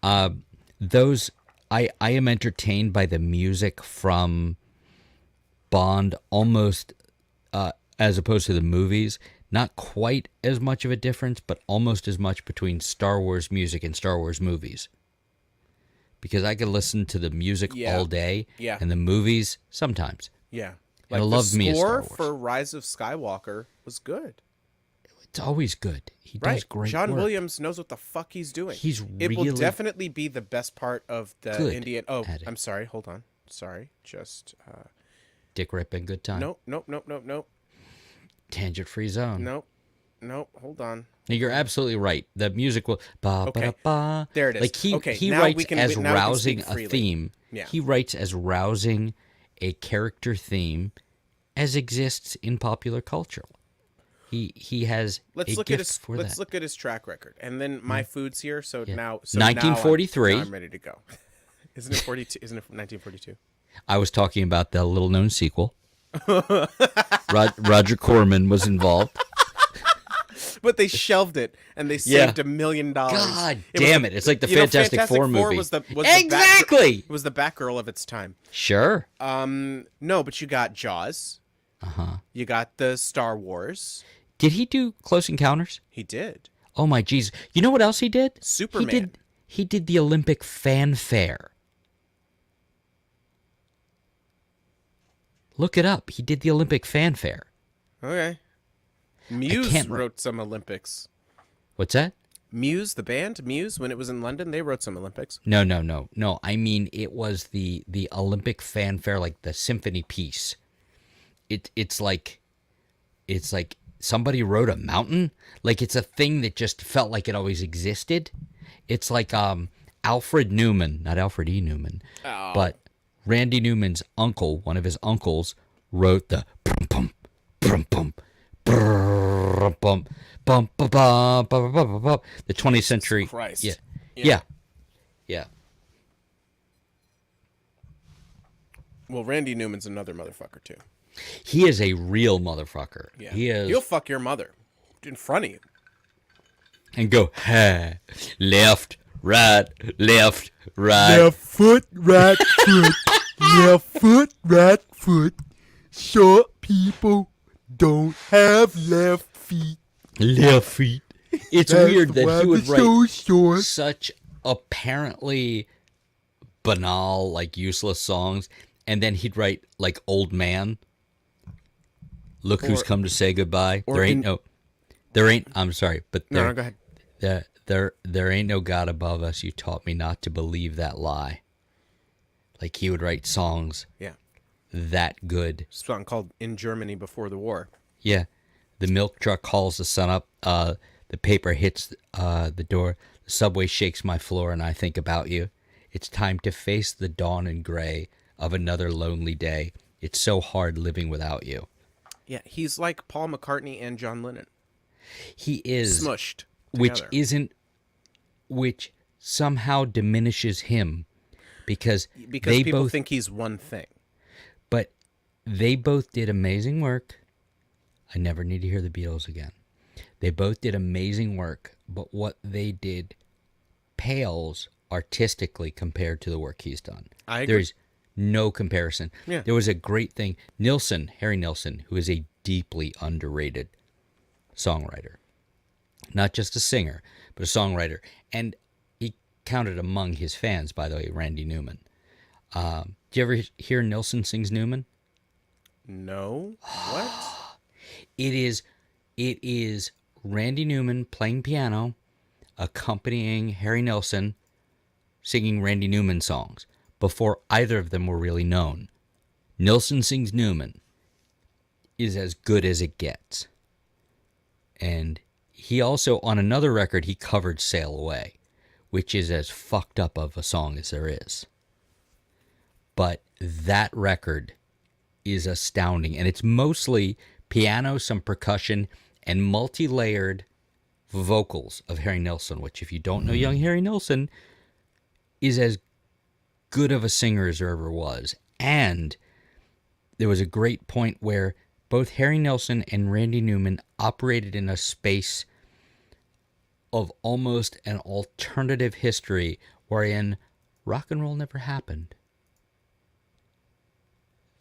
I am entertained by the music from Bond almost as opposed to the movies. Not quite as much of a difference, but almost as much between Star Wars music and Star Wars movies. Because I can listen to the music Yeah. all day, Yeah. and the movies sometimes. Yeah. I love the me a Star score Wars. for Rise of Skywalker was good. It's always good. He does Right. great John work. Williams knows what the fuck he's doing. He's It will really definitely be the best part of the good Indian. Oh, at it. I'm sorry. Hold on. Sorry. Just Dick Rip and good time. nope. Tangent-free zone. Nope. Hold on. No, you're absolutely right. The music will ba Okay. ba ba. There it is. Like Okay, he now writes we can- as now we can rousing speak a freely. theme. Yeah. He writes as rousing a character theme as exists in popular culture. He has Let's a look at gift his for let's that. look at his track record, and then my food's here. So now, 1943. now I'm ready to go. Isn't it 42? Isn't it 1942? I was talking about the little known sequel. Roger Corman was involved. But they shelved it, and they Yeah. saved $1 million. God damn it! It's like the You know, Fantastic Four movie. was the Exactly! was the Batgirl of its time. Sure. No, but you got Jaws. You got the Star Wars. Did he do Close Encounters? He did. Oh my jeez! You know what else he did? Superman. He did the Olympic fanfare. Look it up. He did the Olympic fanfare. Okay. Muse can't wrote some Olympics. What's that? Muse, the band Muse, when it was in London, they wrote some Olympics. No. I mean, it was the Olympic fanfare, like the symphony piece. It's like somebody wrote a mountain. Like it's a thing that just felt like it always existed. It's like Alfred Newman, not Alfred E. Newman, but Randy Newman's uncle, one of his uncles, wrote the brum bum brum bum bum bum bum bum bum bum bum. The 20th century. Christ. Yeah. Well, Randy Newman's another motherfucker too. He is a real motherfucker. Yeah. He is. He'll fuck your mother in front of you. And go, ha, left, right. Left foot, right foot. Left foot, right foot. Short people don't have left feet. Left feet. It's That's weird that why he would they're so write short. such apparently banal, like useless songs, and then he'd write like Old Man. Look who's come to say goodbye. I'm sorry, but No, go ahead. there ain't no God above us. You taught me not to believe that lie. Like he would write songs Yeah. that good. Song called In Germany Before the War. Yeah. The milk truck calls the sun up. The paper hits the door. The subway shakes my floor, and I think about you. It's time to face the dawn in gray. of another lonely day. It's so hard living without you. Yeah, he's like Paul McCartney and John Lennon. He is, Smushed which together. isn't, which somehow diminishes him because Because they people both, think he's one thing. but they both did amazing work. I never need to hear the Beatles again. They both did amazing work, but what they did pales artistically compared to the work he's done. I agree. There's no comparison. Yeah. There was a great thing. Nilsson, Harry Nilsson, who is a deeply underrated songwriter, not just a singer, but a songwriter. And he counted among his fans, by the way, Randy Newman. Do you ever hear Nilsson sings Newman? No. What? It is Randy Newman playing piano, accompanying Harry Nilsson singing Randy Newman songs before either of them were really known. Nilsson Sings Newman is as good as it gets. And he also, on another record, he covered Sail Away, which is as fucked up of a song as there is. But that record is astounding. And it's mostly piano, some percussion, and multi-layered vocals of Harry Nilsson, which, if you don't know young Harry Nilsson, is as good of a singer as there ever was. And there was a great point where both Harry Nilsson and Randy Newman operated in a space of almost an alternative history wherein rock and roll never happened.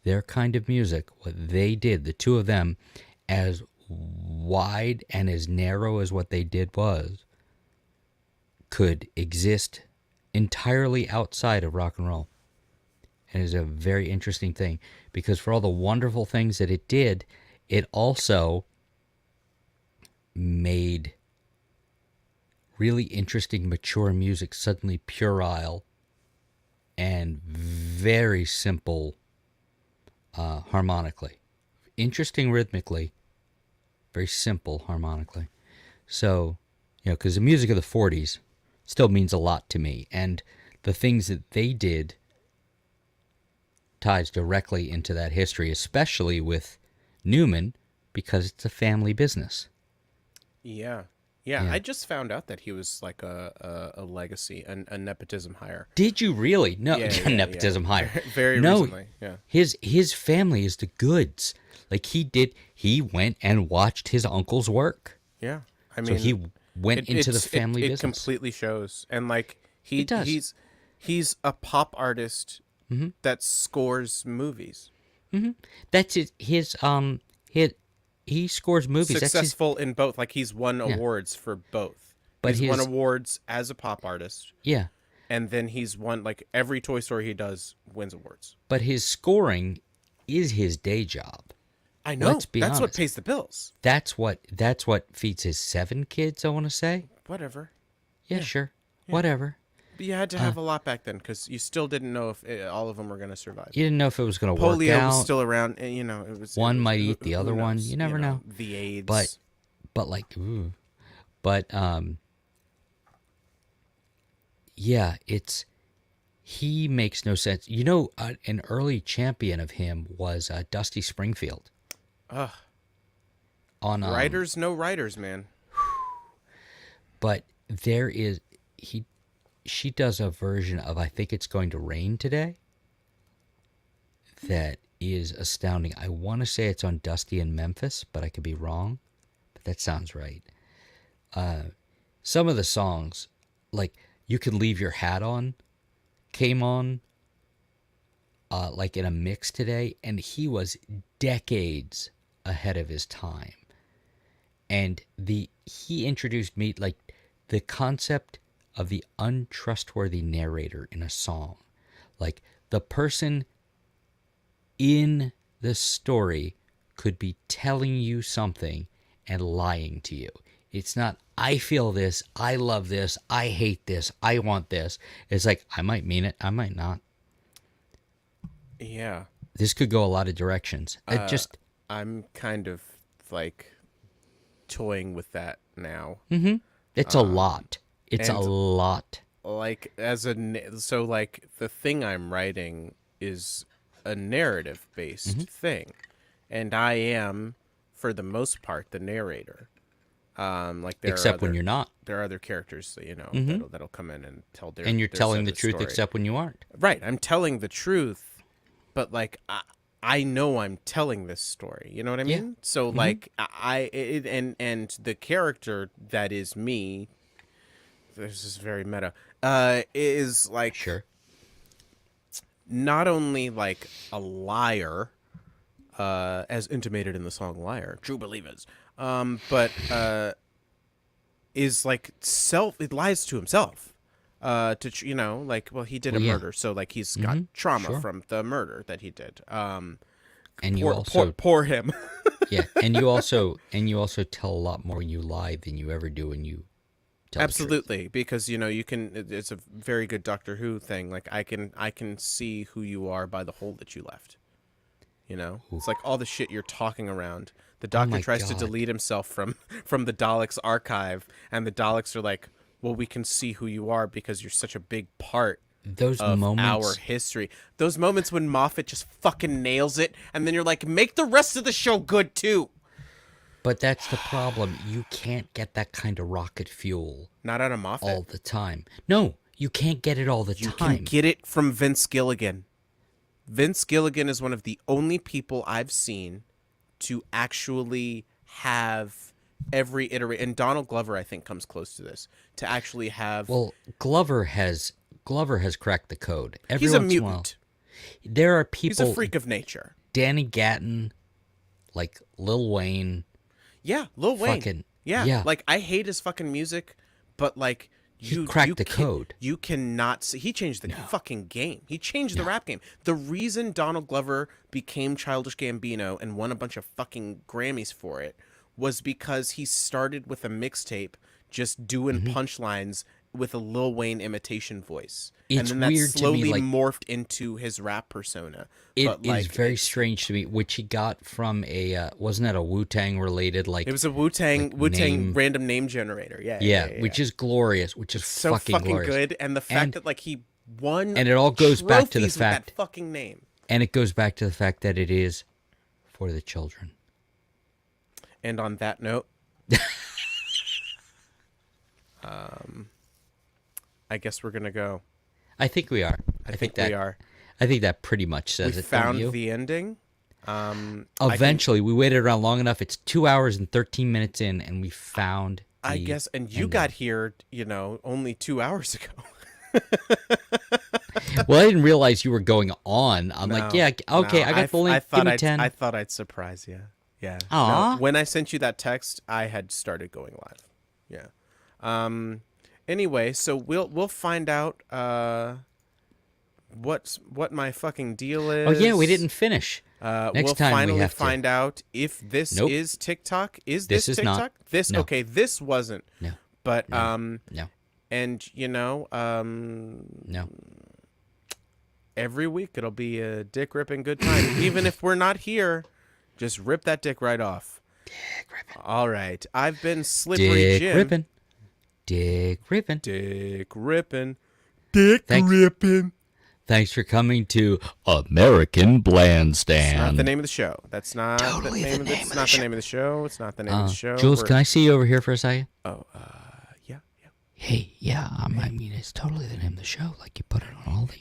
Their kind of music, what they did, the two of them, as wide and as narrow as what they did was, could exist entirely outside of rock and roll. And it's a very interesting thing because for all the wonderful things that it did, it also made really interesting, mature music suddenly puerile and very simple harmonically. Interesting rhythmically, very simple harmonically. So, because the music of the 40s still means a lot to me. And the things that they did ties directly into that history, especially with Newman, because it's a family business. Yeah. Yeah, I just found out that he was like a legacy, a nepotism hire. Did you really? No, Yeah, nepotism hire. Very no, recently, yeah. His family is the goods. Like he went and watched his uncle's work. Yeah. I So mean, he went into the family it business. completely shows. And like It does. he's a pop artist that scores movies. That's he scores movies. That's his, Successful in both. Like he's won awards for both. But he's won his- awards as a pop artist. yeah. And then he's won, like, every Toy Story he does wins awards. But his scoring is his day job. I know. Let's be That's what honest. pays the bills. That's what feeds his 7 kids, I want to say. Whatever. Yeah, sure. Whatever. But you had to have a lot back then because you still didn't know if all of them were going to survive. You didn't know if it was going to work Polio out. was still around. And, it was One it was- might who- eat the who other one. knows, You never know. The AIDS. But like, ooh. But yeah, he makes no sense. An early champion of him was Dusty Springfield. Ugh. On Writers, no writers, man. But she does a version of I Think It's Going to Rain Today that is astounding. I want to say it's on Dusty in Memphis, but I could be wrong. But that sounds right. Some of the songs, like You Could Leave Your Hat On, came on like in a mix today, and he was decades ahead of his time. And he introduced me, like, the concept of the untrustworthy narrator in a song. Like, the person in the story could be telling you something and lying to you. It's not, I feel this, I love this, I hate this, I want this. It's like, I might mean it, I might not. Yeah. This could go a lot of directions. I'm kind of, like, toying with that now. It's a lot. It's a and- lot. Like, so, like, the thing I'm writing is a narrative based thing, and I am, for the most part, the narrator. Like there Except are other, when you're not. there are other characters that, that'll come in and tell their And you're their telling side the of truth story. except when you aren't. Right, I'm telling the truth, but like I know I'm telling this story. You know what I Yeah. mean? So like and the character that is me. This is very meta. Is like Sure. not only like a liar, as intimated in the song "Liar," true believers, but is like it lies to himself. Like, well, he did a Well, yeah. murder, so like he's got trauma Sure. from the murder that he did. And you also Poor him. yeah, and you also tell a lot more when you lie than you ever do when you tell the truth. Absolutely, because you can. It's a very good Doctor Who thing. Like I can see who you are by the hole that you left. It's like all the shit you're talking around. The Doctor my tries to God. delete himself from the Daleks' archive, and the Daleks are like, "Well, we can see who you are because you're such a big part Those of moments. our history." Those moments when Moffat just fucking nails it, and then you're like, "Make the rest of the show good too." But that's the problem. You can't get that kind of rocket fuel Not out of Moffat. all the time. No, you can't get it all the You time. can get it from Vince Gilligan. Vince Gilligan is one of the only people I've seen to actually have every iteration, and Donald Glover I think comes close to this, to actually have. Well, Glover has cracked the code. Every he's a once in a while, mutant. there are He's people. a freak of nature. Danny Gatton, like Lil Wayne. Yeah, Lil Wayne. Fucking- yeah, yeah. like I hate his fucking music, but like He cracked the code. You cannot see. He changed the fucking game. He changed the rap game. The reason Donald Glover became Childish Gambino and won a bunch of fucking Grammys for it was because he started with a mixtape just doing punchlines with a Lil Wayne imitation voice. It's and then that weird to me, slowly like- morphed into his rap persona. It but is like, very strange to me, which he got from a wasn't that a Wu-Tang related like it was a Wu-Tang name- random name generator. Yeah, yeah, which is glorious, which is so fucking glorious. good, and the fact And- that like he won, and it all goes back to the trophies with fact- that fucking name. And it goes back to the fact that it is for the children. And on that note, I guess we're gonna go. I think we are. I think we are. I think that pretty much says We it. Don't found you? the ending. Eventually, we waited around long enough. It's 2 hours and 13 minutes in, and we found. I the guess, and you ending. got here, only 2 hours ago. Well, I didn't realize you were going on. I'm like, No, yeah, okay, no, I got the link. thought Give me I'd, 10. I thought I'd surprise you. Yeah. Aw. No, when I sent you that text, I had started going live. Yeah. Anyway, so we'll find out what my fucking deal is. Oh yeah, we didn't finish. We'll time we finally have to- find out if this Nope. is TikTok. Is This this is not. TikTok? This No. okay? This wasn't. No. But No. and No. every week it'll be a dick ripping good time. Even if we're not here, just rip that dick right off. Dick ripping. All right, I've been Slippery Dick Jim. ripping. Dick ripping. Dick ripping. Dick Thanks. ripping. Thanks for coming to American It's not Blandstand. the name of the show. That's not Totally the name of the, name it's of not the the name of the show. It's not the name of the show. Jules, We're- can I see you over here for a second? Oh, yeah. Hey, yeah, I mean, it's totally the name of the show. Like, you put it on all the,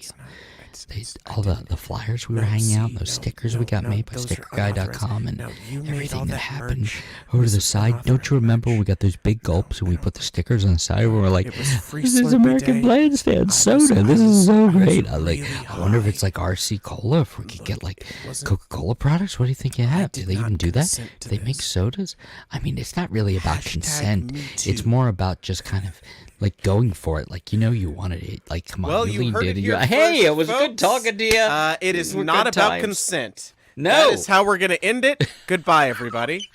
I all didn't- the flyers we were No, hanging out, see, and those no, stickers no, we got no, made by those are StickerGuy.com, and No, you made all everything that that happened merch. over It the was side. Don't you unauthorized remember merch. we got those big gulps and we put the stickers on the side where we're like, It was free this is Slurpee American Day. Blandstand soda. This is so great. I like. really I wonder if high. it's like RC Cola. If we could get like wasn't- Coca-Cola products. What do you think you have? Do did they not even do that? consent Do to they make this. sodas? I mean, it's not really about Hashtag consent. me It's too. more about just kind of like going for it. Like, you wanted it. Like, come on, Well, you you leaned heard in it and here hey, first, it was good folks. talking to you. It is Were not good about times. consent. No. That is how we're going to end it. Goodbye, everybody.